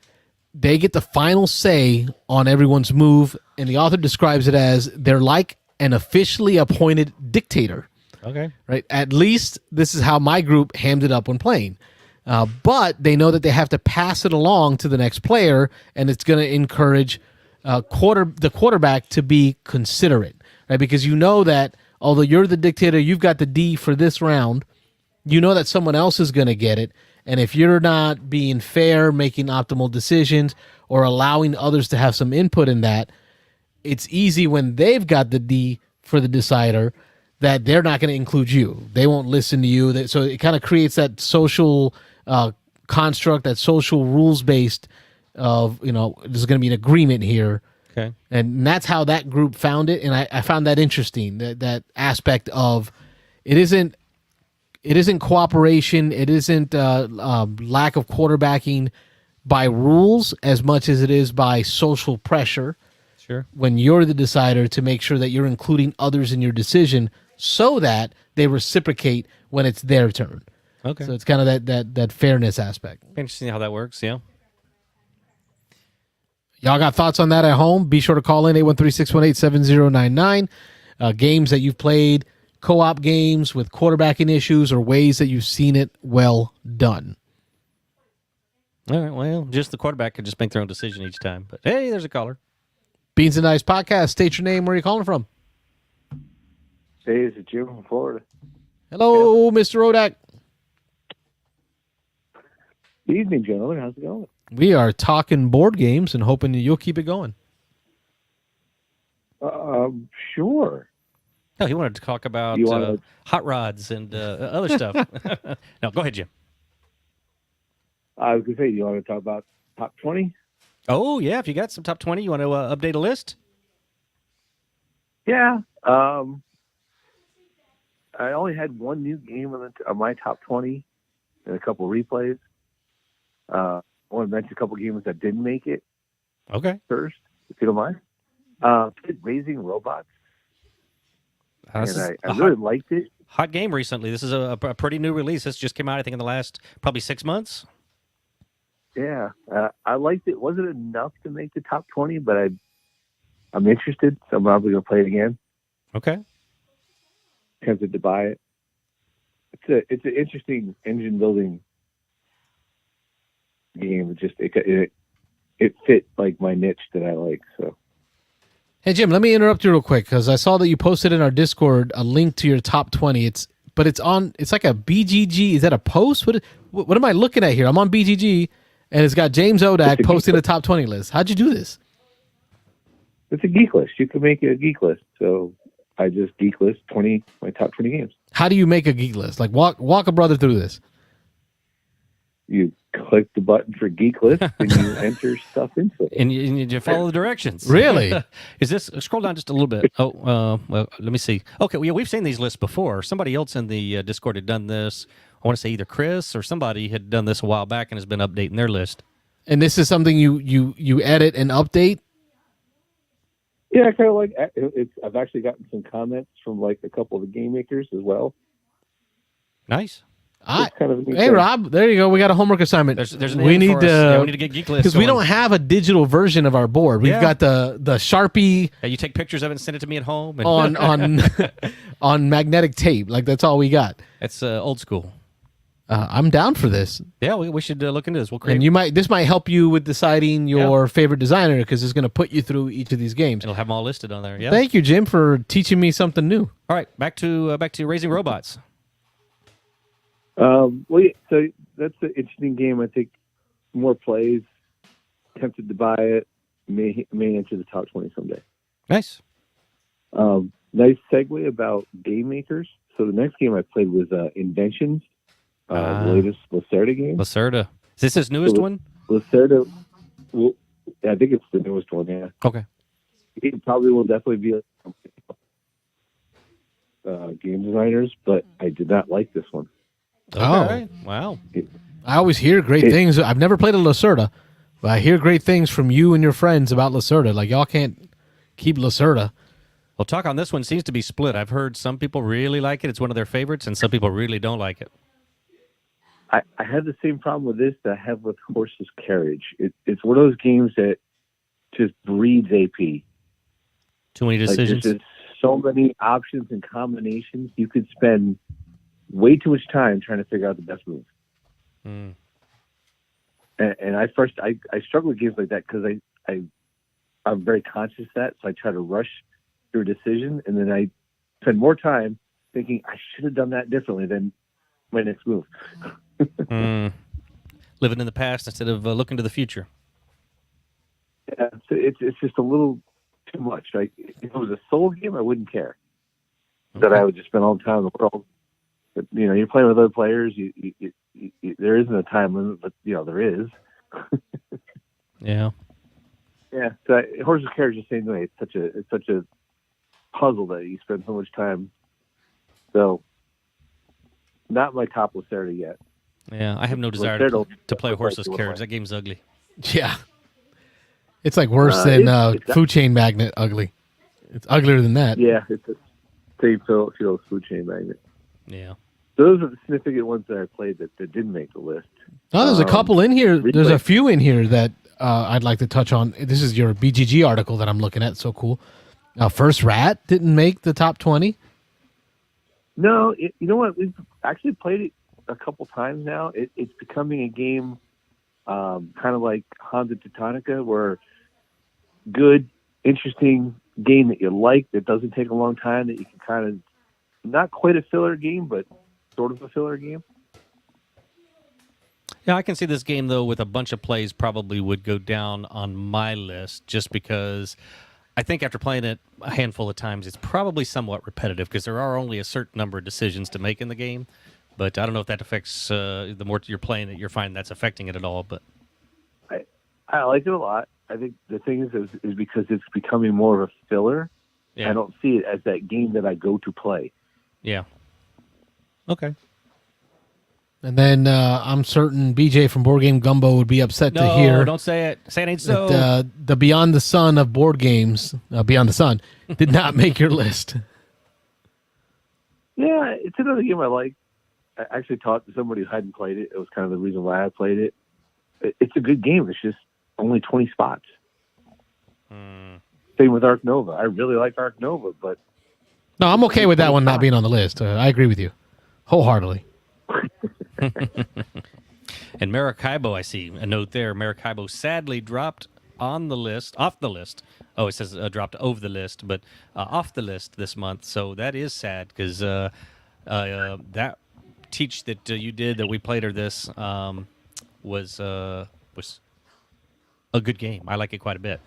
they get the final say on everyone's move, and the author describes it as they're like an officially appointed dictator. Okay. Right? At least this is how my group hammed it up when playing. But they know that they have to pass it along to the next player, and it's going to encourage the quarterback to be considerate, right? Because you know that although you're the dictator, you've got the D for this round, you know that someone else is going to get it. And if you're not being fair, making optimal decisions, or allowing others to have some input in that, it's easy when they've got the D for the decider that they're not going to include you. They won't listen to you. So it kind of creates that social construct, that social rules-based of, there's going to be an agreement here. Okay. And that's how that group found it. And I found that interesting, that aspect of it isn't cooperation. It isn't lack of quarterbacking by rules as much as it is by social pressure. Sure. When you're the decider to make sure that you're including others in your decision so that they reciprocate when it's their turn. Okay. So it's kind of that fairness aspect. Interesting how that works, yeah. Y'all got thoughts on that at home? Be sure to call in 813-618-7099. Games that you've played, co-op games with quarterbacking issues, or ways that you've seen it well done. All right, well, just the quarterback could just make their own decision each time. But hey, there's a caller. Beans and Dice Podcast. State your name. Where are you calling from? Hey, this is Jim from Florida. Hello, Mr. Rodak. Good evening, gentlemen. How's it going? We are talking board games and hoping you'll keep it going. Sure. No, he wanted to talk about hot rods and other stuff. No, go ahead, Jim. I was going to say, you want to talk about top 20? Oh, yeah. If you got some top 20, you want to update a list? Yeah. I only had one new game on my top 20 and a couple replays. I want to mention a couple games that didn't make it. Okay. First, if you don't mind. Played Raising Robots. And I really liked it. Hot game recently. This is a pretty new release. This just came out, I think, in the last probably 6 months. Yeah. I liked it. Wasn't enough to make the top 20, but I'm interested, so I'm probably going to play it again. Okay. Tempted to buy it. It's an interesting engine building game. It fit like my niche that I like. So, hey Jim, let me interrupt you real quick because I saw that you posted in our Discord a link to your top 20. It's like a BGG. Is that a post? What am I looking at here? I'm on BGG and it's got James Odak posting the top 20 list. How'd you do this? It's a geek list. You can make it a geek list. So I just geek list my top 20 games. How do you make a geek list? Like walk a brother through this. You click the button for geek list and you enter stuff into it. And you follow the directions. Really? Is this, scroll down just a little bit. Well, let me see. Okay, well, we've seen these lists before. Somebody else in the Discord had done this. I want to say either Chris or somebody had done this a while back and has been updating their list. And this is something you edit and update? Yeah, I kind of like it. I've actually gotten some comments from like a couple of the game makers as well. Nice. Hey Rob, there you go. We got a homework assignment. There's an we need to get geek list because we don't have a digital version of our board. We've got the Sharpie. Yeah, you take pictures of it and send it to me at home on magnetic tape. Like that's all we got. It's old school. I'm down for this. Yeah, we should look into this. We'll create. And this might help you with deciding your favorite designer because it's going to put you through each of these games. It'll have them all listed on there. Yeah. Thank you, Jim, for teaching me something new. All right, back to Raising Robots. Well, yeah, so that's an interesting game. I think more plays. Tempted to buy it. May enter the top 20 someday. Nice. Nice segue about game makers. So the next game I played was Inventions, the latest Lacerda game. Lacerda. Is this his newest one? Lacerda. Well, I think it's the newest one. Yeah. Okay. It probably will definitely be game designers, but I did not like this one. Okay. Wow. I always hear great things. I've never played a Lacerda, but I hear great things from you and your friends about Lacerda. Like, y'all can't keep Lacerda. Well, talk on this one seems to be split. I've heard some people really like it. It's one of their favorites, and some people really don't like it. I had the same problem with this that I have with Horse's Carriage. It's one of those games that just breeds AP. Too many decisions. There's so many options and combinations. You could spend way too much time trying to figure out the best move. Mm. And I struggle with games like that because I'm very conscious of that, so I try to rush through a decision, and then I spend more time thinking I should have done that differently than my next move. Living in the past instead of looking to the future. Yeah, it's just a little too much. Like, if it was a solo game, I wouldn't care. That I would just spend all the time in the world. But, you're playing with other players. There isn't a time limit, but there is. Yeah. Yeah. So Horse's Carriage is the same way. It's such a puzzle that you spend so much time. So, not my top Lacerda yet. Yeah, I have no desire to play Horse's Carriage. That game's ugly. Yeah. It's like worse than Food Chain Magnet ugly. It's uglier than that. Yeah, it's a same feel Food Chain Magnet. Yeah. Those are the significant ones that I played that didn't make the list. Oh, there's a couple in here. There's a few in here that I'd like to touch on. This is your BGG article that I'm looking at. So cool. First Rat didn't make the top 20. No, you know what? We've actually played it a couple times now. It's becoming a game kind of like Hansa Teutonica, where good, interesting game that you like, that doesn't take a long time, that you can kind of, not quite a filler game, but sort of a filler game. Yeah, I can see this game, though, with a bunch of plays probably would go down on my list just because I think after playing it a handful of times, it's probably somewhat repetitive because there are only a certain number of decisions to make in the game. But I don't know if that affects, the more you're playing it, you're finding that's affecting it at all. But I like it a lot. I think the thing is because it's becoming more of a filler. Yeah. I don't see it as that game that I go to play. Yeah. Okay. And then I'm certain BJ from Board Game Gumbo would be upset to hear. No, don't say it. Say it ain't so. That, the Beyond the Sun of board games, Beyond the Sun, did not make your list. Yeah, it's another game I like. I actually talked to somebody who hadn't played it. It was kind of the reason why I played it. It's a good game. It's just only 20 spots. Same with Ark Nova. I really like Ark Nova, but... No, I'm okay with that one not being on the list. I agree with you wholeheartedly. And Maracaibo, I see a note there. Maracaibo sadly dropped off the list. Oh, it says dropped over the list, but off the list this month. So that is sad because that teach that you did that we played her this was a good game. I like it quite a bit.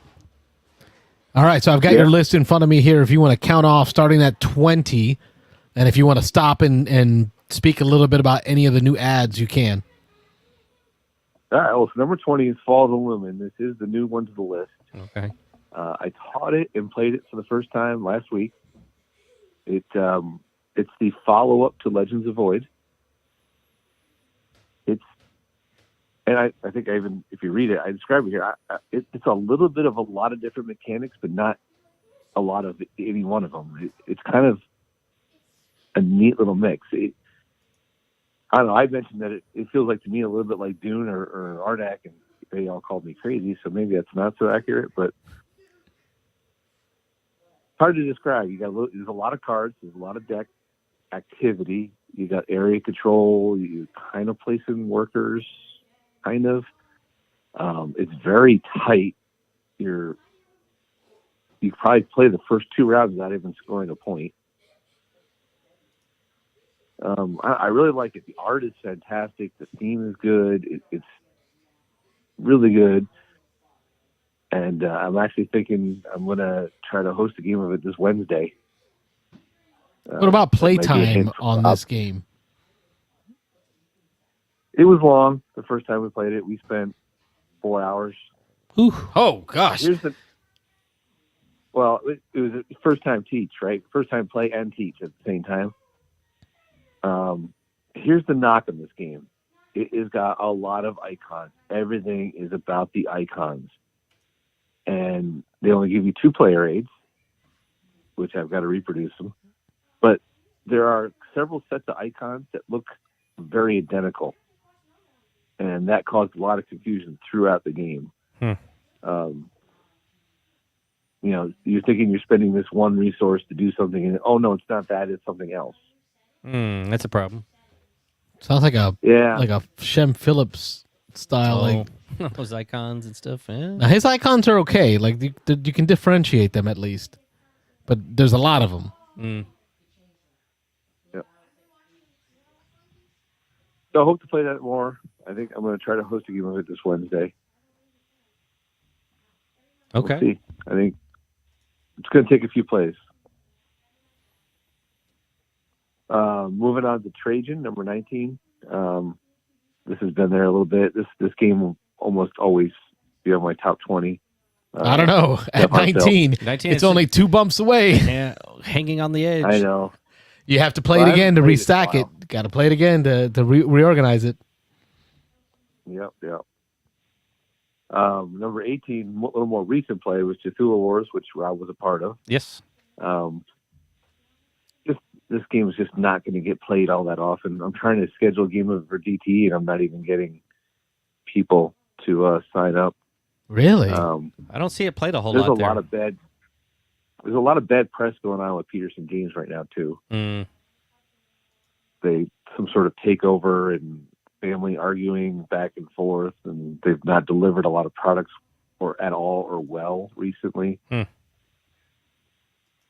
All right, so I've got your list in front of me here. If you want to count off starting at 20, and if you want to stop and speak a little bit about any of the new ads, you can. All right, well, so number 20 is Fall of the Lumen. This is the new one to the list. Okay. I taught it and played it for the first time last week. It's the follow-up to Legends of Void. And I think if you read it, I describe it here. It's a little bit of a lot of different mechanics, but not a lot of any one of them. It's kind of a neat little mix. I don't know. I mentioned that it feels like to me a little bit like Dune or Ardak, and they all called me crazy, so maybe that's not so accurate. But hard to describe. There's a lot of cards. There's a lot of deck activity. You got area control. You kind kind of placing workers, kind of. It's very tight. You probably play the first 2 rounds without even scoring a point. I really like it. The art is fantastic. The theme is good. It's really good. And I'm actually thinking I'm going to try to host a game of it this Wednesday. What about playtime on this game? It was long. The first time we played it, we spent 4 hours. Ooh. Oh, gosh. Well, it was a first time teach, right? First time play and teach at the same time. Here's the knock on this game. It has got a lot of icons. Everything is about the icons. And they only give you 2 player aids, which I've got to reproduce them. But there are several sets of icons that look very identical. And that caused a lot of confusion throughout the game. You're thinking you're spending this one resource to do something, and no, it's not that, it's something else. That's a problem. Sounds like a Shem Phillips style, like those icons and stuff. Yeah. Now his icons are okay, like you can differentiate them at least, but there's a lot of them. Yep. So I hope to play that more. I think I'm going to try to host a game of it this Wednesday. Okay. We'll see. I think it's going to take a few plays. Moving on to Trajan, number 19. This has been there a little bit. This game will almost always be on my top 20. I don't know. At 19, it's only 2 bumps away. Yeah, hanging on the edge. I know. You have to play it again to restack it. Got to play it again to reorganize it. Yep. Number 18, a little more recent play, was Cthulhu Wars, which Rob was a part of. Yes. This game is just not going to get played all that often. I'm trying to schedule a game of it for DTE, and I'm not even getting people to sign up. Really? I don't see it played a whole lot. There's a lot of bad press going on with Peterson Games right now too. Some sort of takeover and family arguing back and forth, and they've not delivered a lot of products at all or well recently.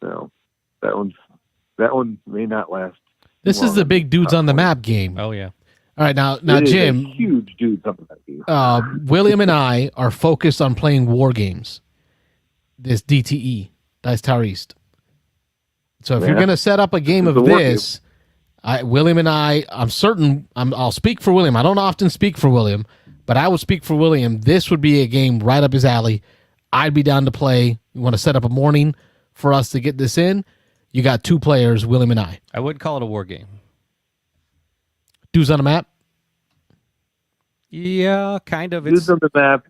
So that one may not last. This is the big dudes on the map game. Oh yeah. All right, now Jim, huge dudes on the map game. William and I are focused on playing war games. This DTE, Dice Tower East. So if you're going to set up a game of this, William and I'm certain, I'll speak for William. I don't often speak for William, but I would speak for William. This would be a game right up his alley. I'd be down to play. You want to set up a morning for us to get this in? You got 2 players, William and I. I would call it a war game. Dudes on the map? Yeah, kind of. Dudes on the map.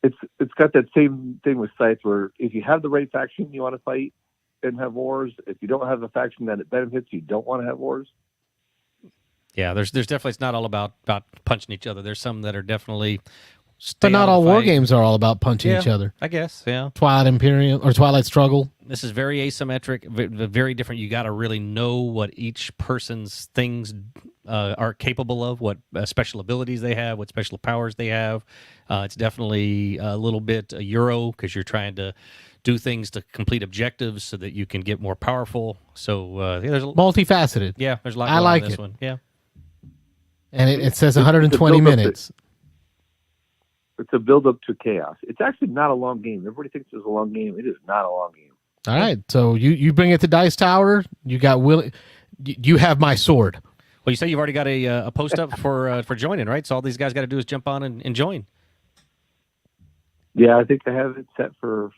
It's got that same thing with sites where if you have the right faction you want to fight and have wars, if you don't have the faction that it benefits, you don't want to have wars. Yeah, there's definitely, it's not all about punching each other. There's some that are definitely. But not all war games are all about punching each other. I guess, yeah. Twilight Imperium or Twilight Struggle. This is very asymmetric, very different. You got to really know what each person's things are capable of, what special abilities they have, what special powers they have. It's definitely a little bit a Euro because you're trying to do things to complete objectives so that you can get more powerful. So there's multifaceted. Yeah, there's a lot. I like on this it. One. Yeah, and it says 120 minutes. It's a build-up to chaos. It's actually not a long game. Everybody thinks it's a long game. It is not a long game. All right, so you bring it to Dice Tower. You got you have my sword. Well, you say you've already got a post up for joining, right? So all these guys got to do is jump on and join. Yeah, I think I have it set for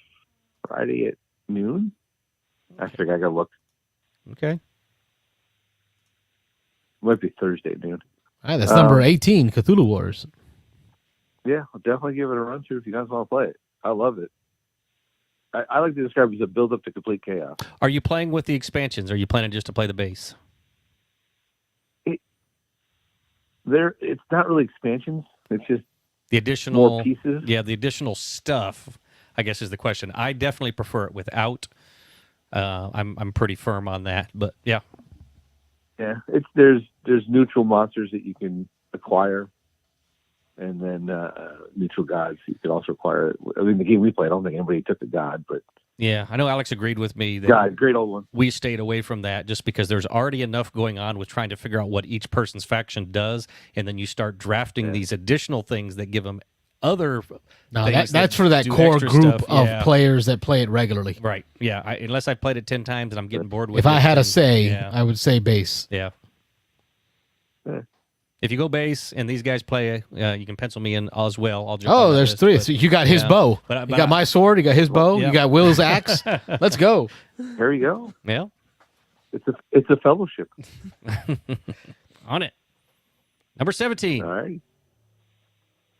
Friday at noon. Actually, I got to look. Okay. It might be Thursday at noon. All right, that's number 18, Cthulhu Wars. Yeah, I'll definitely give it a run through if you guys want to play it. I love it. I like to describe it as a build-up to complete chaos. Are you playing with the expansions, or are you planning just to play the base? It's not really expansions. It's just the additional more pieces. Yeah, the additional stuff, I guess, is the question. I definitely prefer it without. I'm pretty firm on that, but yeah. Yeah, there's neutral monsters that you can acquire, and then neutral gods you could also acquire. I mean, the game we played, I don't think anybody took the god, but yeah, I know Alex agreed with me that God, great old one. We stayed away from that just because there's already enough going on with trying to figure out what each person's faction does, and then you start drafting these additional things that give them other. No, that's for that core group of players that play it regularly. Right. Yeah. Unless I've played it 10 times and I'm getting bored with it. If I had to say, I would say base. Yeah. If you go base and these guys play, you can pencil me in as well. I'll jump there's list, three. So you got his bow. You got my sword. You got his bow. You got Will's axe. Let's go. There you go. Yeah. It's a fellowship. On it. Number 17. All right.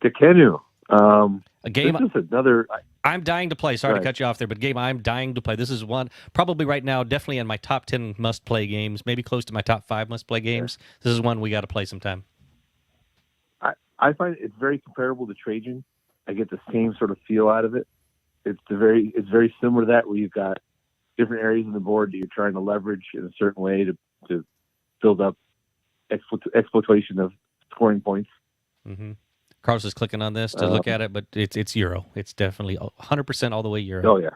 Tekenu. A game. This is another. I'm dying to play. Sorry to cut you off there, but game I'm dying to play. This is one probably right now, definitely in my top 10 must-play games, maybe close to my top 5 must-play games. Yeah. This is one we got to play sometime. I find it's very comparable to Trajan. I get the same sort of feel out of it. It's very similar to that, where you've got different areas in the board that you're trying to leverage in a certain way to build up exploitation of scoring points. Mm-hmm. Carlos is clicking on this to look at it, but it's Euro. It's definitely 100% all the way Euro. Oh, yeah.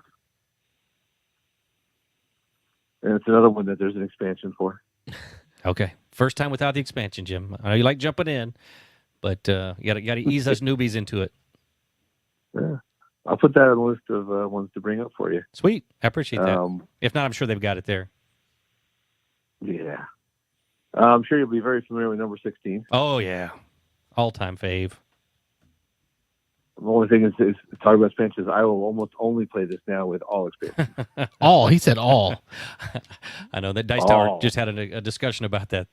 And it's another one that there's an expansion for. Okay. First time without the expansion, Jim. I know you like jumping in, but you got to ease us newbies into it. Yeah. I'll put that on the list of ones to bring up for you. Sweet. I appreciate that. If not, I'm sure they've got it there. Yeah. I'm sure you'll be very familiar with number 16. Oh, yeah. All-time fave. The only thing is talking about expansions, I will almost only play this now with all expansions. All. He said all. I know that Dice Tower just had a discussion about that.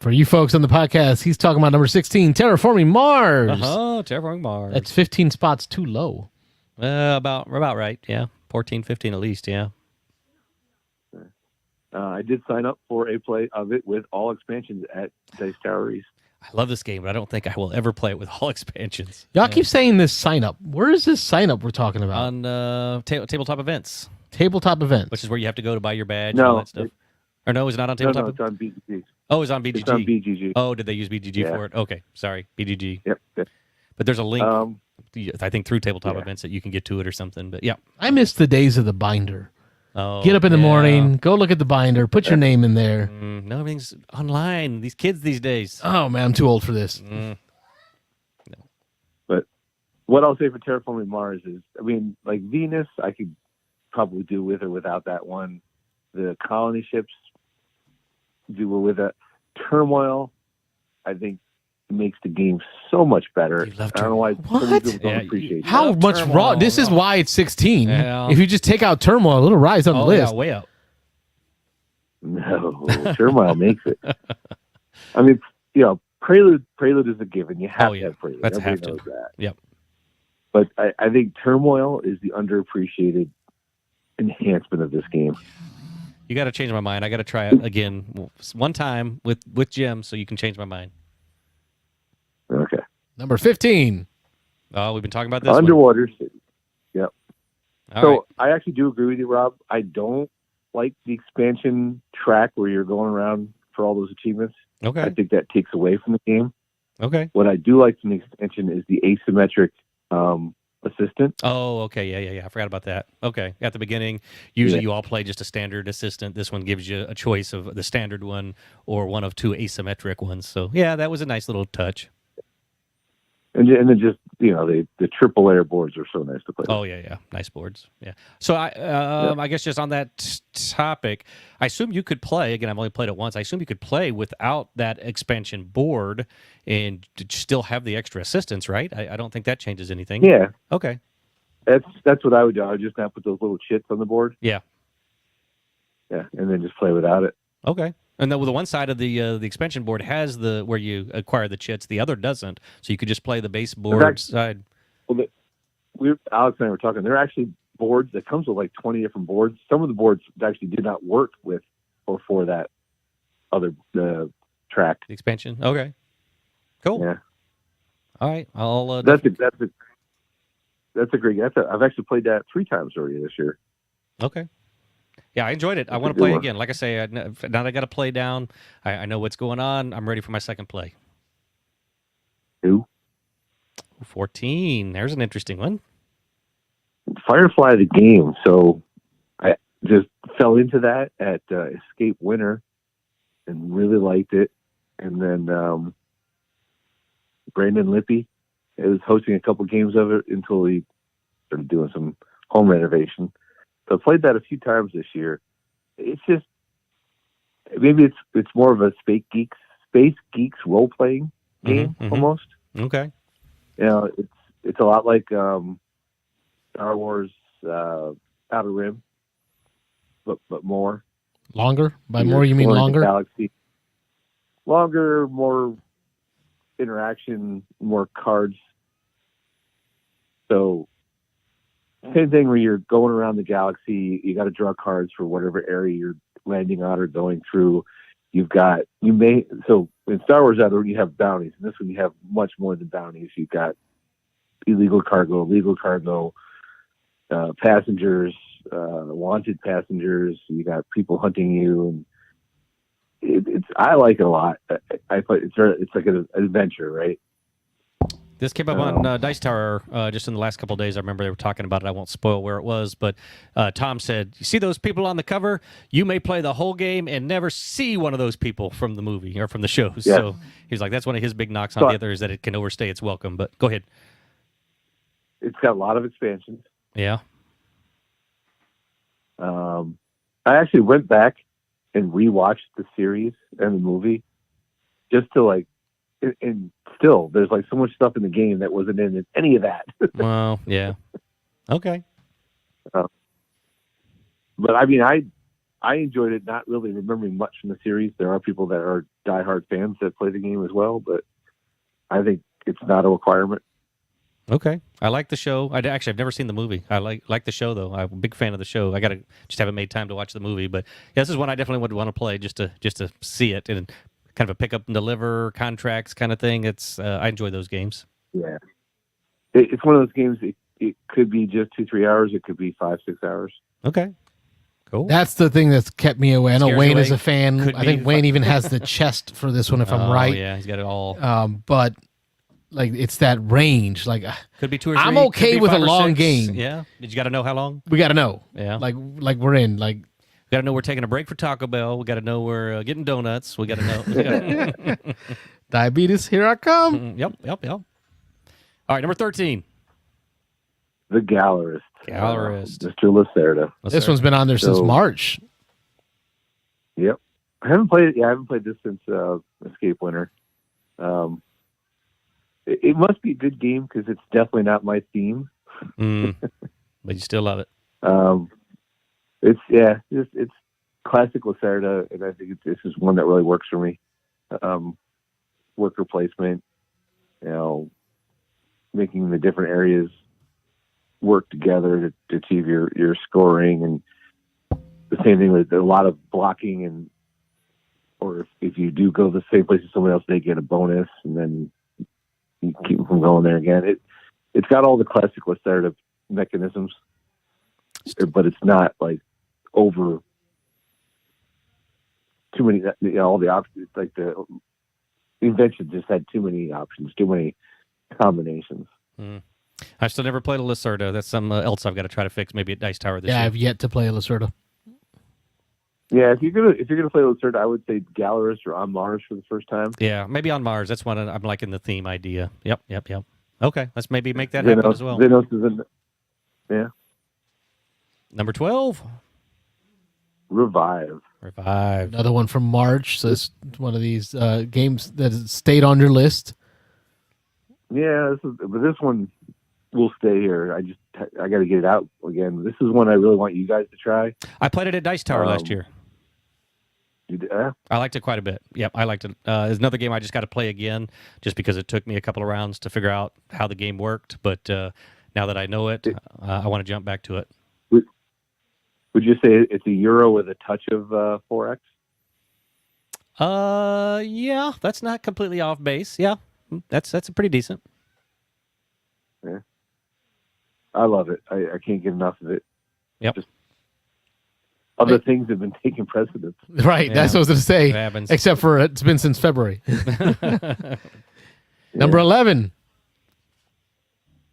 For you folks on the podcast, he's talking about number 16, Terraforming Mars. Terraforming Mars. That's 15 spots too low. About right, yeah. 14, 15 at least, yeah. I did sign up for a play of it with all expansions at Dice Tower East. I love this game, but I don't think I will ever play it with all expansions. Y'all keep saying this sign up. Where is this sign up we're talking about? On tabletop events. Tabletop events. Which is where you have to go to buy your badge and all that stuff. Or no, is it not on tabletop? No, it's on BGG. Oh, it's on BGG. It's on BGG. Oh, did they use BGG for it? Okay, sorry, BGG. Yep. But there's a link, I think, through tabletop events that you can get to it or something. But yeah. I miss the days of the binder. Oh, get up in the morning, go look at the binder, put your name in there. No, everything's online. These kids these days. Oh, man, I'm too old for this. No. But what I'll say for Terraforming Mars is, I mean, like Venus, I could probably do with or without that one. The colony ships, do with it. Turmoil, I think, makes the game so much better. You love I don't know why what? some people don't appreciate it. How much raw? This is why it's 16. Yeah. If you just take out Turmoil, it'll rise on the list. Yeah, way up. No, Turmoil makes it. I mean, Prelude is a given. You have to have Prelude. That's Everybody have knows to. that. Yep. But I think Turmoil is the underappreciated enhancement of this game. You got to change my mind. I got to try it again one time with Jim so you can change my mind. Okay. Number 15. Oh, we've been talking about this Underwater City. Yep. All right. I actually do agree with you, Rob. I don't like the expansion track where you're going around for all those achievements. Okay. I think that takes away from the game. Okay. What I do like from the expansion is the asymmetric assistant. Oh, okay. Yeah. I forgot about that. Okay. At the beginning, usually you all play just a standard assistant. This one gives you a choice of the standard one or one of 2 asymmetric ones. So, yeah, that was a nice little touch. And then just, the triple layer boards are so nice to play with. Oh, yeah. Nice boards. Yeah. So, I guess just on that topic, I assume you could play, again, I've only played it once, I assume you could play without that expansion board and still have the extra assistance, right? I don't think that changes anything. Yeah. Okay. That's what I would do. I would just not put those little chits on the board. Yeah. Yeah, and then just play without it. Okay. And the one side of the expansion board has where you acquire the chits, the other doesn't. So you could just play the base board side. Well, Alex and I were talking. There are actually boards that comes with like 20 different boards. Some of the boards actually did not work with or for that other track. The expansion. Okay. Cool. Yeah. All right. I'll. That's a great. I've actually played that 3 times already this year. Okay. Yeah, I enjoyed it. I want to play again. Like I say, now that I got to play down, I know what's going on. I'm ready for my second play. 2. 14. There's an interesting one. Firefly the game. So I just fell into that at Escape Winter and really liked it. And then Brandon Lippy was hosting a couple games of it until he started doing some home renovation. So I played that a few times this year. It's just maybe it's more of a Space Geeks role playing game almost. Okay. You know, it's a lot like Star Wars Outer Rim, but more. Longer? By more you mean longer? Galaxy. Longer, more interaction, more cards. So same thing where you're going around the galaxy, you got to draw cards for whatever area you're landing on or going through. So in Star Wars Outer Rim, you have bounties. In this one, you have much more than bounties. You've got illegal cargo, legal cargo, passengers, wanted passengers. You got people hunting you, and I like it a lot. It's like an adventure, right? This came up on Dice Tower just in the last couple of days. I remember they were talking about it. I won't spoil where it was, but Tom said, "You see those people on the cover? You may play the whole game and never see one of those people from the movie or from the shows." Yeah. So he's like, "That's one of his big knocks on the other is that it can overstay its welcome." But go ahead. It's got a lot of expansions. Yeah. I actually went back and rewatched the series and the movie just to and still there's so much stuff in the game that wasn't in any of that. Well, yeah. Okay. But I mean, I enjoyed it, not really remembering much from the series. There are people that are diehard fans that play the game as well, but I think it's not a requirement. Okay. I like the show. I've never seen the movie. I like the show, though. I'm a big fan of the show. I just haven't made time to watch the movie. But yeah, this is one I definitely would want to play just to see it and kind of a pick up and deliver contracts kind of thing. I enjoy those games. Yeah. It's one of those games, it could be just 2-3 hours. It could be 5-6 hours. Okay. Cool. That's the thing that's kept me away. I know Wayne is a fan. I think Wayne even has the chest for this one, if I'm right. Yeah, he's got it all. But it's that range. Could be 2 or 3. I'm okay with a long game. Yeah, but you got to know how long. We got to know. Yeah, like we're in. We got to know we're taking a break for Taco Bell. We got to know we're getting donuts. We got to know. Diabetes, here I come. Yep. All right, number 13. The Gallerist. Mr. Lacerda. This one's been on there since March. Yep. I haven't played this since Escape Winter. It must be a good game because it's definitely not my theme. But you still love it. It's classic Lacerda, and I think this is one that really works for me. Worker placement, making the different areas work together to achieve your scoring, and the same thing with a lot of blocking, or if you do go the same place as someone else, they get a bonus, and then you keep them from going there again. It's got all the classic Lacerda mechanisms, but it's not over too many. All the options, the invention just had too many options, too many combinations. I still never played a Lacerda. That's something else I've got to try to fix. Maybe at Dice Tower this year. Yeah, I've yet to play a Lacerda. Yeah, if you're gonna play Lacerda, I would say Gallerist or On Mars for the first time. Yeah, maybe On Mars. That's one I'm liking the theme idea. Yep. Okay, let's maybe make that happen as well. Xenos is in. Yeah. Number 12. Revive. Another one from March. So it's one of these games that has stayed on your list. Yeah, but this one will stay here. I got to get it out again. This is one I really want you guys to try. I played it at Dice Tower last year. You did? I liked it quite a bit. Yep, I liked it. It's another game I just got to play again, just because it took me a couple of rounds to figure out how the game worked. But now that I know it, I want to jump back to it. Would you say it's a Euro with a touch of 4X? Yeah, that's not completely off base. Yeah, that's pretty decent. Yeah, I love it. I can't get enough of it. Yep. other things have been taking precedence. Right, Yeah. that's what I was going to say. It happens. Except for it's been since February. Number 11.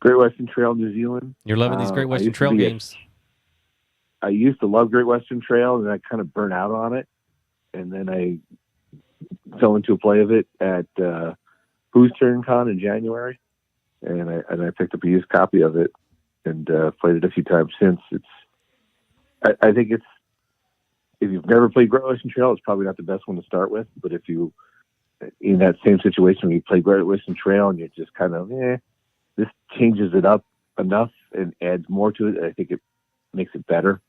Great Western Trail, New Zealand. You're loving these Great I Western used to Trail be games. I used to love Great Western Trail, and I kind of burnt out on it. And then I fell into a play of it at Who's Turn Con in January, and I picked up a used copy of it and played it a few times since. I think it's, if you've never played Great Western Trail, it's probably not the best one to start with. But if you, in that same situation where you play Great Western Trail and you're just kind of, this changes it up enough and adds more to it, I think it makes it better.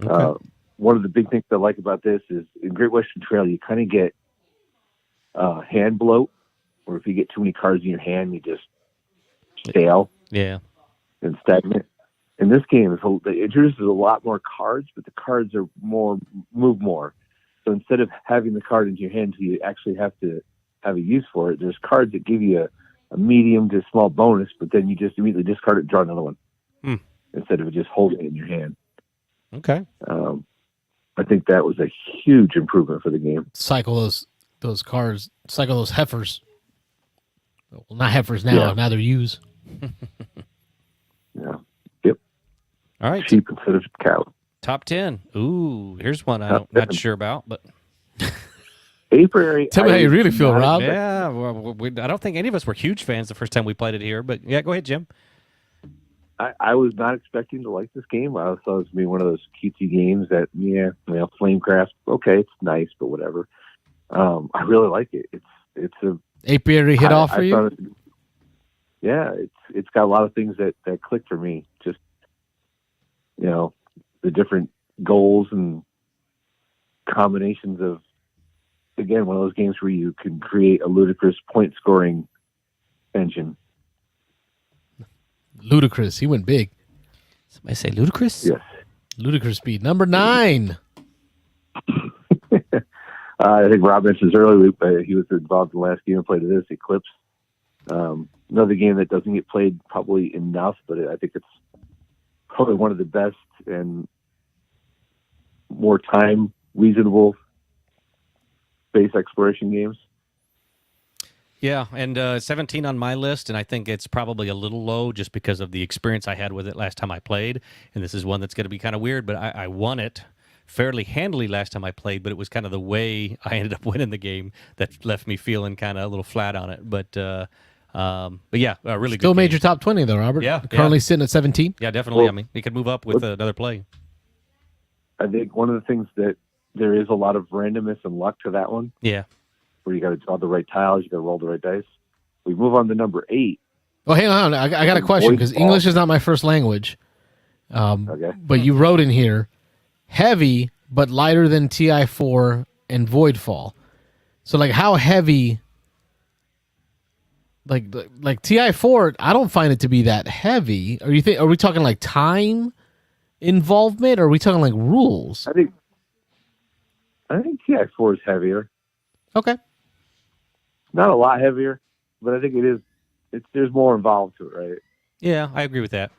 Okay. One of the big things I like about this is in Great Western Trail, you kind of get hand bloat, or if you get too many cards in your hand, you just stale Yeah. and stagnant. In this game, it introduces a lot more cards, but the cards are move more. So instead of having the card into your hand, you actually have to have a use for it. There's cards that give you a medium to small bonus, but then you just immediately discard it and draw another one instead of just holding it in your hand. Okay. I think that was a huge improvement for the game. Cycle those cards, cycle those heifers. Well, not heifers now. Yeah. Now they're ewes. Yeah. Yep. All right. Sheep instead of cow. Top 10. Ooh, here's one I'm not sure about, but Apiary. Tell me how you really feel, Rob. yeah, well, I don't think any of us were huge fans the first time we played it here. But yeah, go ahead, Jim. I was not expecting to like this game. I thought it was going to be one of those cutesy games that, Flamecraft, okay, it's nice, but whatever. I really like it. It's a Apiary hit off for you? It's got a lot of things that click for me. Just, the different goals and combinations of, again, one of those games where you can create a ludicrous point scoring engine. Ludicrous. He went big. Somebody say ludicrous? Yes. Ludicrous speed. Number 9. I think Rob mentioned this earlier. He was involved in the last game I played of this, Eclipse. Another game that doesn't get played probably enough, but I think it's probably one of the best and more time reasonable space exploration games. Yeah, and 17 on my list, and I think it's probably a little low just because of the experience I had with it last time I played. And this is one that's going to be kind of weird, but I won it fairly handily last time I played, but it was kind of the way I ended up winning the game that left me feeling kind of a little flat on it. But yeah, really Still good made game. your top 20, though, Robert. Yeah, Currently yeah. sitting at 17. Yeah, definitely. Well, I mean, he could move up with another play. I think one of the things that there is a lot of randomness and luck to that one, Yeah. where you got to draw the right tiles, you got to roll the right dice. We move on to number 8. Well, hang on. I got a question because English is not my first language. Okay. But you wrote in here, heavy but lighter than TI4 and Voidfall. So, like, how heavy? Like TI4, I don't find it to be that heavy. Are we talking like time involvement, or are we talking like rules? I think TI4 is heavier. Okay. Not a lot heavier, but I think it is. There's more involved to it, right? Yeah, I agree with that.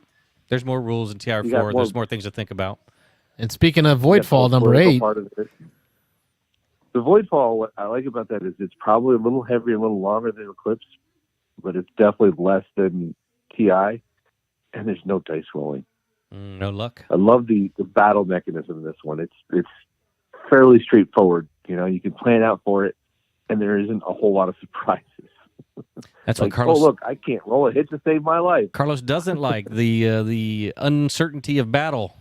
There's more rules in TR4. There's more things to think about. And speaking of Voidfall, number 8. Part of it. The Voidfall, what I like about that is it's probably a little heavier, a little longer than Eclipse, but it's definitely less than TI, and there's no dice rolling. No luck. I love the battle mechanism in this one. It's fairly straightforward. You can plan out for it, and there isn't a whole lot of surprises. That's like, what Carlos. Oh, look, I can't roll a hit to save my life. Carlos doesn't like the uncertainty of battle.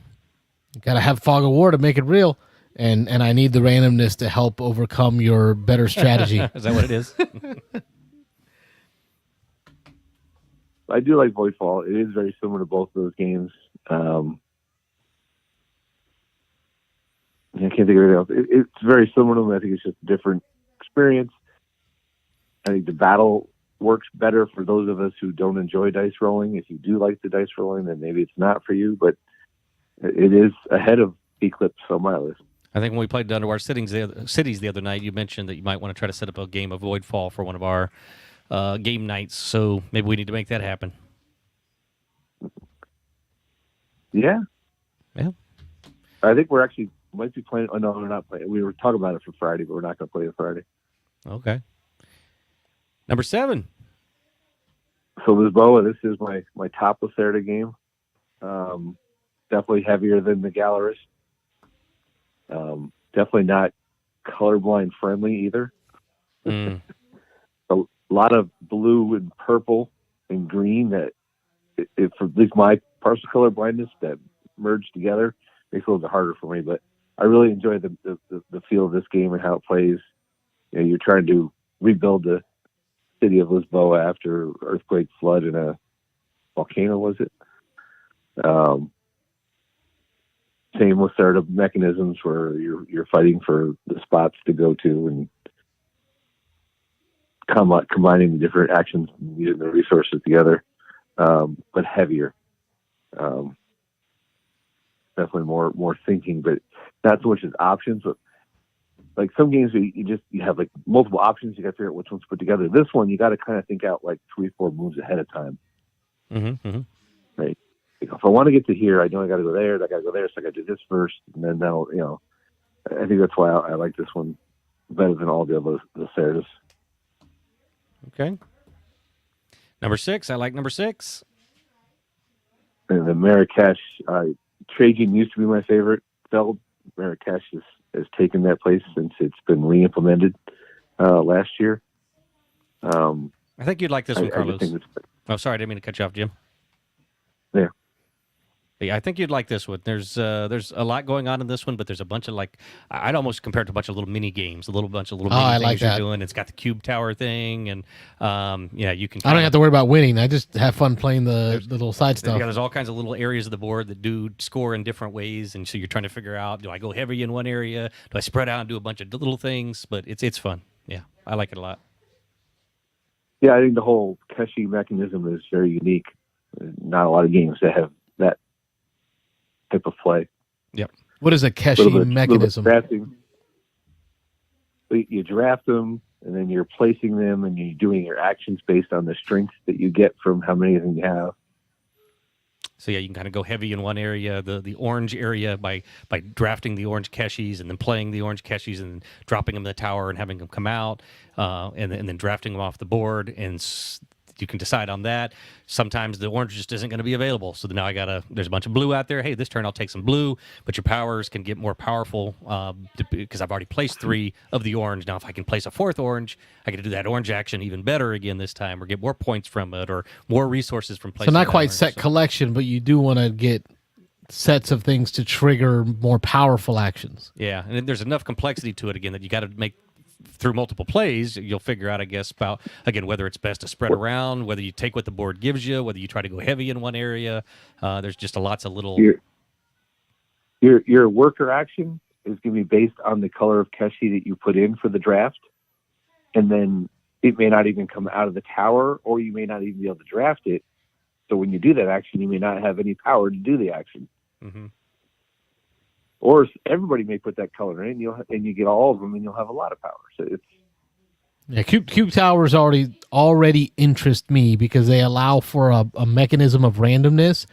You gotta have fog of war to make it real, and I need the randomness to help overcome your better strategy. Is that what it is? I do like Voidfall. It is very similar to both of those games. I can't think of anything else. It's very similar to them. I think it's just a different experience. I think the battle works better for those of us who don't enjoy dice rolling. If you do like the dice rolling, then maybe it's not for you, but it is ahead of Eclipse on my list. I think when we played Underwater Cities the other night, you mentioned that you might want to try to set up a game of Voidfall for one of our game nights, so maybe we need to make that happen. Yeah. Yeah. I think we're actually might be playing. Oh no, we're not playing. We were talking about it for Friday, but we're not going to play it Friday. Okay. Number 7. So Lisboa, this is my top Lacerda game. Definitely heavier than the Gallerist. Definitely not colorblind friendly either. Mm. A lot of blue and purple and green that, for at least my partial color blindness, that merged together makes it a little bit harder for me. But I really enjoy the feel of this game and how it plays. You know, you're trying to rebuild the city of Lisboa after earthquake, flood, and a volcano, was it? Same with sort of mechanisms where you're fighting for the spots to go to and combining the different actions and using the resources together, but heavier. Definitely more thinking, but not so much as options. But like some games, you have like multiple options. You got to figure out which ones to put together. This one, you got to kind of think out like 3-4 moves ahead of time. Mm-hmm, mm-hmm. Right. If I want to get to here, I know I got to go there. I got to go there, so I got to do this first, and then that'll, I think that's why I like this one better than all the other Lacerdas. Okay. Number 6. I like number 6. And the Marrakesh, Trajan used to be my favorite feld. Marrakesh has taken that place since it's been re-implemented last year. I think you'd like this one, Carlos. Oh, sorry, I didn't mean to cut you off, Jim. Yeah. Yeah, I think you'd like this one. There's a lot going on in this one, but there's a bunch of I'd almost compare it to a bunch of little mini games, bunch of little mini things you're doing. It's got the cube tower thing, and you can. I don't have to worry about winning. I just have fun playing the little side stuff. There's all kinds of little areas of the board that do score in different ways, and so you're trying to figure out: do I go heavy in one area? Do I spread out and do a bunch of little things? But it's fun. Yeah, I like it a lot. Yeah, I think the whole Keshi mechanism is very unique. Not a lot of games that have that type of play. Yep. What is a Keshi mechanism? You draft them, and then you're placing them, and you're doing your actions based on the strength that you get from how many of them you have. So yeah, you can kind of go heavy in one area, the orange area, by drafting the orange Keshis and then playing the orange Keshis and dropping them in the tower and having them come out, and then drafting them off the board, and you can decide on that. Sometimes the orange just isn't going to be available, so now there's a bunch of blue out there. Hey, this turn I'll take some blue, but your powers can get more powerful because I've already placed 3 of the orange. Now if I can place a 4th orange, I get to do that orange action even better again this time, or get more points from it, or more resources from placing. So not quite set collection, but you do want to get sets of things to trigger more powerful actions. Yeah, and there's enough complexity to it again that you got to make. Through multiple plays, you'll figure out, I guess, about, again, whether it's best to spread around, whether you take what the board gives you, whether you try to go heavy in one area. There's just lots of little... Your worker action is going to be based on the color of Keshi that you put in for the draft, and then it may not even come out of the tower, or you may not even be able to draft it. So when you do that action, you may not have any power to do the action. Mm-hmm. Or everybody may put that color in, and you get all of them, and you'll have a lot of power. So it's cube towers already interest me because they allow for a mechanism of randomness,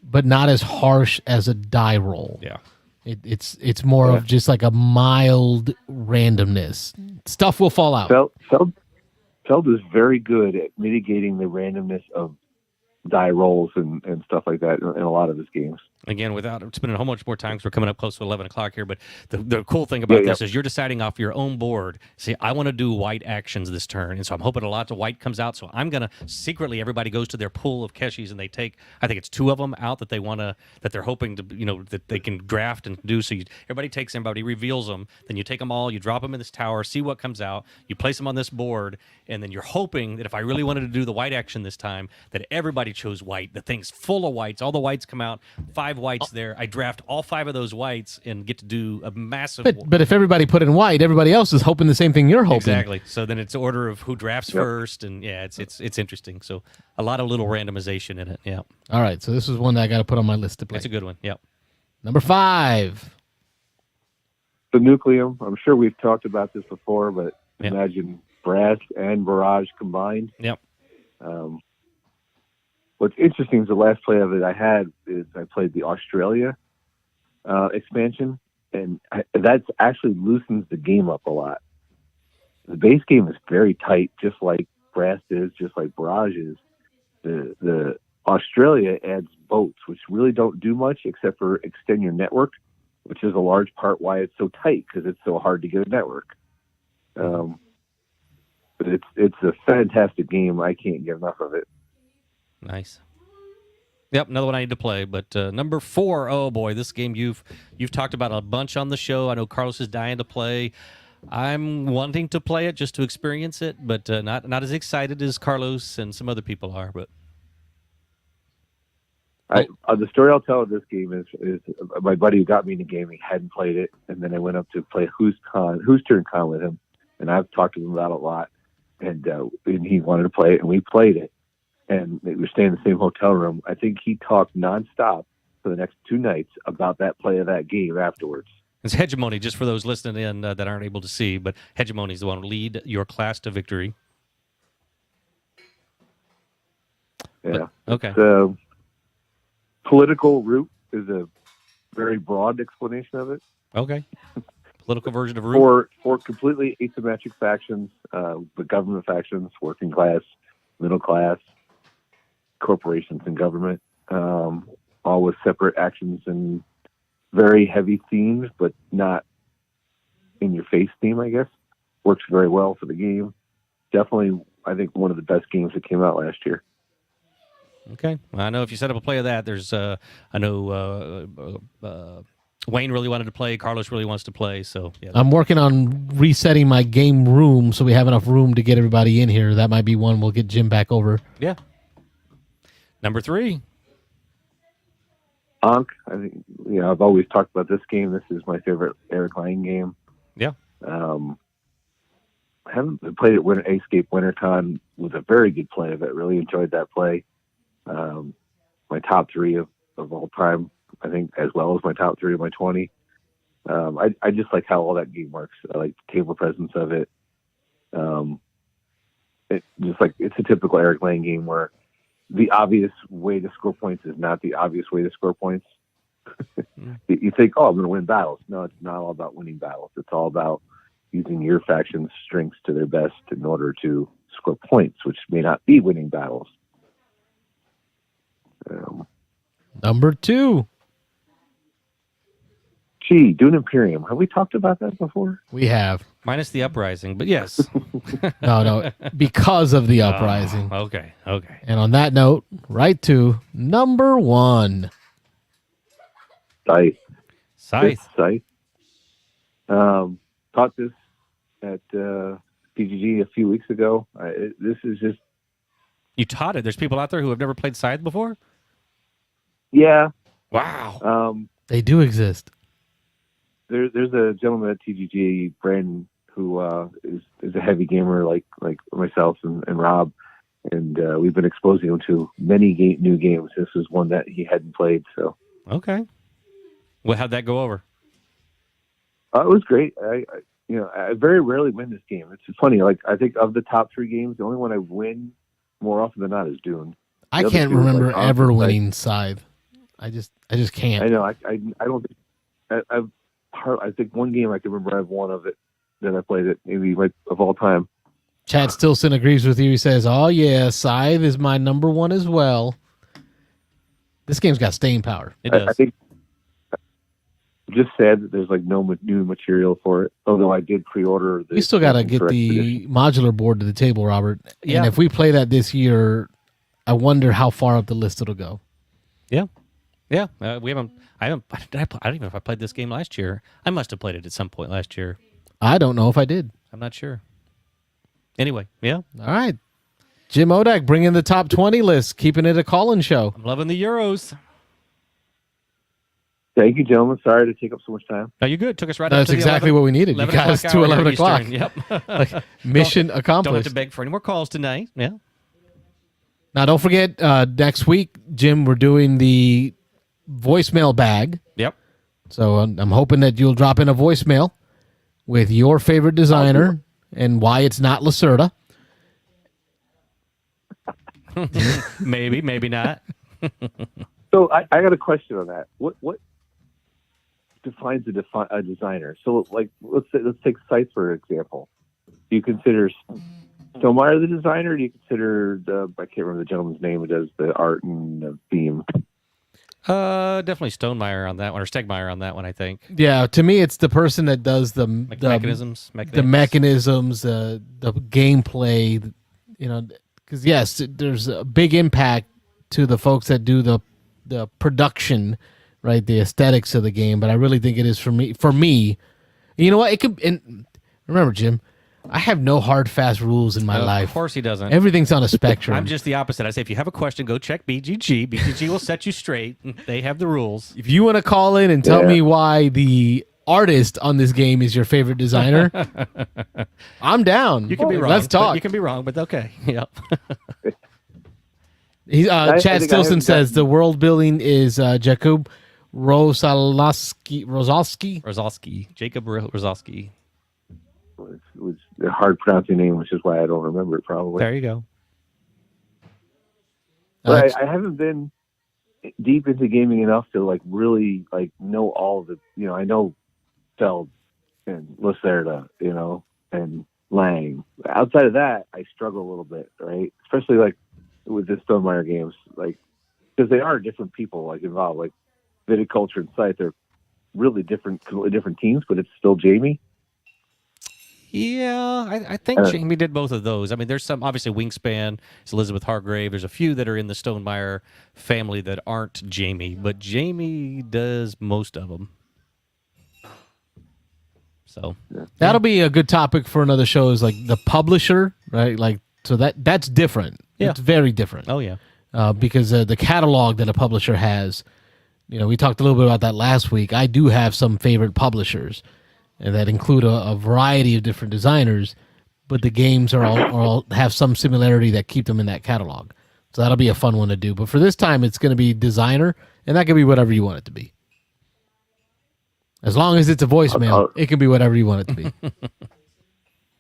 but not as harsh as a die roll. Yeah, it's more of just like a mild randomness. Stuff will fall out. Feld is very good at mitigating the randomness of die rolls and stuff like that in a lot of his games. Again, without spending a whole bunch more time, because we're coming up close to 11 o'clock here, but the cool thing about this is you're deciding off your own board. See, I want to do white actions this turn, and so I'm hoping a lot of white comes out, so I'm going to secretly, everybody goes to their pool of Keshis, and they take, I think it's 2 of them out that they're hoping to, that they can draft and do, so everybody takes them, everybody reveals them, then you take them all, you drop them in this tower, see what comes out, you place them on this board, and then you're hoping that if I really wanted to do the white action this time, that everybody chose white, the thing's full of whites, all the whites come out, 5 whites there. I draft all 5 of those whites and get to do a massive. But if everybody put in white, everybody else is hoping the same thing you're hoping. Exactly. So then it's order of who drafts first, and it's interesting. So a lot of little randomization in it. Yeah. All right. So this is one that I got to put on my list to play. That's a good one. Yep. Number 5. The Nucleum. I'm sure we've talked about this before, but imagine Brass and Barrage combined. Yep. What's interesting is the last play of it I had is I played the Australia, expansion, and that's actually loosens the game up a lot. The base game is very tight, just like Brass is, just like Barrage is. The Australia adds boats, which really don't do much except for extend your network, which is a large part why it's so tight, because it's so hard to get a network. But it's a fantastic game. I can't get enough of it. Nice. Yep, another one I need to play. But number 4, oh boy, this game you've talked about a bunch on the show. I know Carlos is dying to play. I'm wanting to play it just to experience it, but not as excited as Carlos and some other people are. But the story I'll tell of this game is my buddy who got me in the game. He hadn't played it, and then I went up to play Who's Turn Con with him, and I've talked to him about it a lot. And he wanted to play it, and we played it. And we were staying in the same hotel room. I think he talked nonstop for the next 2 nights about that play of that game afterwards. It's Hegemony, just for those listening in that aren't able to see, but Hegemony is the one to lead your class to victory. Yeah. But, okay. The political route is a very broad explanation of it. Okay. Political version of route. For completely asymmetric factions, the government factions, working class, middle class, corporations and government, all with separate actions and very heavy themes, but not in your face theme, I guess. Works very well for the game. Definitely, I think, one of the best games that came out last year. Okay. Well, I know if you set up a play of that, there's, I know Wayne really wanted to play, Carlos really wants to play, so yeah. I'm working on resetting my game room so we have enough room to get everybody in here. That might be one we'll get Jim back over. Yeah. Number 3. Ankh. I think I've always talked about this game. This is my favorite Eric Lang game. Yeah. I haven't played it. Escape WinterCon was a very good play of it. Really enjoyed that play. My top 3 of all time, I think, as well as my top 3 of my 20. I just like how all that game works. I like the table presence of it. It's a typical Eric Lang game where the obvious way to score points is not the obvious way to score points. You think, I'm going to win battles. No, it's not all about winning battles. It's all about using your faction's strengths to their best in order to score points, which may not be winning battles. Number 2. Dune Imperium. Have we talked about that before? We have. Minus the Uprising, but yes. No, because of the Uprising. Okay. And on that note, right to number 1. Scythe. Taught this at PGG a few weeks ago. This is just... You taught it? There's people out there who have never played Scythe before? Yeah. Wow. They do exist. There's a gentleman at TGG, Brandon, who is a heavy gamer like myself and Rob, and we've been exposing him to many new games. This is one that he hadn't played. So okay, well, how'd that go over? It was great. I very rarely win this game. It's funny. Like, I think of the top 3 games, the only one I win more often than not is Dune. I can't remember ever winning Scythe. I just can't. I know. I don't. I think one game I can remember I've won of it that I played it, maybe like of all time. Chad Stilson agrees with you. He says, "Oh yeah, Scythe is my number 1 as well." This game's got staying power. It does. I think I'm just sad that there's like no new material for it. Although I did pre-order. We still got to get the modular board to the table, Robert. Yeah. And if we play that this year, I wonder how far up the list it'll go. Yeah. Yeah. We haven't. I don't even know if I played this game last year. I must have played it at some point last year. I don't know if I did. I'm not sure. Anyway, yeah. All right. Jim Odak bringing the top 20 list, keeping it a call-in show. I'm loving the Euros. Thank you, gentlemen. Sorry to take up so much time. No, you're good. Took us right up That's to exactly what we needed. You guys to 11 o'clock. Yep. Like, mission accomplished. Don't have to beg for any more calls tonight. Yeah. Now, don't forget, next week, Jim, we're doing the voicemail bag. Yep. So I'm hoping that you'll drop in a voicemail with your favorite designer and why it's not Lacerda. Maybe not. So I got a question on that. What defines a designer? So, like, let's take Scythe for example. Do you consider Stonemaier the designer? Or do you consider I can't remember the gentleman's name who does the art and the theme? Definitely Stonemaier on that one, or Stegmaier on that one, I think. Yeah, to me, it's the person that does the mechanisms, the gameplay. You know, because yes, there's a big impact to the folks that do the production, right? The aesthetics of the game, but I really think it is for me. For me, you know what? It could. And remember, Jim, I have no hard, fast rules in my life. Of course he doesn't. Everything's on a spectrum. I'm just the opposite. I say, if you have a question, go check BGG. BGG will set you straight. They have the rules. If you want to call in and tell me why the artist on this game is your favorite designer, I'm down. You can be wrong. Let's talk. You can be wrong, but okay. Yep. Chad Stilson says the world building is Jakub Rosalski. Jacob Rosalski. It was a hard pronouncing name, which is why I don't remember it probably. There you go. But I haven't been deep into gaming enough to like really like know all of the, you know, I know Feld and Lacerda, you know, and Lang. Outside of that, I struggle a little bit, right? Especially like with the Stonemaier games, like, because they are different people like involved, like Viticulture and Scythe, they're really different teams, but it's still Jamie. Yeah, I think Jamie did both of those. I mean, there's some, obviously, Wingspan, it's Elizabeth Hargrave. There's a few that are in the Stonemaier family that aren't Jamie, but Jamie does most of them. So that'll be a good topic for another show, is like the publisher, right? Like, so that's different. Yeah. It's very different. Oh, yeah. Because the catalog that a publisher has, you know, we talked a little bit about that last week. I do have some favorite publishers, and that include a variety of different designers, but the games are all have some similarity that keep them in that catalog. So that'll be a fun one to do. But for this time, it's going to be designer, and that can be whatever you want it to be. As long as it's a voicemail, it can be whatever you want it to be.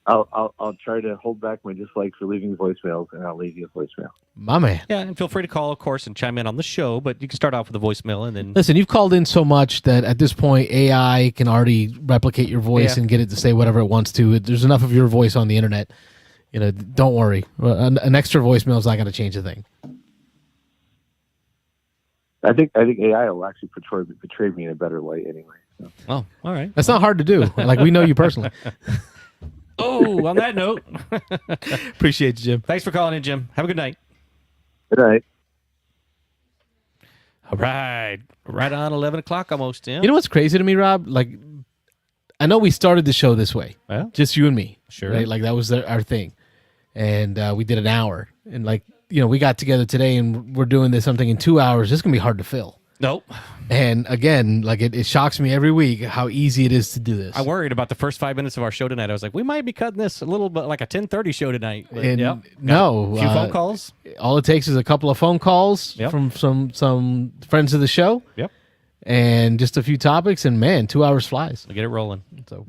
I'll try to hold back my dislike for leaving voicemails, and I'll leave you a voicemail. My man. Yeah, and feel free to call, of course, and chime in on the show, but you can start off with a voicemail and then... Listen, you've called in so much that at this point, AI can already replicate your voice and get it to say whatever it wants to. There's enough of your voice on the internet. You know, don't worry. An extra voicemail is not going to change a thing. I think AI will actually portray me in a better light anyway. So. Oh, all right. That's not hard to do. Like, we know you personally. Oh, on that note. Appreciate you, Jim. Thanks for calling in, Jim. Have a good night. Good night. All right. Right on 11 o'clock almost, Tim. You know what's crazy to me, Rob? Like, I know we started the show this way. Well, just you and me. Sure. Right? Like, that was our thing. And we did an hour. And, like, you know, we got together today and we're doing this something in 2 hours. It's going to be hard to fill. Nope. And again, like it shocks me every week how easy it is to do this. I worried about the first 5 minutes of our show tonight. I was like, we might be cutting this a little bit like a 10:30 show tonight. But and no. A few phone calls. All it takes is a couple of phone calls from some friends of the show. Yep. And just a few topics, and man, 2 hours flies. We'll get it rolling. So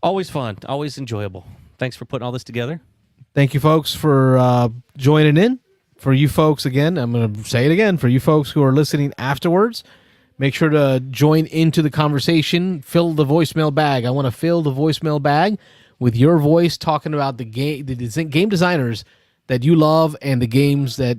always fun, always enjoyable. Thanks for putting all this together. Thank you, folks, for joining in. For you folks, again, I'm going to say it again, for you folks who are listening afterwards, make sure to join into the conversation. Fill the voicemail bag. I want to fill the voicemail bag with your voice talking about the game designers that you love and the games that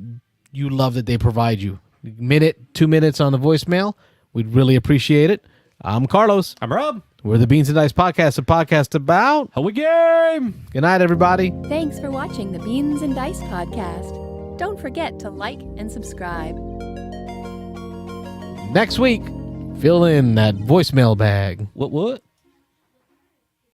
you love that they provide you. Minute, 2 minutes on the voicemail. We'd really appreciate it. I'm Carlos. I'm Rob. We're the Beans and Dice Podcast, a podcast about how we game. Good night, everybody. Thanks for watching the Beans and Dice Podcast. Don't forget to like and subscribe. Next week, fill in that voicemail bag. What?